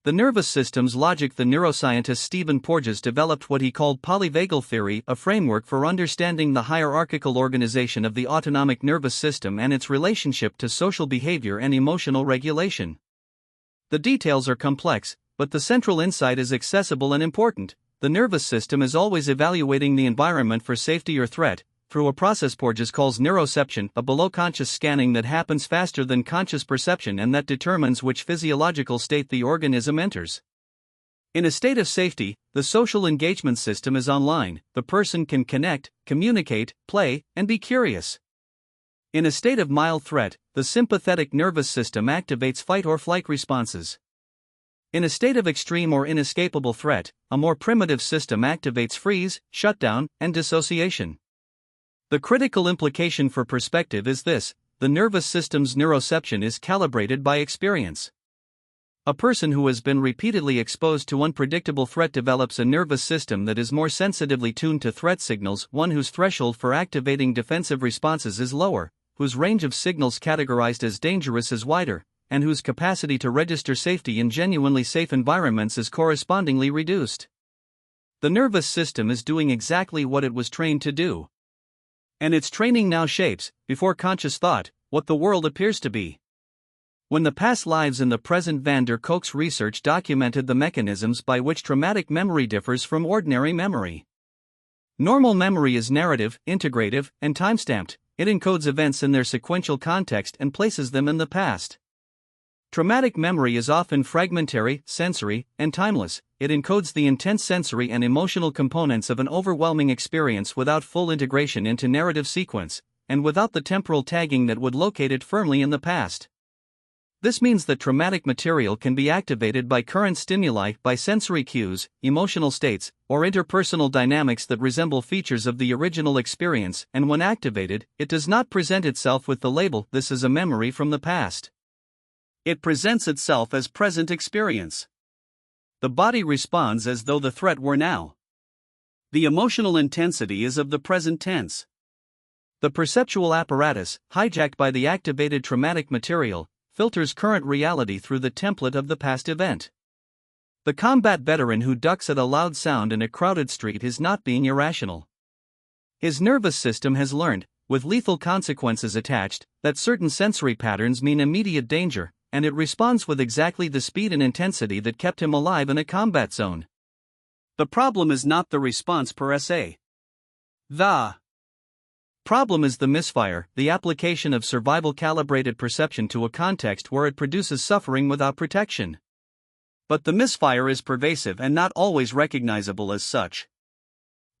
The nervous system's logic. The neuroscientist Stephen Porges developed what he called polyvagal theory, a framework for understanding the hierarchical organization of the autonomic nervous system and its relationship to social behavior and emotional regulation. The details are complex, but the central insight is accessible and important. The nervous system is always evaluating the environment for safety or threat, through a process Porges calls neuroception, a below-conscious scanning that happens faster than conscious perception and that determines which physiological state the organism enters. In a state of safety, the social engagement system is online. The person can connect, communicate, play, and be curious. In a state of mild threat, the sympathetic nervous system activates fight or flight responses. In a state of extreme or inescapable threat, a more primitive system activates freeze, shutdown, and dissociation. The critical implication for perspective is this: the nervous system's neuroception is calibrated by experience. A person who has been repeatedly exposed to unpredictable threat develops a nervous system that is more sensitively tuned to threat signals, one whose threshold for activating defensive responses is lower, whose range of signals categorized as dangerous is wider, and whose capacity to register safety in genuinely safe environments is correspondingly reduced. The nervous system is doing exactly what it was trained to do. And its training now shapes, before conscious thought, what the world appears to be. When the past lives in the present, van der Kolk's research documented the mechanisms by which traumatic memory differs from ordinary memory. Normal memory is narrative, integrative, and time-stamped. It encodes events in their sequential context and places them in the past. Traumatic memory is often fragmentary, sensory, and timeless. It encodes the intense sensory and emotional components of an overwhelming experience without full integration into narrative sequence, and without the temporal tagging that would locate it firmly in the past. This means that traumatic material can be activated by current stimuli, by sensory cues, emotional states, or interpersonal dynamics that resemble features of the original experience, and when activated, it does not present itself with the label, "This is a memory from the past." It presents itself as present experience. The body responds as though the threat were now. The emotional intensity is of the present tense. The perceptual apparatus, hijacked by the activated traumatic material, filters current reality through the template of the past event. The combat veteran who ducks at a loud sound in a crowded street is not being irrational. His nervous system has learned, with lethal consequences attached, that certain sensory patterns mean immediate danger, and it responds with exactly the speed and intensity that kept him alive in a combat zone. The problem is not the response per se. The problem is the misfire, the application of survival-calibrated perception to a context where it produces suffering without protection. But the misfire is pervasive and not always recognizable as such.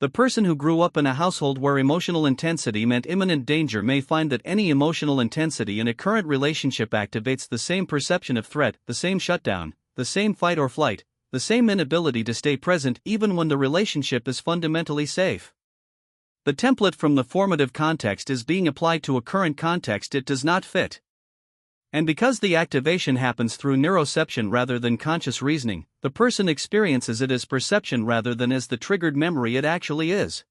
The person who grew up in a household where emotional intensity meant imminent danger may find that any emotional intensity in a current relationship activates the same perception of threat, the same shutdown, the same fight or flight, the same inability to stay present even when the relationship is fundamentally safe. The template from the formative context is being applied to a current context it does not fit. And because the activation happens through neuroception rather than conscious reasoning, the person experiences it as perception rather than as the triggered memory it actually is.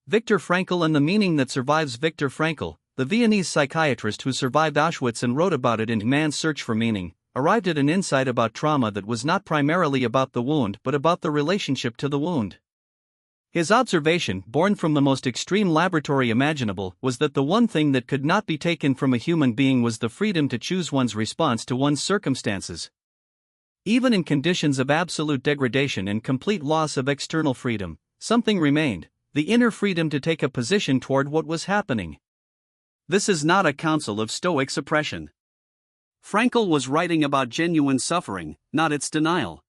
Viktor Frankl and the meaning that survives. Viktor Frankl, the Viennese psychiatrist who survived Auschwitz and wrote about it in Man's Search for Meaning, arrived at an insight about trauma that was not primarily about the wound but about the relationship to the wound. His observation, born from the most extreme laboratory imaginable, was that the one thing that could not be taken from a human being was the freedom to choose one's response to one's circumstances. Even in conditions of absolute degradation and complete loss of external freedom, something remained: the inner freedom to take a position toward what was happening. This is not a counsel of Stoic suppression. Frankl was writing about genuine suffering, not its denial.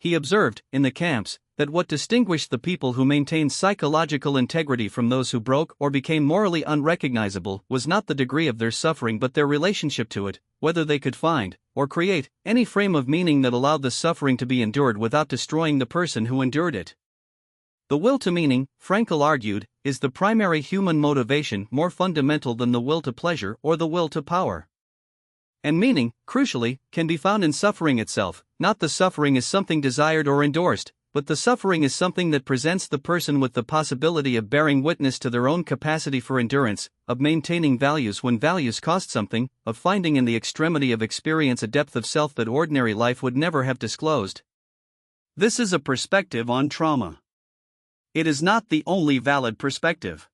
He observed, in the camps, that what distinguished the people who maintained psychological integrity from those who broke or became morally unrecognizable was not the degree of their suffering but their relationship to it, whether they could find, or create, any frame of meaning that allowed the suffering to be endured without destroying the person who endured it. The will to meaning, Frankl argued, is the primary human motivation, more fundamental than the will to pleasure or the will to power. And meaning, crucially, can be found in suffering itself. Not the suffering is something desired or endorsed, but the suffering is something that presents the person with the possibility of bearing witness to their own capacity for endurance, of maintaining values when values cost something, of finding in the extremity of experience a depth of self that ordinary life would never have disclosed. This is a perspective on trauma. It is not the only valid perspective.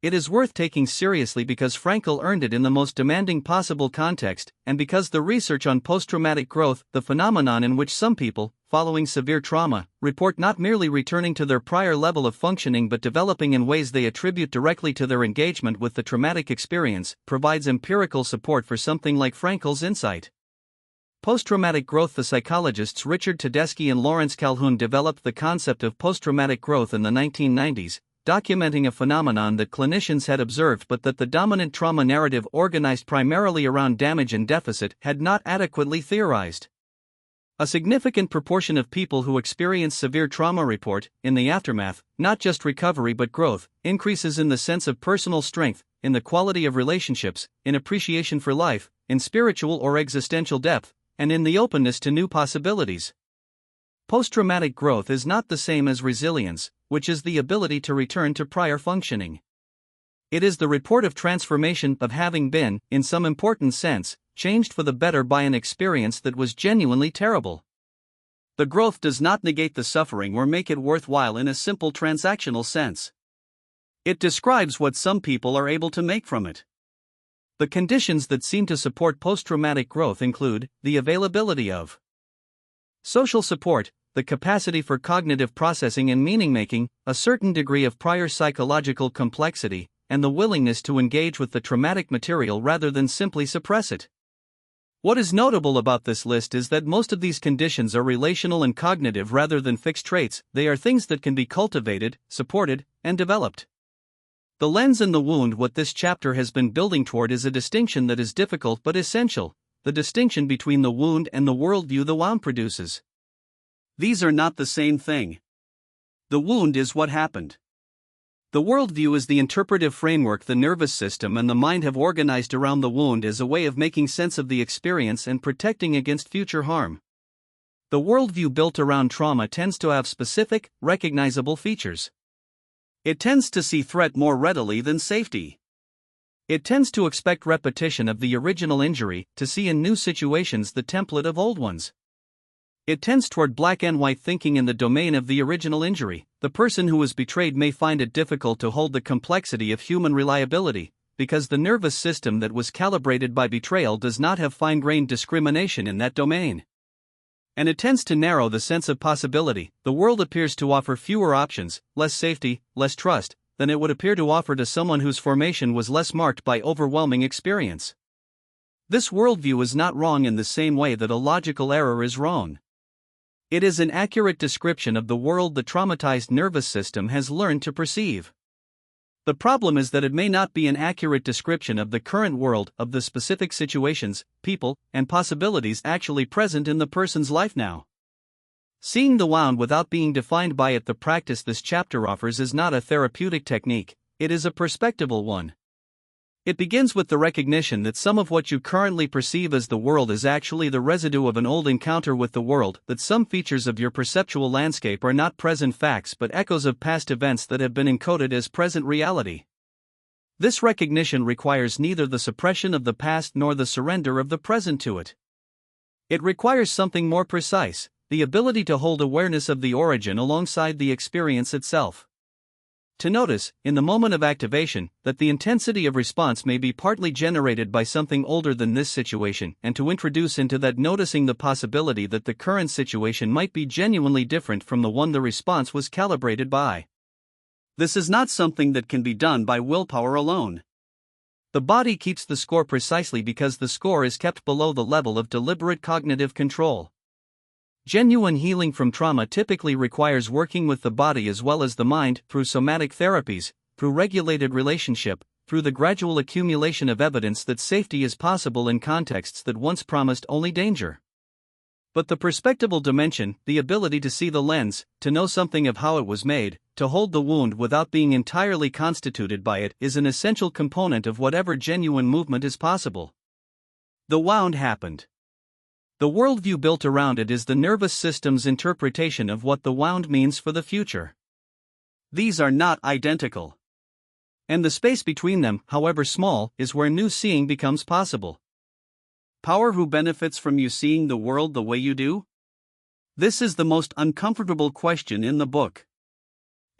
It is worth taking seriously because Frankl earned it in the most demanding possible context, and because the research on post-traumatic growth, the phenomenon in which some people, following severe trauma, report not merely returning to their prior level of functioning but developing in ways they attribute directly to their engagement with the traumatic experience, provides empirical support for something like Frankl's insight. Post-traumatic growth. The psychologists Richard Tedeschi and Lawrence Calhoun developed the concept of post-traumatic growth in the 1990s, documenting a phenomenon that clinicians had observed but that the dominant trauma narrative, organized primarily around damage and deficit, had not adequately theorized. A significant proportion of people who experience severe trauma report, in the aftermath, not just recovery but growth, increases in the sense of personal strength, in the quality of relationships, in appreciation for life, in spiritual or existential depth, and in the openness to new possibilities. Post-traumatic growth is not the same as resilience, which is the ability to return to prior functioning. It is the report of transformation, of having been, in some important sense, changed for the better by an experience that was genuinely terrible. The growth does not negate the suffering or make it worthwhile in a simple transactional sense. It describes what some people are able to make from it. The conditions that seem to support post-traumatic growth include the availability of social support, the capacity for cognitive processing and meaning-making, a certain degree of prior psychological complexity, and the willingness to engage with the traumatic material rather than simply suppress it. What is notable about this list is that most of these conditions are relational and cognitive rather than fixed traits. They are things that can be cultivated, supported, and developed. The lens and the wound. What this chapter has been building toward is a distinction that is difficult but essential: the distinction between the wound and the worldview the wound produces. These are not the same thing. The wound is what happened. The worldview is the interpretive framework the nervous system and the mind have organized around the wound as a way of making sense of the experience and protecting against future harm. The worldview built around trauma tends to have specific, recognizable features. It tends to see threat more readily than safety. It tends to expect repetition of the original injury, to see in new situations the template of old ones. It tends toward black and white thinking in the domain of the original injury. The person who was betrayed may find it difficult to hold the complexity of human reliability, because the nervous system that was calibrated by betrayal does not have fine-grained discrimination in that domain. And it tends to narrow the sense of possibility. The world appears to offer fewer options, less safety, less trust, than it would appear to offer to someone whose formation was less marked by overwhelming experience. This worldview is not wrong in the same way that a logical error is wrong. It is an accurate description of the world the traumatized nervous system has learned to perceive. The problem is that it may not be an accurate description of the current world, of the specific situations, people, and possibilities actually present in the person's life now. Seeing the wound without being defined by it. The practice this chapter offers is not a therapeutic technique, it is a perspectival one. It begins with the recognition that some of what you currently perceive as the world is actually the residue of an old encounter with the world, that some features of your perceptual landscape are not present facts but echoes of past events that have been encoded as present reality. This recognition requires neither the suppression of the past nor the surrender of the present to it. It requires something more precise, the ability to hold awareness of the origin alongside the experience itself. To notice, in the moment of activation, that the intensity of response may be partly generated by something older than this situation, and to introduce into that noticing the possibility that the current situation might be genuinely different from the one the response was calibrated by. This is not something that can be done by willpower alone. The body keeps the score precisely because the score is kept below the level of deliberate cognitive control. Genuine healing from trauma typically requires working with the body as well as the mind, through somatic therapies, through regulated relationship, through the gradual accumulation of evidence that safety is possible in contexts that once promised only danger. But the perspectival dimension, the ability to see the lens, to know something of how it was made, to hold the wound without being entirely constituted by it, is an essential component of whatever genuine movement is possible. The wound happened. The worldview built around it is the nervous system's interpretation of what the wound means for the future. These are not identical. And the space between them, however small, is where new seeing becomes possible. Power who benefits from you seeing the world the way you do? This is the most uncomfortable question in the book.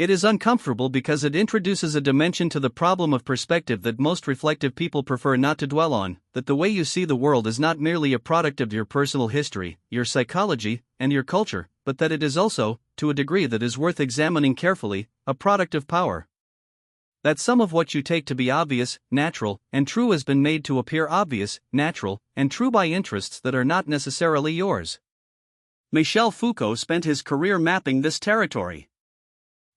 It is uncomfortable because it introduces a dimension to the problem of perspective that most reflective people prefer not to dwell on, that the way you see the world is not merely a product of your personal history, your psychology, and your culture, but that it is also, to a degree that is worth examining carefully, a product of power. That some of what you take to be obvious, natural, and true has been made to appear obvious, natural, and true by interests that are not necessarily yours. Michel Foucault spent his career mapping this territory.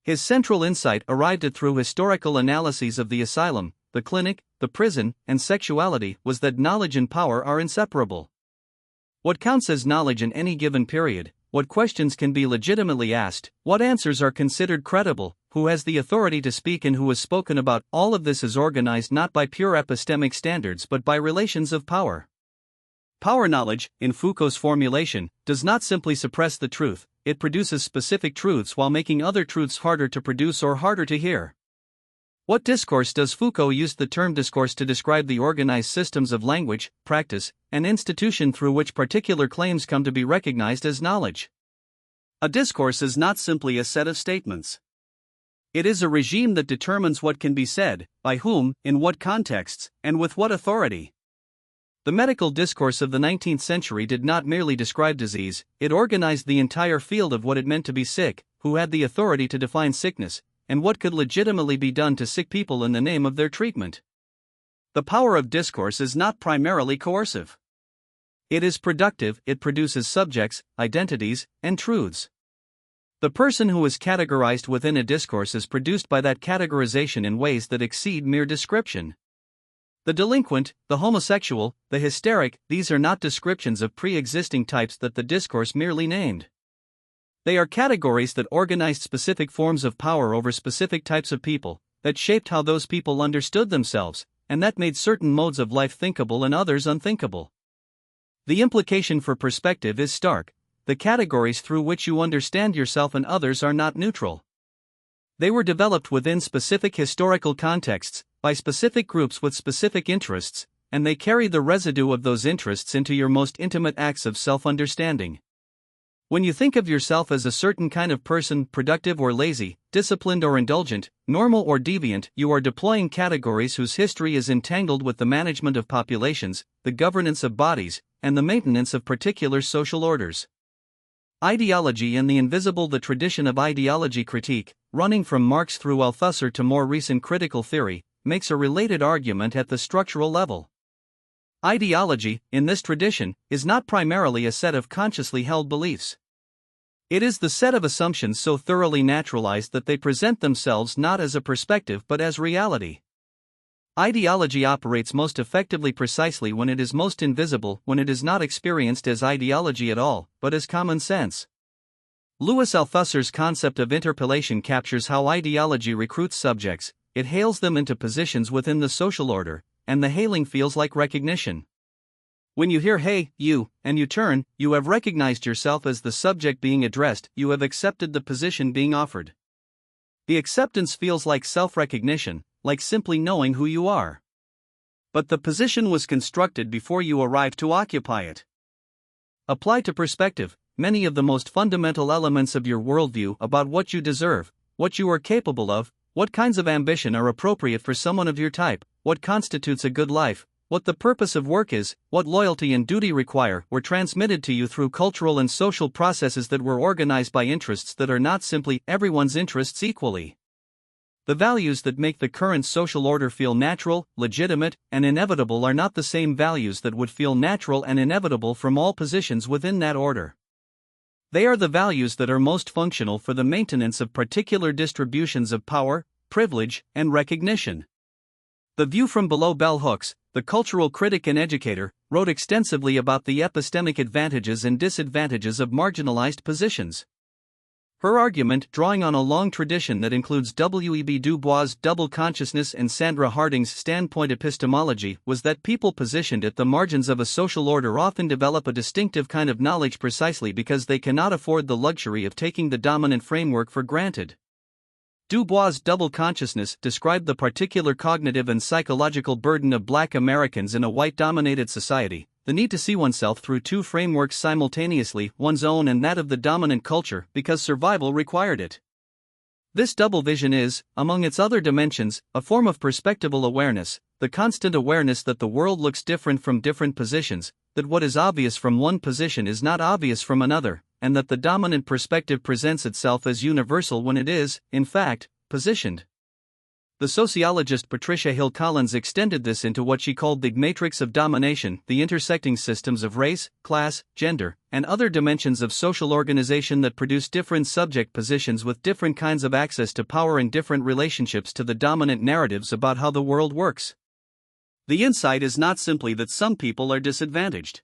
His central insight, arrived at through historical analyses of the asylum, the clinic, the prison, and sexuality, was that knowledge and power are inseparable. What counts as knowledge in any given period, what questions can be legitimately asked, what answers are considered credible, who has the authority to speak and who is spoken about, all of this is organized not by pure epistemic standards but by relations of power. Power knowledge, in Foucault's formulation, does not simply suppress the truth, it produces specific truths while making other truths harder to produce or harder to hear. What discourse does Foucault use the term discourse to describe the organized systems of language, practice, and institution through which particular claims come to be recognized as knowledge? A discourse is not simply a set of statements. It is a regime that determines what can be said, by whom, in what contexts, and with what authority. The medical discourse of the 19th century did not merely describe disease, it organized the entire field of what it meant to be sick, who had the authority to define sickness, and what could legitimately be done to sick people in the name of their treatment. The power of discourse is not primarily coercive. It is productive, it produces subjects, identities, and truths. The person who is categorized within a discourse is produced by that categorization in ways that exceed mere description. The delinquent, the homosexual, the hysteric, these are not descriptions of pre-existing types that the discourse merely named. They are categories that organized specific forms of power over specific types of people, that shaped how those people understood themselves, and that made certain modes of life thinkable and others unthinkable. The implication for perspective is stark. The categories through which you understand yourself and others are not neutral. They were developed within specific historical contexts, by specific groups with specific interests, and they carry the residue of those interests into your most intimate acts of self-understanding. When you think of yourself as a certain kind of person, productive or lazy, disciplined or indulgent, normal or deviant, you are deploying categories whose history is entangled with the management of populations, the governance of bodies, and the maintenance of particular social orders. Ideology and the invisible. The tradition of ideology critique, running from Marx through Althusser to more recent critical theory, makes a related argument at the structural level. Ideology, in this tradition, is not primarily a set of consciously held beliefs. It is the set of assumptions so thoroughly naturalized that they present themselves not as a perspective but as reality. Ideology operates most effectively precisely when it is most invisible, when it is not experienced as ideology at all, but as common sense. Louis Althusser's concept of interpellation captures how ideology recruits subjects. It hails them into positions within the social order, and the hailing feels like recognition. When you hear "hey, you," and you turn, you have recognized yourself as the subject being addressed, you have accepted the position being offered. The acceptance feels like self-recognition, like simply knowing who you are. But the position was constructed before you arrived to occupy it. Applied to perspective, many of the most fundamental elements of your worldview about what you deserve, what you are capable of, what kinds of ambition are appropriate for someone of your type, what constitutes a good life, what the purpose of work is, what loyalty and duty require, were transmitted to you through cultural and social processes that were organized by interests that are not simply everyone's interests equally. The values that make the current social order feel natural, legitimate, and inevitable are not the same values that would feel natural and inevitable from all positions within that order. They are the values that are most functional for the maintenance of particular distributions of power, privilege, and recognition. The View from Below Bell Hooks, the cultural critic and educator, wrote extensively about the epistemic advantages and disadvantages of marginalized positions. Her argument, drawing on a long tradition that includes W.E.B. Du Bois' double consciousness and Sandra Harding's standpoint epistemology, was that people positioned at the margins of a social order often develop a distinctive kind of knowledge precisely because they cannot afford the luxury of taking the dominant framework for granted. Du Bois' double consciousness described the particular cognitive and psychological burden of Black Americans in a white-dominated society, the need to see oneself through two frameworks simultaneously, one's own and that of the dominant culture, because survival required it. This double vision is, among its other dimensions, a form of perspectival awareness, the constant awareness that the world looks different from different positions, that what is obvious from one position is not obvious from another, and that the dominant perspective presents itself as universal when it is, in fact, positioned. The sociologist Patricia Hill Collins extended this into what she called the matrix of domination, the intersecting systems of race, class, gender, and other dimensions of social organization that produce different subject positions with different kinds of access to power and different relationships to the dominant narratives about how the world works. The insight is not simply that some people are disadvantaged.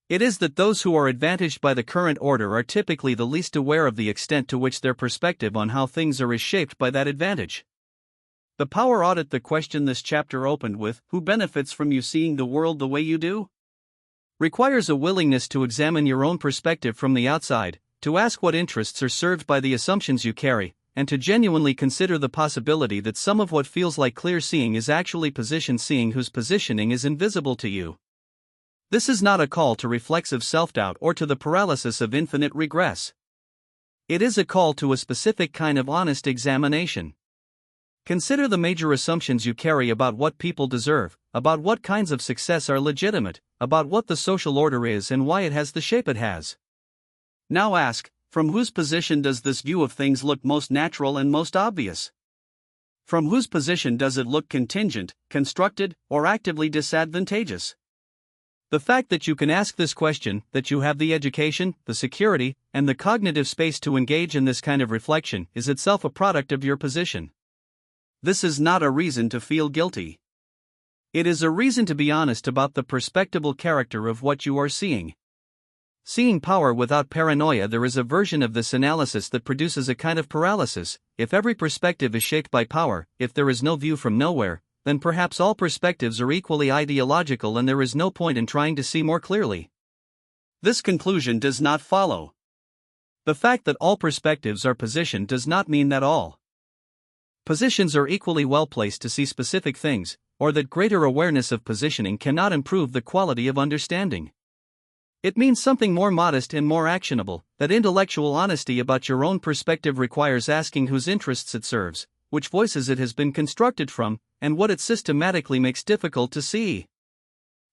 It is that those who are advantaged by the current order are typically the least aware of the extent to which their perspective on how things are is shaped by that advantage. The power audit, the question this chapter opened with, who benefits from you seeing the world the way you do? Requires a willingness to examine your own perspective from the outside, to ask what interests are served by the assumptions you carry, and to genuinely consider the possibility that some of what feels like clear seeing is actually position seeing whose positioning is invisible to you. This is not a call to reflexive self-doubt or to the paralysis of infinite regress. It is a call to a specific kind of honest examination. Consider the major assumptions you carry about what people deserve, about what kinds of success are legitimate, about what the social order is and why it has the shape it has. Now ask, from whose position does this view of things look most natural and most obvious? From whose position does it look contingent, constructed, or actively disadvantageous? The fact that you can ask this question, that you have the education, the security, and the cognitive space to engage in this kind of reflection, is itself a product of your position. This is not a reason to feel guilty. It is a reason to be honest about the perspectival character of what you are seeing. Seeing power without paranoia, there is a version of this analysis that produces a kind of paralysis. If every perspective is shaped by power, if there is no view from nowhere, then perhaps all perspectives are equally ideological and there is no point in trying to see more clearly. This conclusion does not follow. The fact that all perspectives are positioned does not mean that all positions are equally well placed to see specific things, or that greater awareness of positioning cannot improve the quality of understanding. It means something more modest and more actionable, that intellectual honesty about your own perspective requires asking whose interests it serves, which voices it has been constructed from, and what it systematically makes difficult to see.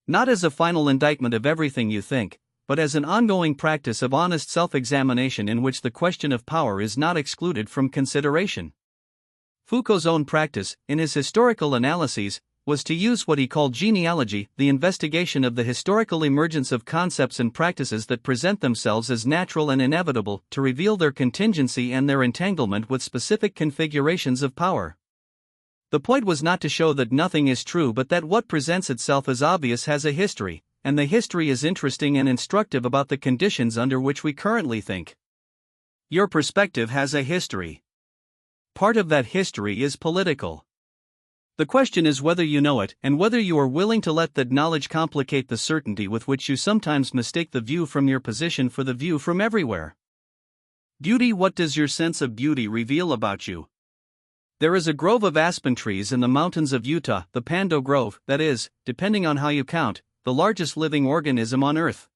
Not as a final indictment of everything you think, but as an ongoing practice of honest self-examination in which the question of power is not excluded from consideration. Foucault's own practice, in his historical analyses, was to use what he called genealogy, the investigation of the historical emergence of concepts and practices that present themselves as natural and inevitable, to reveal their contingency and their entanglement with specific configurations of power. The point was not to show that nothing is true but that what presents itself as obvious has a history, and the history is interesting and instructive about the conditions under which we currently think. Your perspective has a history. Part of that history is political. The question is whether you know it, and whether you are willing to let that knowledge complicate the certainty with which you sometimes mistake the view from your position for the view from everywhere. Beauty. What does your sense of beauty reveal about you? There is a grove of aspen trees in the mountains of Utah, the Pando Grove, that is, depending on how you count, the largest living organism on Earth.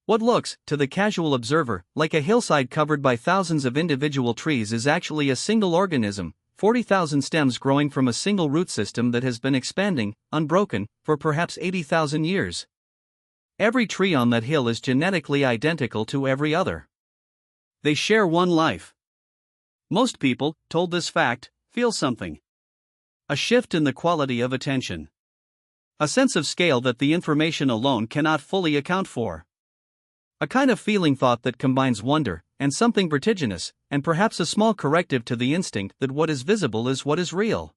What looks, to the casual observer, like a hillside covered by thousands of individual trees is actually a single organism, 40,000 stems growing from a single root system that has been expanding, unbroken, for perhaps 80,000 years. Every tree on that hill is genetically identical to every other. They share one life. Most people, told this fact, feel something. A shift in the quality of attention. A sense of scale that the information alone cannot fully account for. A kind of feeling thought that combines wonder, and something vertiginous, and perhaps a small corrective to the instinct that what is visible is what is real.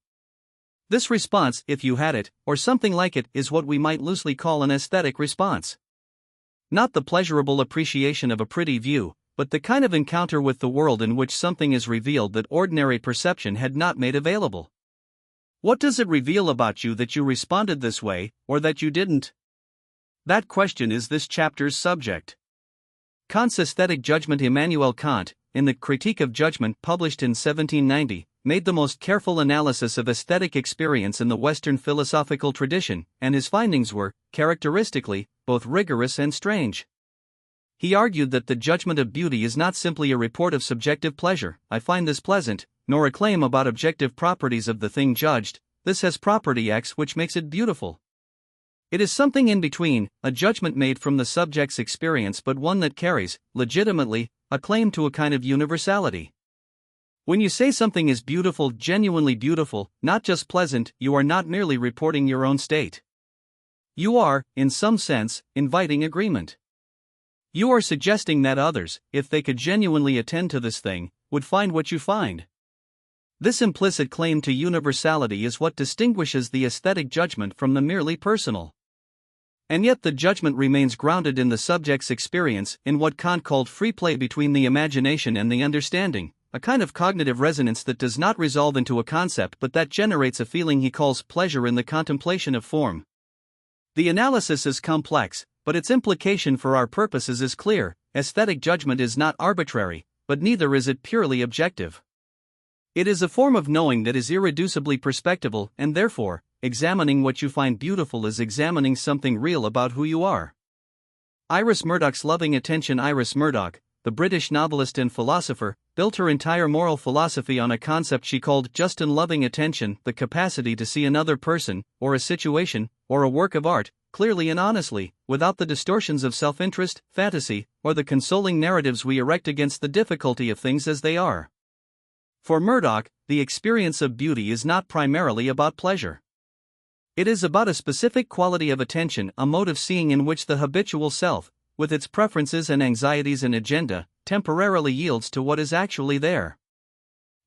This response, if you had it, or something like it, is what we might loosely call an aesthetic response. Not the pleasurable appreciation of a pretty view, but the kind of encounter with the world in which something is revealed that ordinary perception had not made available. What does it reveal about you that you responded this way, or that you didn't? That question is this chapter's subject. Kant's aesthetic judgment. Immanuel Kant, in the Critique of Judgment published in 1790, made the most careful analysis of aesthetic experience in the Western philosophical tradition, and his findings were, characteristically, both rigorous and strange. He argued that the judgment of beauty is not simply a report of subjective pleasure, I find this pleasant, nor a claim about objective properties of the thing judged, this has property X which makes it beautiful. It is something in between, a judgment made from the subject's experience but one that carries, legitimately, a claim to a kind of universality. When you say something is beautiful, genuinely beautiful, not just pleasant, you are not merely reporting your own state. You are, in some sense, inviting agreement. You are suggesting that others, if they could genuinely attend to this thing, would find what you find. This implicit claim to universality is what distinguishes the aesthetic judgment from the merely personal. And yet the judgment remains grounded in the subject's experience, in what Kant called free play between the imagination and the understanding, a kind of cognitive resonance that does not resolve into a concept but that generates a feeling he calls pleasure in the contemplation of form. The analysis is complex, but its implication for our purposes is clear. Aesthetic judgment is not arbitrary, but neither is it purely objective. It is a form of knowing that is irreducibly perspectival, and therefore, examining what you find beautiful is examining something real about who you are. Iris Murdoch's loving attention. Iris Murdoch, the British novelist and philosopher, built her entire moral philosophy on a concept she called just and loving attention, the capacity to see another person, or a situation, or a work of art, clearly and honestly, without the distortions of self-interest, fantasy, or the consoling narratives we erect against the difficulty of things as they are. For Murdoch, the experience of beauty is not primarily about pleasure. It is about a specific quality of attention, a mode of seeing in which the habitual self, with its preferences and anxieties and agenda, temporarily yields to what is actually there.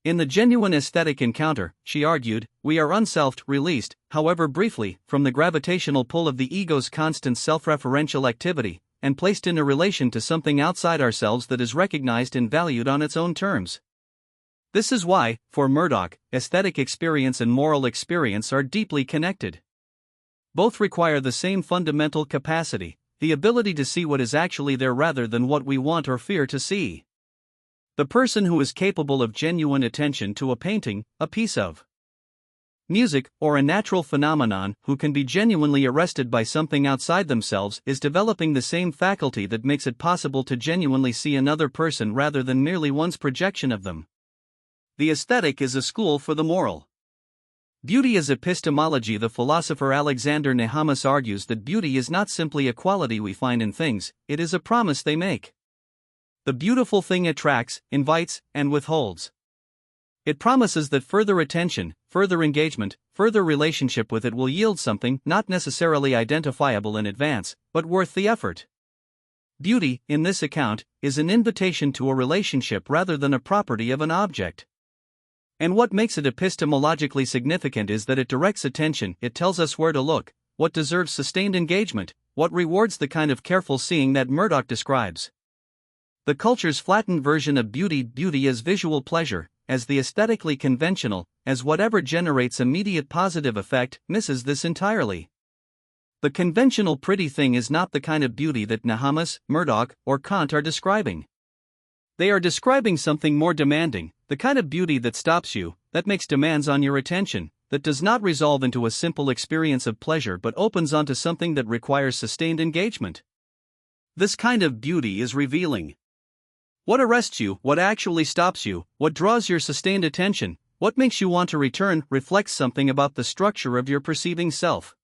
In the genuine aesthetic encounter, she argued, we are unselfed, released, however briefly, from the gravitational pull of the ego's constant self-referential activity, and placed in a relation to something outside ourselves that is recognized and valued on its own terms. This is why, for Murdoch, aesthetic experience and moral experience are deeply connected. Both require the same fundamental capacity, the ability to see what is actually there rather than what we want or fear to see. The person who is capable of genuine attention to a painting, a piece of music, or a natural phenomenon, who can be genuinely arrested by something outside themselves, is developing the same faculty that makes it possible to genuinely see another person rather than merely one's projection of them. The aesthetic is a school for the moral. Beauty is epistemology. The philosopher Alexander Nehamas argues that beauty is not simply a quality we find in things, it is a promise they make. The beautiful thing attracts, invites, and withholds. It promises that further attention, further engagement, further relationship with it will yield something not necessarily identifiable in advance, but worth the effort. Beauty, in this account, is an invitation to a relationship rather than a property of an object. And what makes it epistemologically significant is that it directs attention, it tells us where to look, what deserves sustained engagement, what rewards the kind of careful seeing that Murdoch describes. The culture's flattened version of beauty as visual pleasure, as the aesthetically conventional, as whatever generates immediate positive effect, misses this entirely. The conventional pretty thing is not the kind of beauty that Nehamas, Murdoch, or Kant are describing. They are describing something more demanding, the kind of beauty that stops you, that makes demands on your attention, that does not resolve into a simple experience of pleasure but opens onto something that requires sustained engagement. This kind of beauty is revealing. What arrests you, what actually stops you, what draws your sustained attention, what makes you want to return, reflects something about the structure of your perceiving self.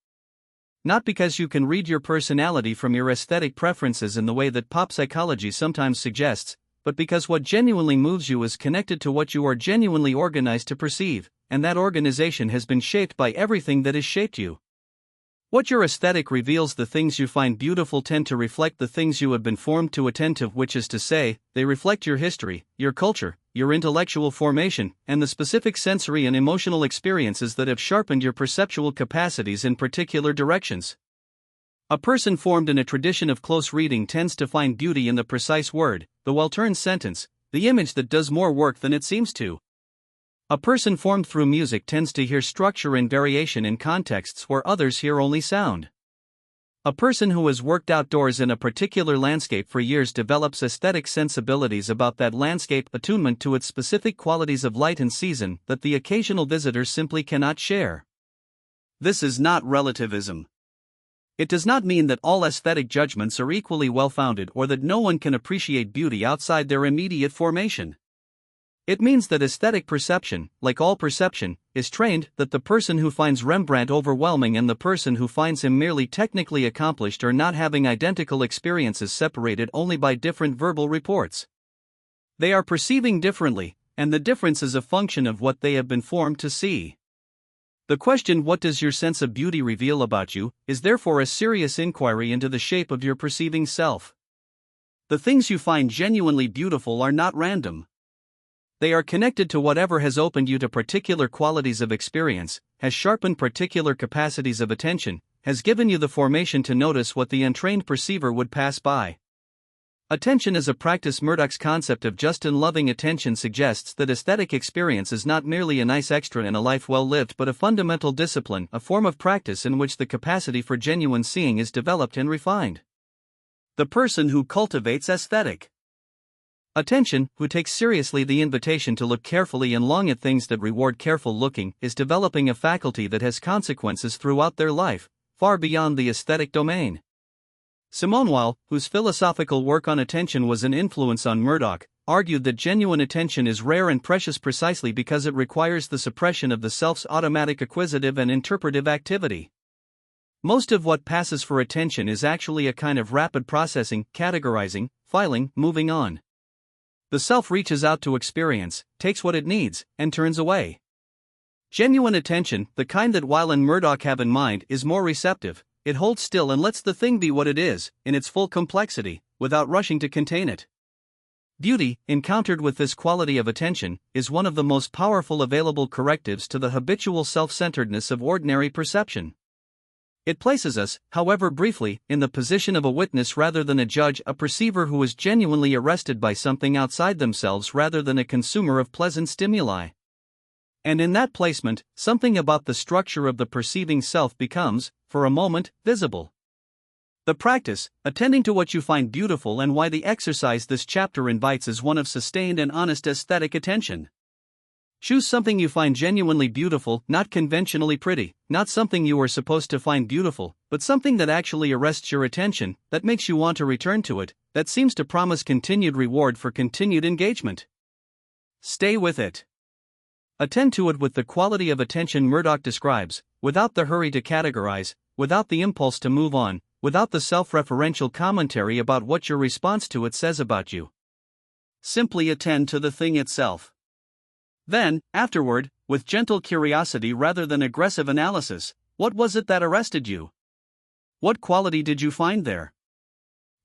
Not because you can read your personality from your aesthetic preferences in the way that pop psychology sometimes suggests, but because what genuinely moves you is connected to what you are genuinely organized to perceive, and that organization has been shaped by everything that has shaped you. What your aesthetic reveals, the things you find beautiful tend to reflect the things you have been formed to attend to, which is to say, they reflect your history, your culture, your intellectual formation, and the specific sensory and emotional experiences that have sharpened your perceptual capacities in particular directions. A person formed in a tradition of close reading tends to find beauty in the precise word, the well-turned sentence, the image that does more work than it seems to. A person formed through music tends to hear structure and variation in contexts where others hear only sound. A person who has worked outdoors in a particular landscape for years develops aesthetic sensibilities about that landscape, attunement to its specific qualities of light and season that the occasional visitor simply cannot share. This is not relativism. It does not mean that all aesthetic judgments are equally well-founded or that no one can appreciate beauty outside their immediate formation. It means that aesthetic perception, like all perception, is trained, that the person who finds Rembrandt overwhelming and the person who finds him merely technically accomplished are not having identical experiences separated only by different verbal reports. They are perceiving differently, and the difference is a function of what they have been formed to see. The question, what does your sense of beauty reveal about you, is therefore a serious inquiry into the shape of your perceiving self. The things you find genuinely beautiful are not random. They are connected to whatever has opened you to particular qualities of experience, has sharpened particular capacities of attention, has given you the formation to notice what the untrained perceiver would pass by. Attention as a practice. Murdoch's concept of just and loving attention suggests that aesthetic experience is not merely a nice extra in a life well lived but a fundamental discipline, a form of practice in which the capacity for genuine seeing is developed and refined. The person who cultivates aesthetic attention, who takes seriously the invitation to look carefully and long at things that reward careful looking, is developing a faculty that has consequences throughout their life, far beyond the aesthetic domain. Simone Weil, whose philosophical work on attention was an influence on Murdoch, argued that genuine attention is rare and precious precisely because it requires the suppression of the self's automatic acquisitive and interpretive activity. Most of what passes for attention is actually a kind of rapid processing, categorizing, filing, moving on. The self reaches out to experience, takes what it needs, and turns away. Genuine attention, the kind that Weil and Murdoch have in mind, is more receptive. It holds still and lets the thing be what it is, in its full complexity, without rushing to contain it. Beauty, encountered with this quality of attention, is one of the most powerful available correctives to the habitual self-centeredness of ordinary perception. It places us, however briefly, in the position of a witness rather than a judge, a perceiver who is genuinely arrested by something outside themselves rather than a consumer of pleasant stimuli. And in that placement, something about the structure of the perceiving self becomes, for a moment, visible. The practice, attending to what you find beautiful and why the exercise this chapter invites is one of sustained and honest aesthetic attention. Choose something you find genuinely beautiful, not conventionally pretty, not something you are supposed to find beautiful, but something that actually arrests your attention, that makes you want to return to it, that seems to promise continued reward for continued engagement. Stay with it. Attend to it with the quality of attention Murdoch describes, without the hurry to categorize, without the impulse to move on, without the self-referential commentary about what your response to it says about you. Simply attend to the thing itself. Then, afterward, with gentle curiosity rather than aggressive analysis, what was it that arrested you? What quality did you find there?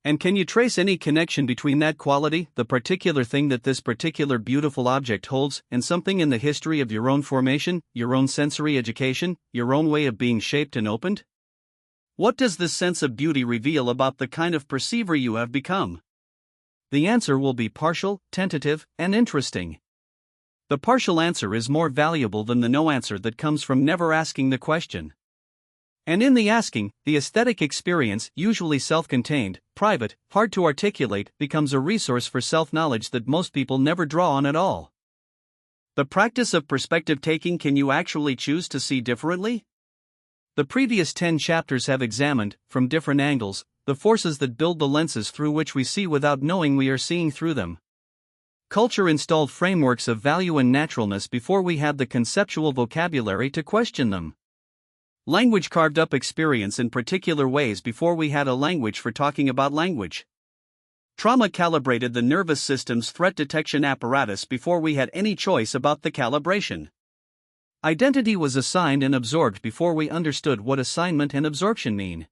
And can you trace any connection between that quality, the particular thing that this particular beautiful object holds, and something in the history of your own formation, your own sensory education, your own way of being shaped and opened? What does this sense of beauty reveal about the kind of perceiver you have become? The answer will be partial, tentative, and interesting. The partial answer is more valuable than the no answer that comes from never asking the question. And in the asking, the aesthetic experience, usually self-contained, private, hard to articulate, becomes a resource for self-knowledge that most people never draw on at all. The practice of perspective taking. Can you actually choose to see differently? The previous 10 chapters have examined, from different angles, the forces that build the lenses through which we see without knowing we are seeing through them. Culture installed frameworks of value and naturalness before we had the conceptual vocabulary to question them. Language carved up experience in particular ways before we had a language for talking about language. Trauma calibrated the nervous system's threat detection apparatus before we had any choice about the calibration. Identity was assigned and absorbed before we understood what assignment and absorption mean.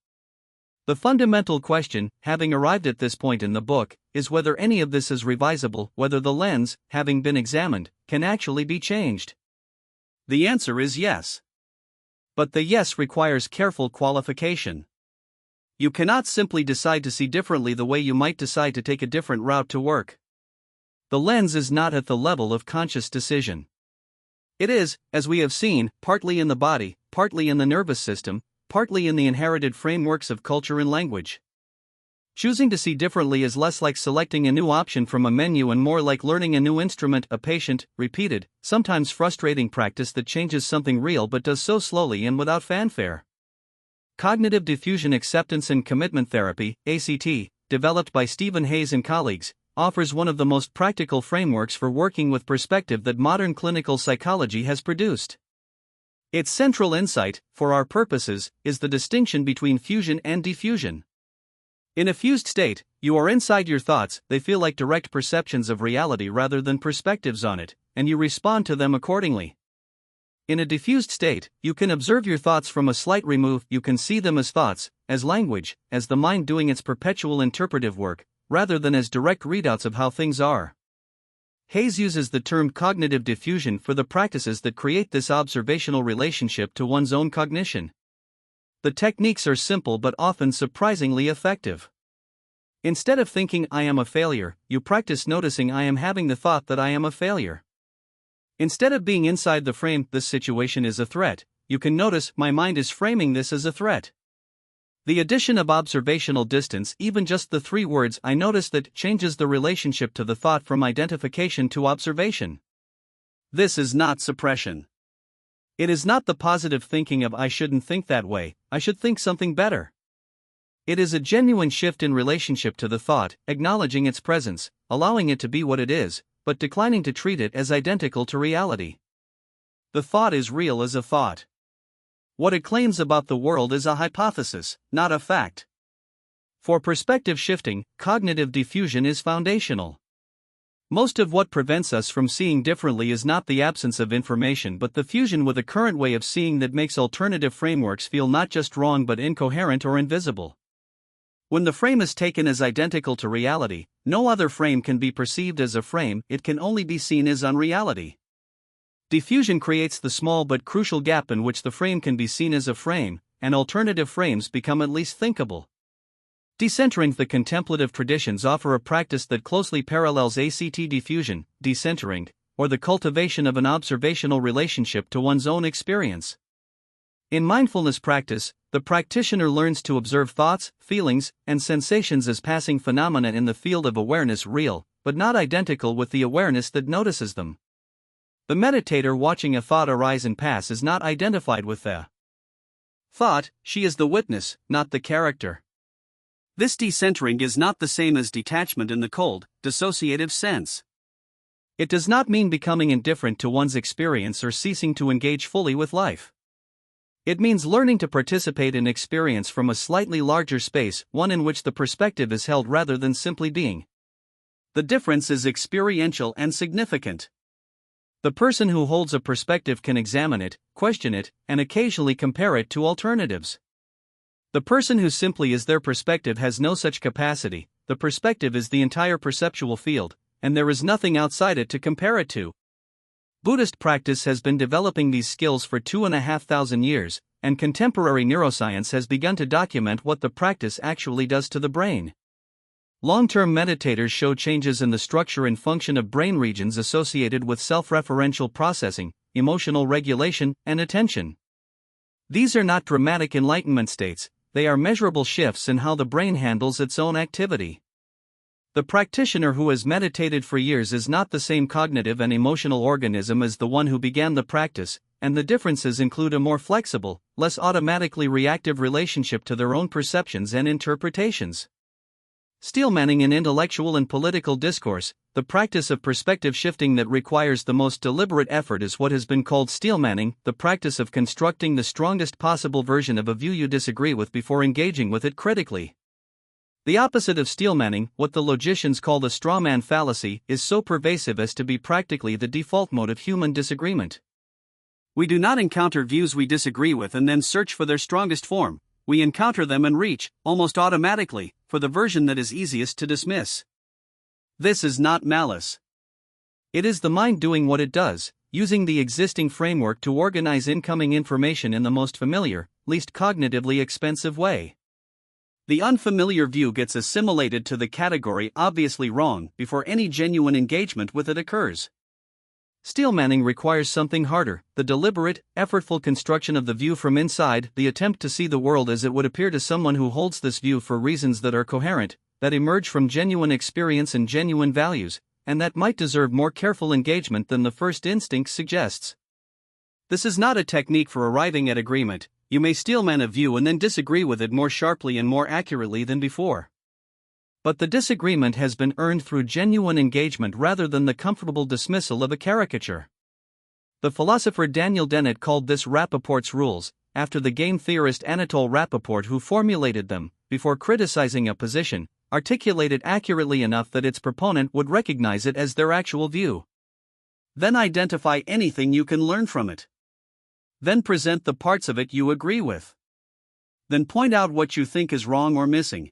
The fundamental question, having arrived at this point in the book, is whether any of this is revisable, whether the lens, having been examined, can actually be changed. The answer is yes. But the yes requires careful qualification. You cannot simply decide to see differently the way you might decide to take a different route to work. The lens is not at the level of conscious decision. It is, as we have seen, partly in the body, partly in the nervous system, partly in the inherited frameworks of culture and language. Choosing to see differently is less like selecting a new option from a menu and more like learning a new instrument, a patient, repeated, sometimes frustrating practice that changes something real but does so slowly and without fanfare. Cognitive Diffusion Acceptance and Commitment Therapy, ACT, developed by Stephen Hayes and colleagues, offers one of the most practical frameworks for working with perspective that modern clinical psychology has produced. Its central insight, for our purposes, is the distinction between fusion and diffusion. In a fused state, you are inside your thoughts, they feel like direct perceptions of reality rather than perspectives on it, and you respond to them accordingly. In a diffused state, you can observe your thoughts from a slight remove, you can see them as thoughts, as language, as the mind doing its perpetual interpretive work, rather than as direct readouts of how things are. Hayes uses the term cognitive diffusion for the practices that create this observational relationship to one's own cognition. The techniques are simple but often surprisingly effective. Instead of thinking I am a failure, you practice noticing I am having the thought that I am a failure. Instead of being inside the frame, this situation is a threat, you can notice my mind is framing this as a threat. The addition of observational distance, even just the 3 words I notice that, changes the relationship to the thought from identification to observation. This is not suppression. It is not the positive thinking of I shouldn't think that way, I should think something better. It is a genuine shift in relationship to the thought, acknowledging its presence, allowing it to be what it is, but declining to treat it as identical to reality. The thought is real as a thought. What it claims about the world is a hypothesis, not a fact. For perspective shifting, cognitive diffusion is foundational. Most of what prevents us from seeing differently is not the absence of information but the fusion with a current way of seeing that makes alternative frameworks feel not just wrong but incoherent or invisible. When the frame is taken as identical to reality, no other frame can be perceived as a frame, it can only be seen as unreality. Diffusion creates the small but crucial gap in which the frame can be seen as a frame, and alternative frames become at least thinkable. Decentering. The contemplative traditions offer a practice that closely parallels ACT diffusion, decentering, or the cultivation of an observational relationship to one's own experience. In mindfulness practice, the practitioner learns to observe thoughts, feelings, and sensations as passing phenomena in the field of awareness, real, but not identical with the awareness that notices them. The meditator watching a thought arise and pass is not identified with the thought, she is the witness, not the character. This decentering is not the same as detachment in the cold, dissociative sense. It does not mean becoming indifferent to one's experience or ceasing to engage fully with life. It means learning to participate in experience from a slightly larger space, one in which the perspective is held rather than simply being. The difference is experiential and significant. The person who holds a perspective can examine it, question it, and occasionally compare it to alternatives. The person who simply is their perspective has no such capacity. The perspective is the entire perceptual field, and there is nothing outside it to compare it to. Buddhist practice has been developing these skills for 2,500 years, and contemporary neuroscience has begun to document what the practice actually does to the brain. Long-term meditators show changes in the structure and function of brain regions associated with self-referential processing, emotional regulation, and attention. These are not dramatic enlightenment states, they are measurable shifts in how the brain handles its own activity. The practitioner who has meditated for years is not the same cognitive and emotional organism as the one who began the practice, and the differences include a more flexible, less automatically reactive relationship to their own perceptions and interpretations. Steelmanning in intellectual and political discourse, the practice of perspective shifting that requires the most deliberate effort is what has been called steelmanning, the practice of constructing the strongest possible version of a view you disagree with before engaging with it critically. The opposite of steelmanning, what the logicians call the strawman fallacy, is so pervasive as to be practically the default mode of human disagreement. We do not encounter views we disagree with and then search for their strongest form. We encounter them and reach, almost automatically, for the version that is easiest to dismiss. This is not malice. It is the mind doing what it does, using the existing framework to organize incoming information in the most familiar, least cognitively expensive way. The unfamiliar view gets assimilated to the category obviously wrong before any genuine engagement with it occurs. Steelmanning requires something harder, the deliberate, effortful construction of the view from inside, the attempt to see the world as it would appear to someone who holds this view for reasons that are coherent, that emerge from genuine experience and genuine values, and that might deserve more careful engagement than the first instinct suggests. This is not a technique for arriving at agreement. You may steelman a view and then disagree with it more sharply and more accurately than before. But the disagreement has been earned through genuine engagement rather than the comfortable dismissal of a caricature. The philosopher Daniel Dennett called this Rappaport's rules, after the game theorist Anatole Rappaport, who formulated them, before criticizing a position, articulated accurately enough that its proponent would recognize it as their actual view. Then identify anything you can learn from it. Then present the parts of it you agree with. Then point out what you think is wrong or missing.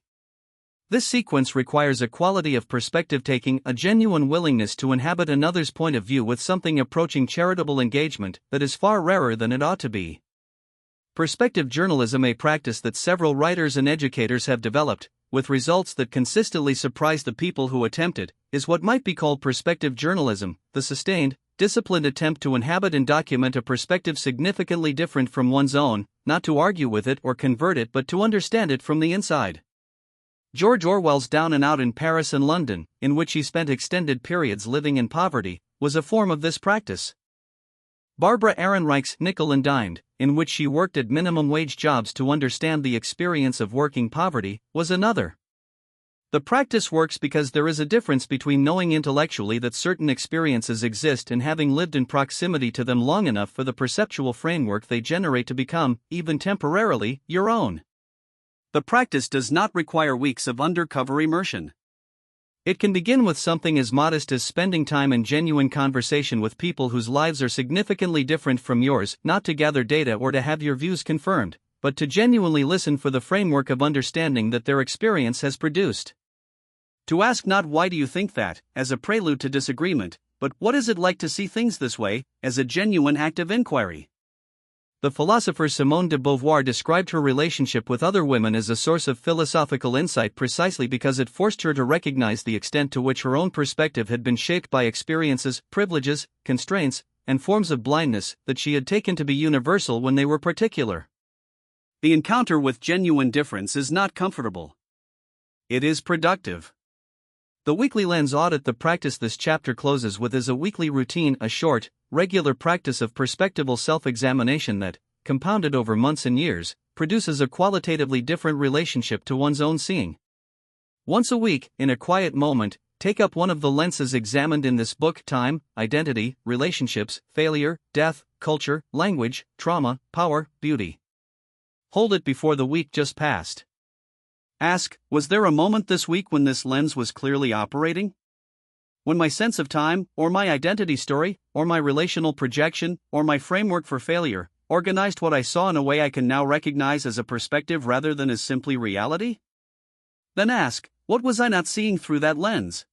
This sequence requires a quality of perspective taking, a genuine willingness to inhabit another's point of view with something approaching charitable engagement that is far rarer than it ought to be. Perspective journalism, a practice that several writers and educators have developed, with results that consistently surprise the people who attempt it, is what might be called perspective journalism, the sustained, disciplined attempt to inhabit and document a perspective significantly different from one's own, not to argue with it or convert it but to understand it from the inside. George Orwell's Down and Out in Paris and London, in which he spent extended periods living in poverty, was a form of this practice. Barbara Ehrenreich's Nickel and Dined, in which she worked at minimum wage jobs to understand the experience of working poverty, was another. The practice works because there is a difference between knowing intellectually that certain experiences exist and having lived in proximity to them long enough for the perceptual framework they generate to become, even temporarily, your own. The practice does not require weeks of undercover immersion. It can begin with something as modest as spending time in genuine conversation with people whose lives are significantly different from yours, not to gather data or to have your views confirmed, but to genuinely listen for the framework of understanding that their experience has produced. To ask not why do you think that, as a prelude to disagreement, but what is it like to see things this way, as a genuine act of inquiry. The philosopher Simone de Beauvoir described her relationship with other women as a source of philosophical insight precisely because it forced her to recognize the extent to which her own perspective had been shaped by experiences, privileges, constraints, and forms of blindness that she had taken to be universal when they were particular. The encounter with genuine difference is not comfortable. It is productive. The weekly lens audit, the practice this chapter closes with, is a weekly routine, a short, regular practice of perspectival self-examination that, compounded over months and years, produces a qualitatively different relationship to one's own seeing. Once a week, in a quiet moment, take up one of the lenses examined in this book: time, identity, relationships, failure, death, culture, language, trauma, power, beauty. Hold it before the week just passed. Ask, was there a moment this week when this lens was clearly operating? When my sense of time, or my identity story, or my relational projection, or my framework for failure, organized what I saw in a way I can now recognize as a perspective rather than as simply reality? Then ask, what was I not seeing through that lens?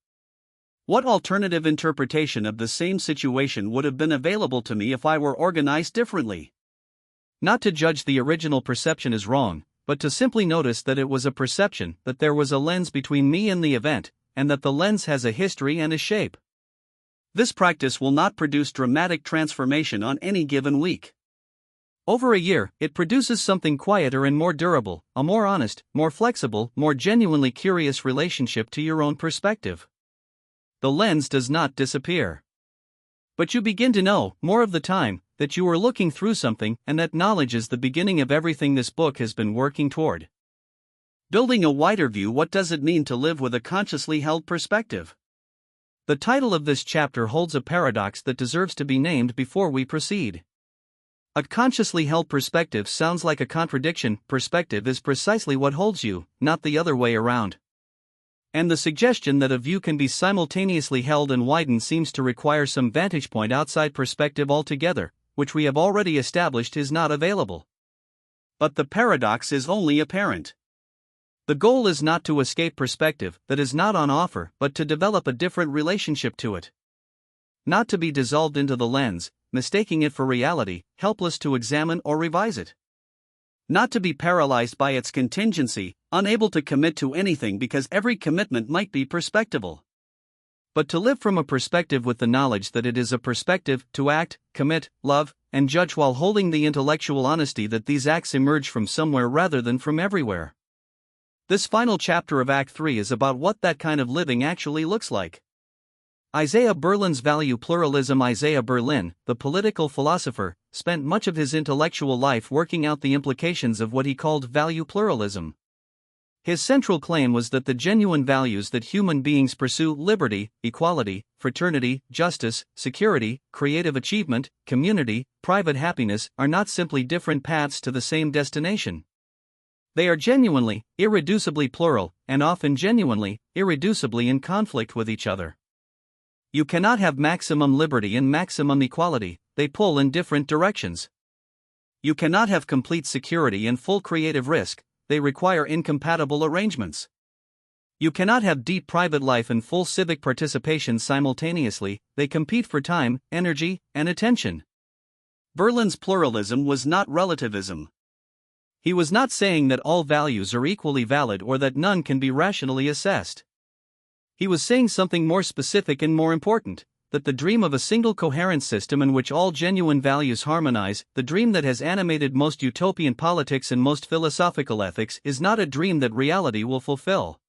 What alternative interpretation of the same situation would have been available to me if I were organized differently? Not to judge the original perception as wrong, but to simply notice that it was a perception, that there was a lens between me and the event, and that the lens has a history and a shape. This practice will not produce dramatic transformation on any given week. Over a year, it produces something quieter and more durable, a more honest, more flexible, more genuinely curious relationship to your own perspective. The lens does not disappear. But you begin to know, more of the time, that you are looking through something, and that knowledge is the beginning of everything this book has been working toward. Building a wider view. What does it mean to live with a consciously held perspective? The title of this chapter holds a paradox that deserves to be named before we proceed. A consciously held perspective sounds like a contradiction. Perspective is precisely what holds you, not the other way around. And the suggestion that a view can be simultaneously held and widened seems to require some vantage point outside perspective altogether, which we have already established is not available. But the paradox is only apparent. The goal is not to escape perspective that is not on offer, but to develop a different relationship to it. Not to be dissolved into the lens, mistaking it for reality, helpless to examine or revise it. Not to be paralyzed by its contingency, unable to commit to anything because every commitment might be perspectival. But to live from a perspective with the knowledge that it is a perspective, to act, commit, love, and judge while holding the intellectual honesty that these acts emerge from somewhere rather than from everywhere. This final chapter of Act 3 is about what that kind of living actually looks like. Isaiah Berlin's value pluralism. Isaiah Berlin, the political philosopher, spent much of his intellectual life working out the implications of what he called value pluralism. His central claim was that the genuine values that human beings pursue, liberty, equality, fraternity, justice, security, creative achievement, community, private happiness, are not simply different paths to the same destination. They are genuinely, irreducibly plural, and often genuinely, irreducibly in conflict with each other. You cannot have maximum liberty and maximum equality, they pull in different directions. You cannot have complete security and full creative risk, they require incompatible arrangements. You cannot have deep private life and full civic participation simultaneously, they compete for time, energy, and attention. Berlin's pluralism was not relativism. He was not saying that all values are equally valid or that none can be rationally assessed. He was saying something more specific and more important, that the dream of a single coherent system in which all genuine values harmonize, the dream that has animated most utopian politics and most philosophical ethics, is not a dream that reality will fulfill.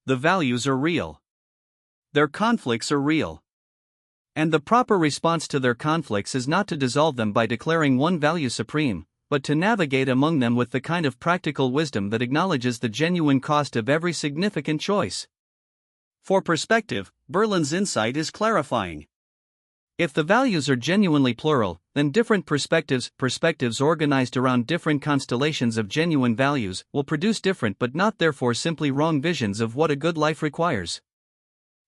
The values are real. Their conflicts are real. And the proper response to their conflicts is not to dissolve them by declaring one value supreme, but to navigate among them with the kind of practical wisdom that acknowledges the genuine cost of every significant choice. For perspective, Berlin's insight is clarifying. If the values are genuinely plural, then different perspectives organized around different constellations of genuine values, will produce different but not therefore simply wrong visions of what a good life requires.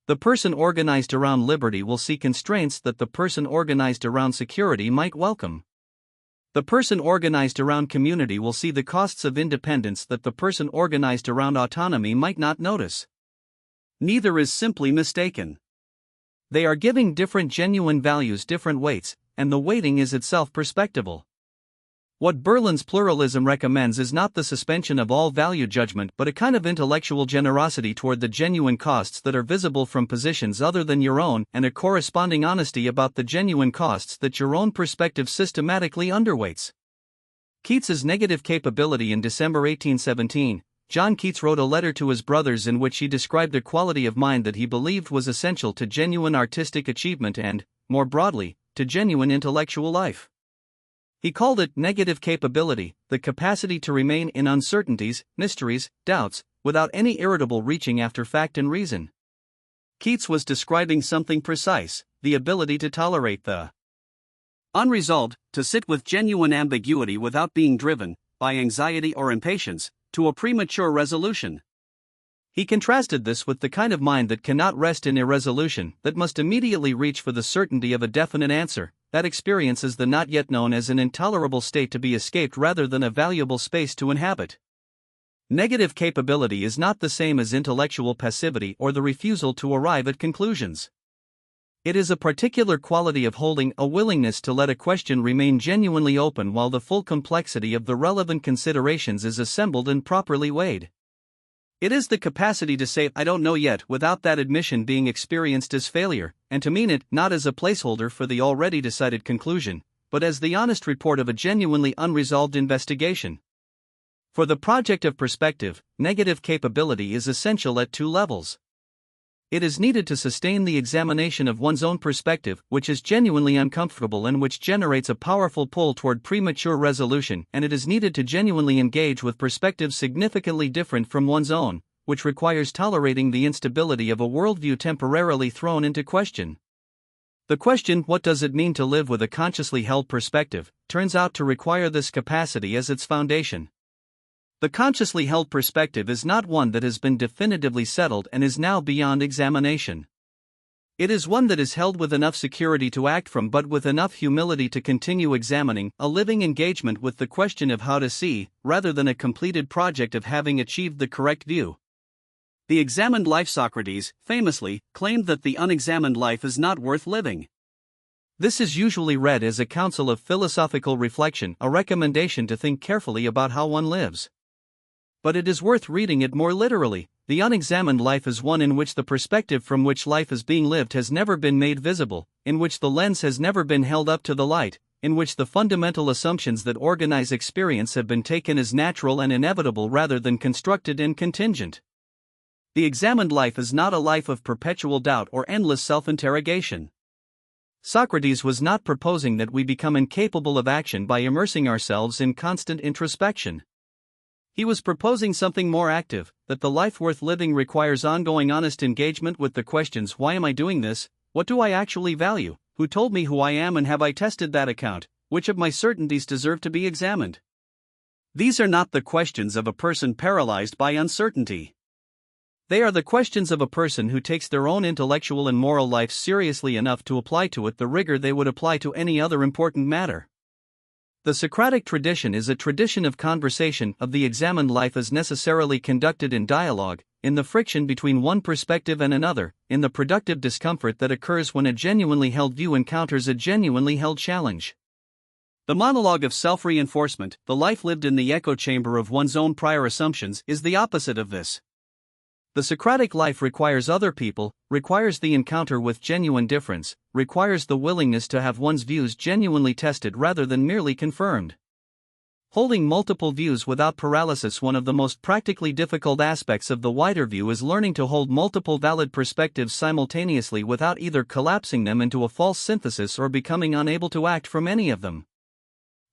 The person organized around liberty will see constraints that the person organized around security might welcome. The person organized around community will see the costs of independence that the person organized around autonomy might not notice. Neither is simply mistaken. They are giving different genuine values different weights, and the weighting is itself perspectival. What Berlin's pluralism recommends is not the suspension of all value judgment but a kind of intellectual generosity toward the genuine costs that are visible from positions other than your own and a corresponding honesty about the genuine costs that your own perspective systematically underweights. Keats's negative capability. In December 1817, John Keats wrote a letter to his brothers in which he described a quality of mind that he believed was essential to genuine artistic achievement and, more broadly, to genuine intellectual life. He called it negative capability, the capacity to remain in uncertainties, mysteries, doubts, without any irritable reaching after fact and reason. Keats was describing something precise, the ability to tolerate the unresolved, to sit with genuine ambiguity without being driven, by anxiety or impatience, to a premature resolution. He contrasted this with the kind of mind that cannot rest in irresolution, that must immediately reach for the certainty of a definite answer, that experiences the not yet known as an intolerable state to be escaped rather than a valuable space to inhabit. Negative capability is not the same as intellectual passivity or the refusal to arrive at conclusions. It is a particular quality of holding a willingness to let a question remain genuinely open while the full complexity of the relevant considerations is assembled and properly weighed. It is the capacity to say, "I don't know yet," without that admission being experienced as failure, and to mean it not as a placeholder for the already decided conclusion, but as the honest report of a genuinely unresolved investigation. For the project of perspective, negative capability is essential at two levels. It is needed to sustain the examination of one's own perspective, which is genuinely uncomfortable and which generates a powerful pull toward premature resolution, and it is needed to genuinely engage with perspectives significantly different from one's own, which requires tolerating the instability of a worldview temporarily thrown into question. The question, what does it mean to live with a consciously held perspective, turns out to require this capacity as its foundation. The consciously held perspective is not one that has been definitively settled and is now beyond examination. It is one that is held with enough security to act from but with enough humility to continue examining, a living engagement with the question of how to see, rather than a completed project of having achieved the correct view. The examined life Socrates, famously, claimed that the unexamined life is not worth living. This is usually read as a counsel of philosophical reflection, a recommendation to think carefully about how one lives. But it is worth reading it more literally. The unexamined life is one in which the perspective from which life is being lived has never been made visible, in which the lens has never been held up to the light, in which the fundamental assumptions that organize experience have been taken as natural and inevitable rather than constructed and contingent. The examined life is not a life of perpetual doubt or endless self-interrogation. Socrates was not proposing that we become incapable of action by immersing ourselves in constant introspection. He was proposing something more active, that the life worth living requires ongoing honest engagement with the questions: why am I doing this? What do I actually value? Who told me who I am, and have I tested that account? Which of my certainties deserve to be examined? These are not the questions of a person paralyzed by uncertainty. They are the questions of a person who takes their own intellectual and moral life seriously enough to apply to it the rigor they would apply to any other important matter. The Socratic tradition is a tradition of conversation, of the examined life as necessarily conducted in dialogue, in the friction between one perspective and another, in the productive discomfort that occurs when a genuinely held view encounters a genuinely held challenge. The monologue of self-reinforcement, the life lived in the echo chamber of one's own prior assumptions, is the opposite of this. The Socratic life requires other people, requires the encounter with genuine difference, requires the willingness to have one's views genuinely tested rather than merely confirmed. Holding multiple views without paralysis. One of the most practically difficult aspects of the wider view is learning to hold multiple valid perspectives simultaneously without either collapsing them into a false synthesis or becoming unable to act from any of them.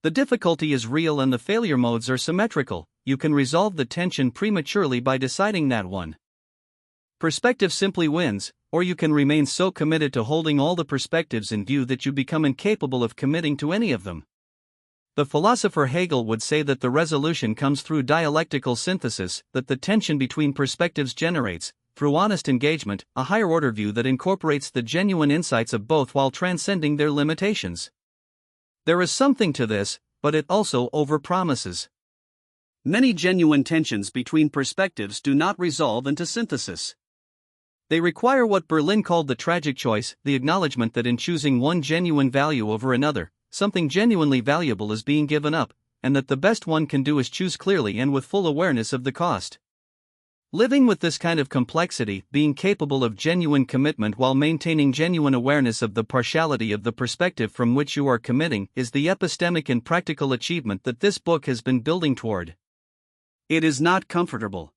The difficulty is real and the failure modes are symmetrical. You can resolve the tension prematurely by deciding that one perspective simply wins, or you can remain so committed to holding all the perspectives in view that you become incapable of committing to any of them. The philosopher Hegel would say that the resolution comes through dialectical synthesis, that the tension between perspectives generates, through honest engagement, a higher order view that incorporates the genuine insights of both while transcending their limitations. There is something to this, but it also overpromises. Many genuine tensions between perspectives do not resolve into synthesis. They require what Berlin called the tragic choice, the acknowledgement that in choosing one genuine value over another, something genuinely valuable is being given up, and that the best one can do is choose clearly and with full awareness of the cost. Living with this kind of complexity, being capable of genuine commitment while maintaining genuine awareness of the partiality of the perspective from which you are committing, is the epistemic and practical achievement that this book has been building toward. It is not comfortable.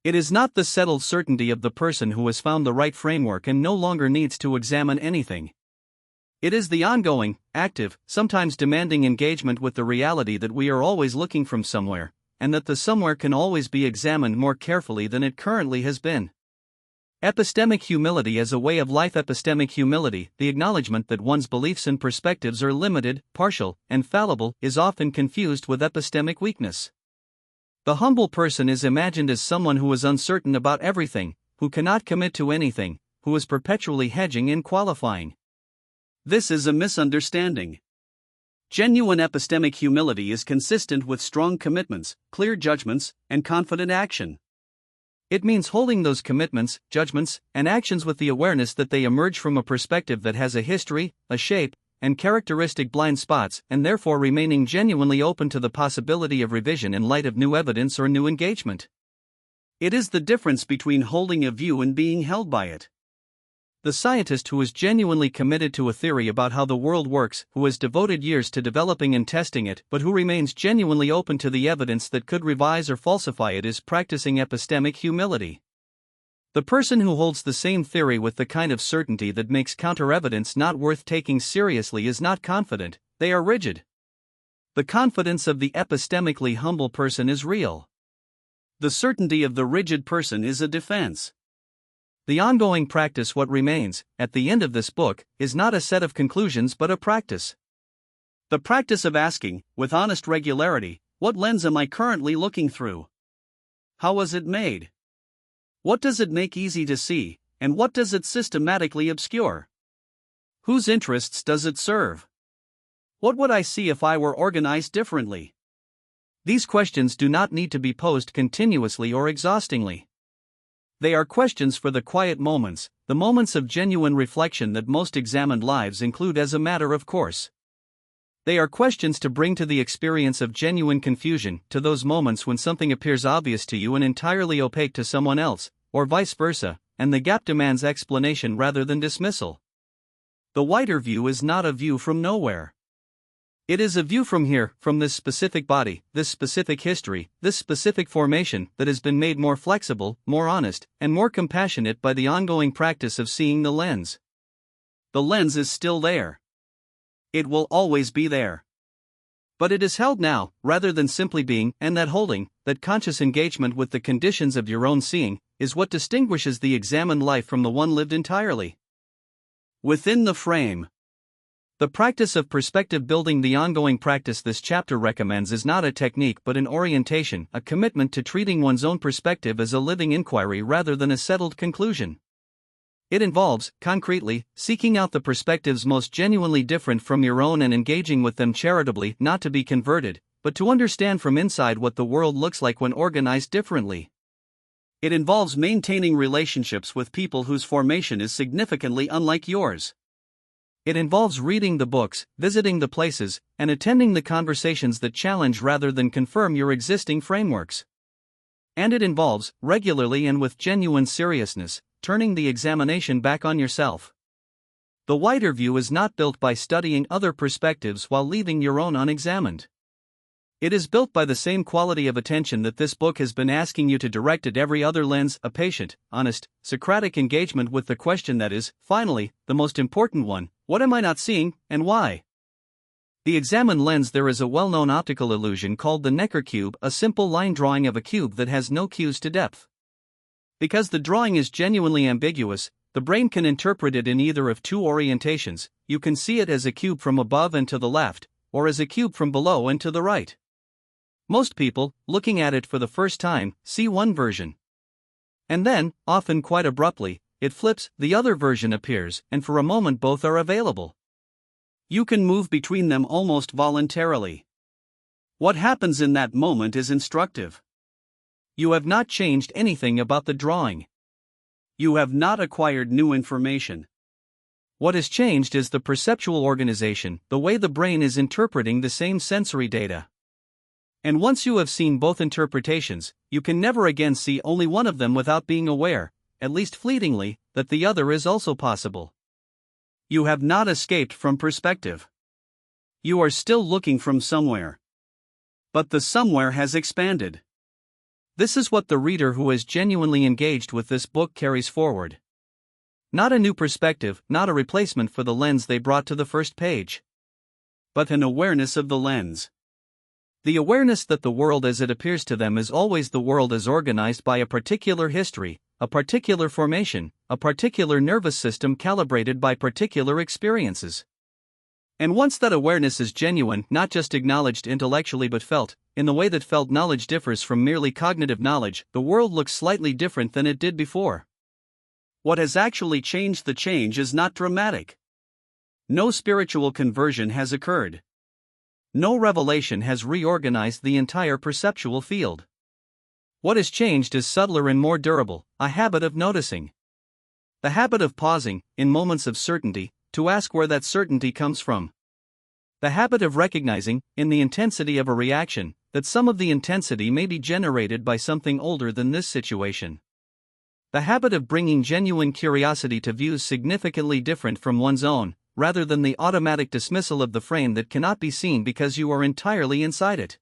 It is not the settled certainty of the person who has found the right framework and no longer needs to examine anything. It is the ongoing, active, sometimes demanding engagement with the reality that we are always looking from somewhere, and that the somewhere can always be examined more carefully than it currently has been. Epistemic humility as a way of life. Epistemic humility, the acknowledgement that one's beliefs and perspectives are limited, partial, and fallible, is often confused with epistemic weakness. The humble person is imagined as someone who is uncertain about everything, who cannot commit to anything, who is perpetually hedging and qualifying. This is a misunderstanding. Genuine epistemic humility is consistent with strong commitments, clear judgments, and confident action. It means holding those commitments, judgments, and actions with the awareness that they emerge from a perspective that has a history, a shape, and characteristic blind spots, and therefore remaining genuinely open to the possibility of revision in light of new evidence or new engagement. It is the difference between holding a view and being held by it. The scientist who is genuinely committed to a theory about how the world works, who has devoted years to developing and testing it, but who remains genuinely open to the evidence that could revise or falsify it, is practicing epistemic humility. The person who holds the same theory with the kind of certainty that makes counter-evidence not worth taking seriously is not confident, they are rigid. The confidence of the epistemically humble person is real. The certainty of the rigid person is a defense. The ongoing practice, what remains, at the end of this book, is not a set of conclusions but a practice. The practice of asking, with honest regularity, what lens am I currently looking through? How was it made? What does it make easy to see, and what does it systematically obscure? Whose interests does it serve? What would I see if I were organized differently? These questions do not need to be posed continuously or exhaustingly. They are questions for the quiet moments, the moments of genuine reflection that most examined lives include as a matter of course. They are questions to bring to the experience of genuine confusion, to those moments when something appears obvious to you and entirely opaque to someone else, or vice versa, and the gap demands explanation rather than dismissal. The wider view is not a view from nowhere. It is a view from here, from this specific body, this specific history, this specific formation that has been made more flexible, more honest, and more compassionate by the ongoing practice of seeing the lens. The lens is still there. It will always be there. But it is held now, rather than simply being, and that holding, that conscious engagement with the conditions of your own seeing, is what distinguishes the examined life from the one lived entirely within the frame. The practice of perspective building, the ongoing practice this chapter recommends, is not a technique but an orientation, a commitment to treating one's own perspective as a living inquiry rather than a settled conclusion. It involves, concretely, seeking out the perspectives most genuinely different from your own and engaging with them charitably, not to be converted, but to understand from inside what the world looks like when organized differently. It involves maintaining relationships with people whose formation is significantly unlike yours. It involves reading the books, visiting the places, and attending the conversations that challenge rather than confirm your existing frameworks. And it involves, regularly and with genuine seriousness, turning the examination back on yourself. The wider view is not built by studying other perspectives while leaving your own unexamined. It is built by the same quality of attention that this book has been asking you to direct at every other lens, a patient, honest, Socratic engagement with the question that is, finally, the most important one: what am I not seeing, and why? The examined lens. There is a well-known optical illusion called the Necker cube, a simple line drawing of a cube that has no cues to depth. Because the drawing is genuinely ambiguous, the brain can interpret it in either of two orientations. You can see it as a cube from above and to the left, or as a cube from below and to the right. Most people, looking at it for the first time, see one version. And then, often quite abruptly, it flips, the other version appears, and for a moment both are available. You can move between them almost voluntarily. What happens in that moment is instructive. You have not changed anything about the drawing. You have not acquired new information. What has changed is the perceptual organization, the way the brain is interpreting the same sensory data. And once you have seen both interpretations, you can never again see only one of them without being aware, at least fleetingly, that the other is also possible. You have not escaped from perspective. You are still looking from somewhere. But the somewhere has expanded. This is what the reader who is genuinely engaged with this book carries forward. Not a new perspective, not a replacement for the lens they brought to the first page, but an awareness of the lens. The awareness that the world as it appears to them is always the world as organized by a particular history, a particular formation, a particular nervous system calibrated by particular experiences. And once that awareness is genuine, not just acknowledged intellectually but felt, in the way that felt knowledge differs from merely cognitive knowledge, the world looks slightly different than it did before. What has actually changed? The change is not dramatic. No spiritual conversion has occurred. No revelation has reorganized the entire perceptual field. What has changed is subtler and more durable, a habit of noticing. The habit of pausing, in moments of certainty, to ask where that certainty comes from. The habit of recognizing, in the intensity of a reaction, that some of the intensity may be generated by something older than this situation. The habit of bringing genuine curiosity to views significantly different from one's own, rather than the automatic dismissal of the frame that cannot be seen because you are entirely inside it.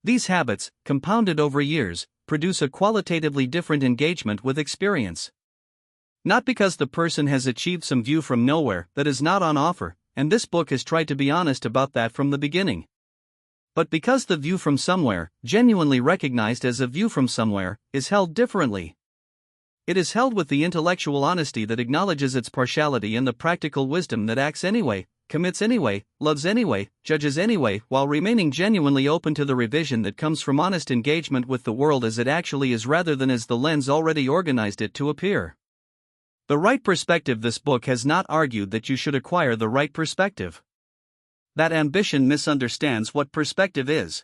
These habits, compounded over years, produce a qualitatively different engagement with experience. Not because the person has achieved some view from nowhere that is not on offer, and this book has tried to be honest about that from the beginning. But because the view from somewhere, genuinely recognized as a view from somewhere, is held differently. It is held with the intellectual honesty that acknowledges its partiality and the practical wisdom that acts anyway, commits anyway, loves anyway, judges anyway, while remaining genuinely open to the revision that comes from honest engagement with the world as it actually is rather than as the lens already organized it to appear. The right perspective. This book has not argued that you should acquire the right perspective. That ambition misunderstands what perspective is.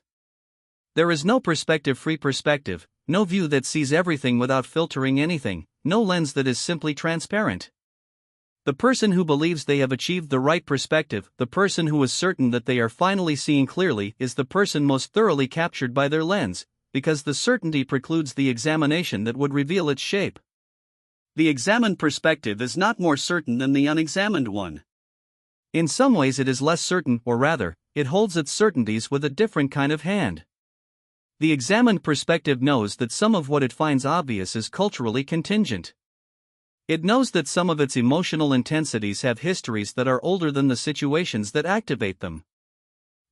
There is no perspective-free perspective, no view that sees everything without filtering anything, no lens that is simply transparent. The person who believes they have achieved the right perspective, the person who is certain that they are finally seeing clearly, is the person most thoroughly captured by their lens, because the certainty precludes the examination that would reveal its shape. The examined perspective is not more certain than the unexamined one. In some ways it is less certain, or rather, it holds its certainties with a different kind of hand. The examined perspective knows that some of what it finds obvious is culturally contingent. It knows that some of its emotional intensities have histories that are older than the situations that activate them.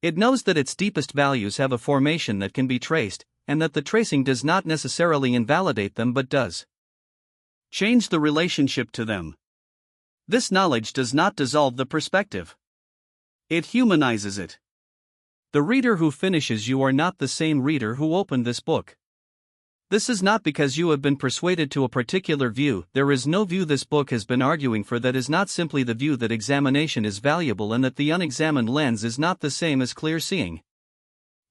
It knows that its deepest values have a formation that can be traced, and that the tracing does not necessarily invalidate them but does change the relationship to them. This knowledge does not dissolve the perspective. It humanizes it. The reader who finishes you are not the same reader who opened this book. This is not because you have been persuaded to a particular view. There is no view this book has been arguing for that is not simply the view that examination is valuable and that the unexamined lens is not the same as clear seeing.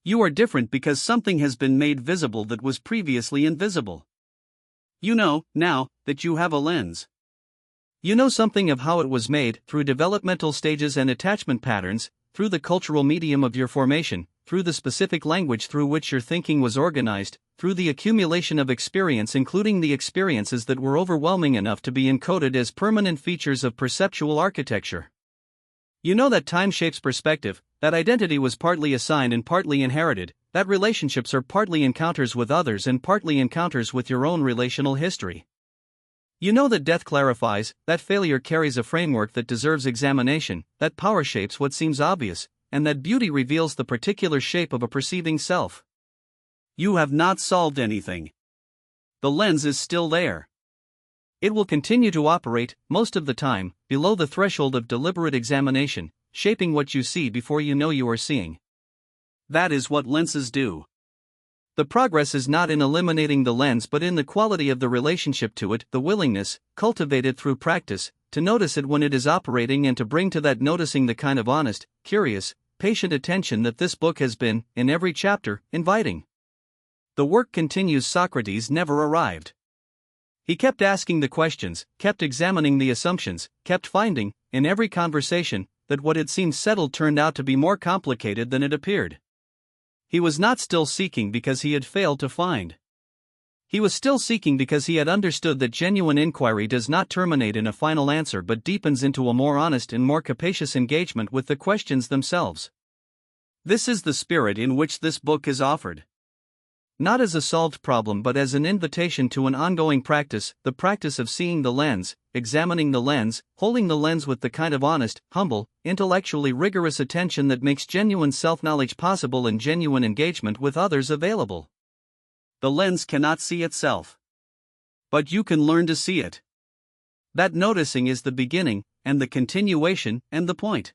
You are different because something has been made visible that was previously invisible. You know, now, that you have a lens. You know something of how it was made, through developmental stages and attachment patterns, through the cultural medium of your formation, through the specific language through which your thinking was organized, through the accumulation of experience including the experiences that were overwhelming enough to be encoded as permanent features of perceptual architecture. You know that time shapes perspective, that identity was partly assigned and partly inherited, that relationships are partly encounters with others and partly encounters with your own relational history. You know that death clarifies, that failure carries a framework that deserves examination, that power shapes what seems obvious, and that beauty reveals the particular shape of a perceiving self. You have not solved anything. The lens is still there. It will continue to operate, most of the time, below the threshold of deliberate examination, shaping what you see before you know you are seeing. That is what lenses do. The progress is not in eliminating the lens but in the quality of the relationship to it, the willingness, cultivated through practice, to notice it when it is operating and to bring to that noticing the kind of honest, curious, patient attention that this book has been, in every chapter, inviting. The work continues. Socrates never arrived. He kept asking the questions, kept examining the assumptions, kept finding, in every conversation, that what had seemed settled turned out to be more complicated than it appeared. He was not still seeking because he had failed to find. He was still seeking because he had understood that genuine inquiry does not terminate in a final answer but deepens into a more honest and more capacious engagement with the questions themselves. This is the spirit in which this book is offered. Not as a solved problem but as an invitation to an ongoing practice, the practice of seeing the lens, examining the lens, holding the lens with the kind of honest, humble, intellectually rigorous attention that makes genuine self-knowledge possible and genuine engagement with others available. The lens cannot see itself. But you can learn to see it. That noticing is the beginning, and the continuation, and the point.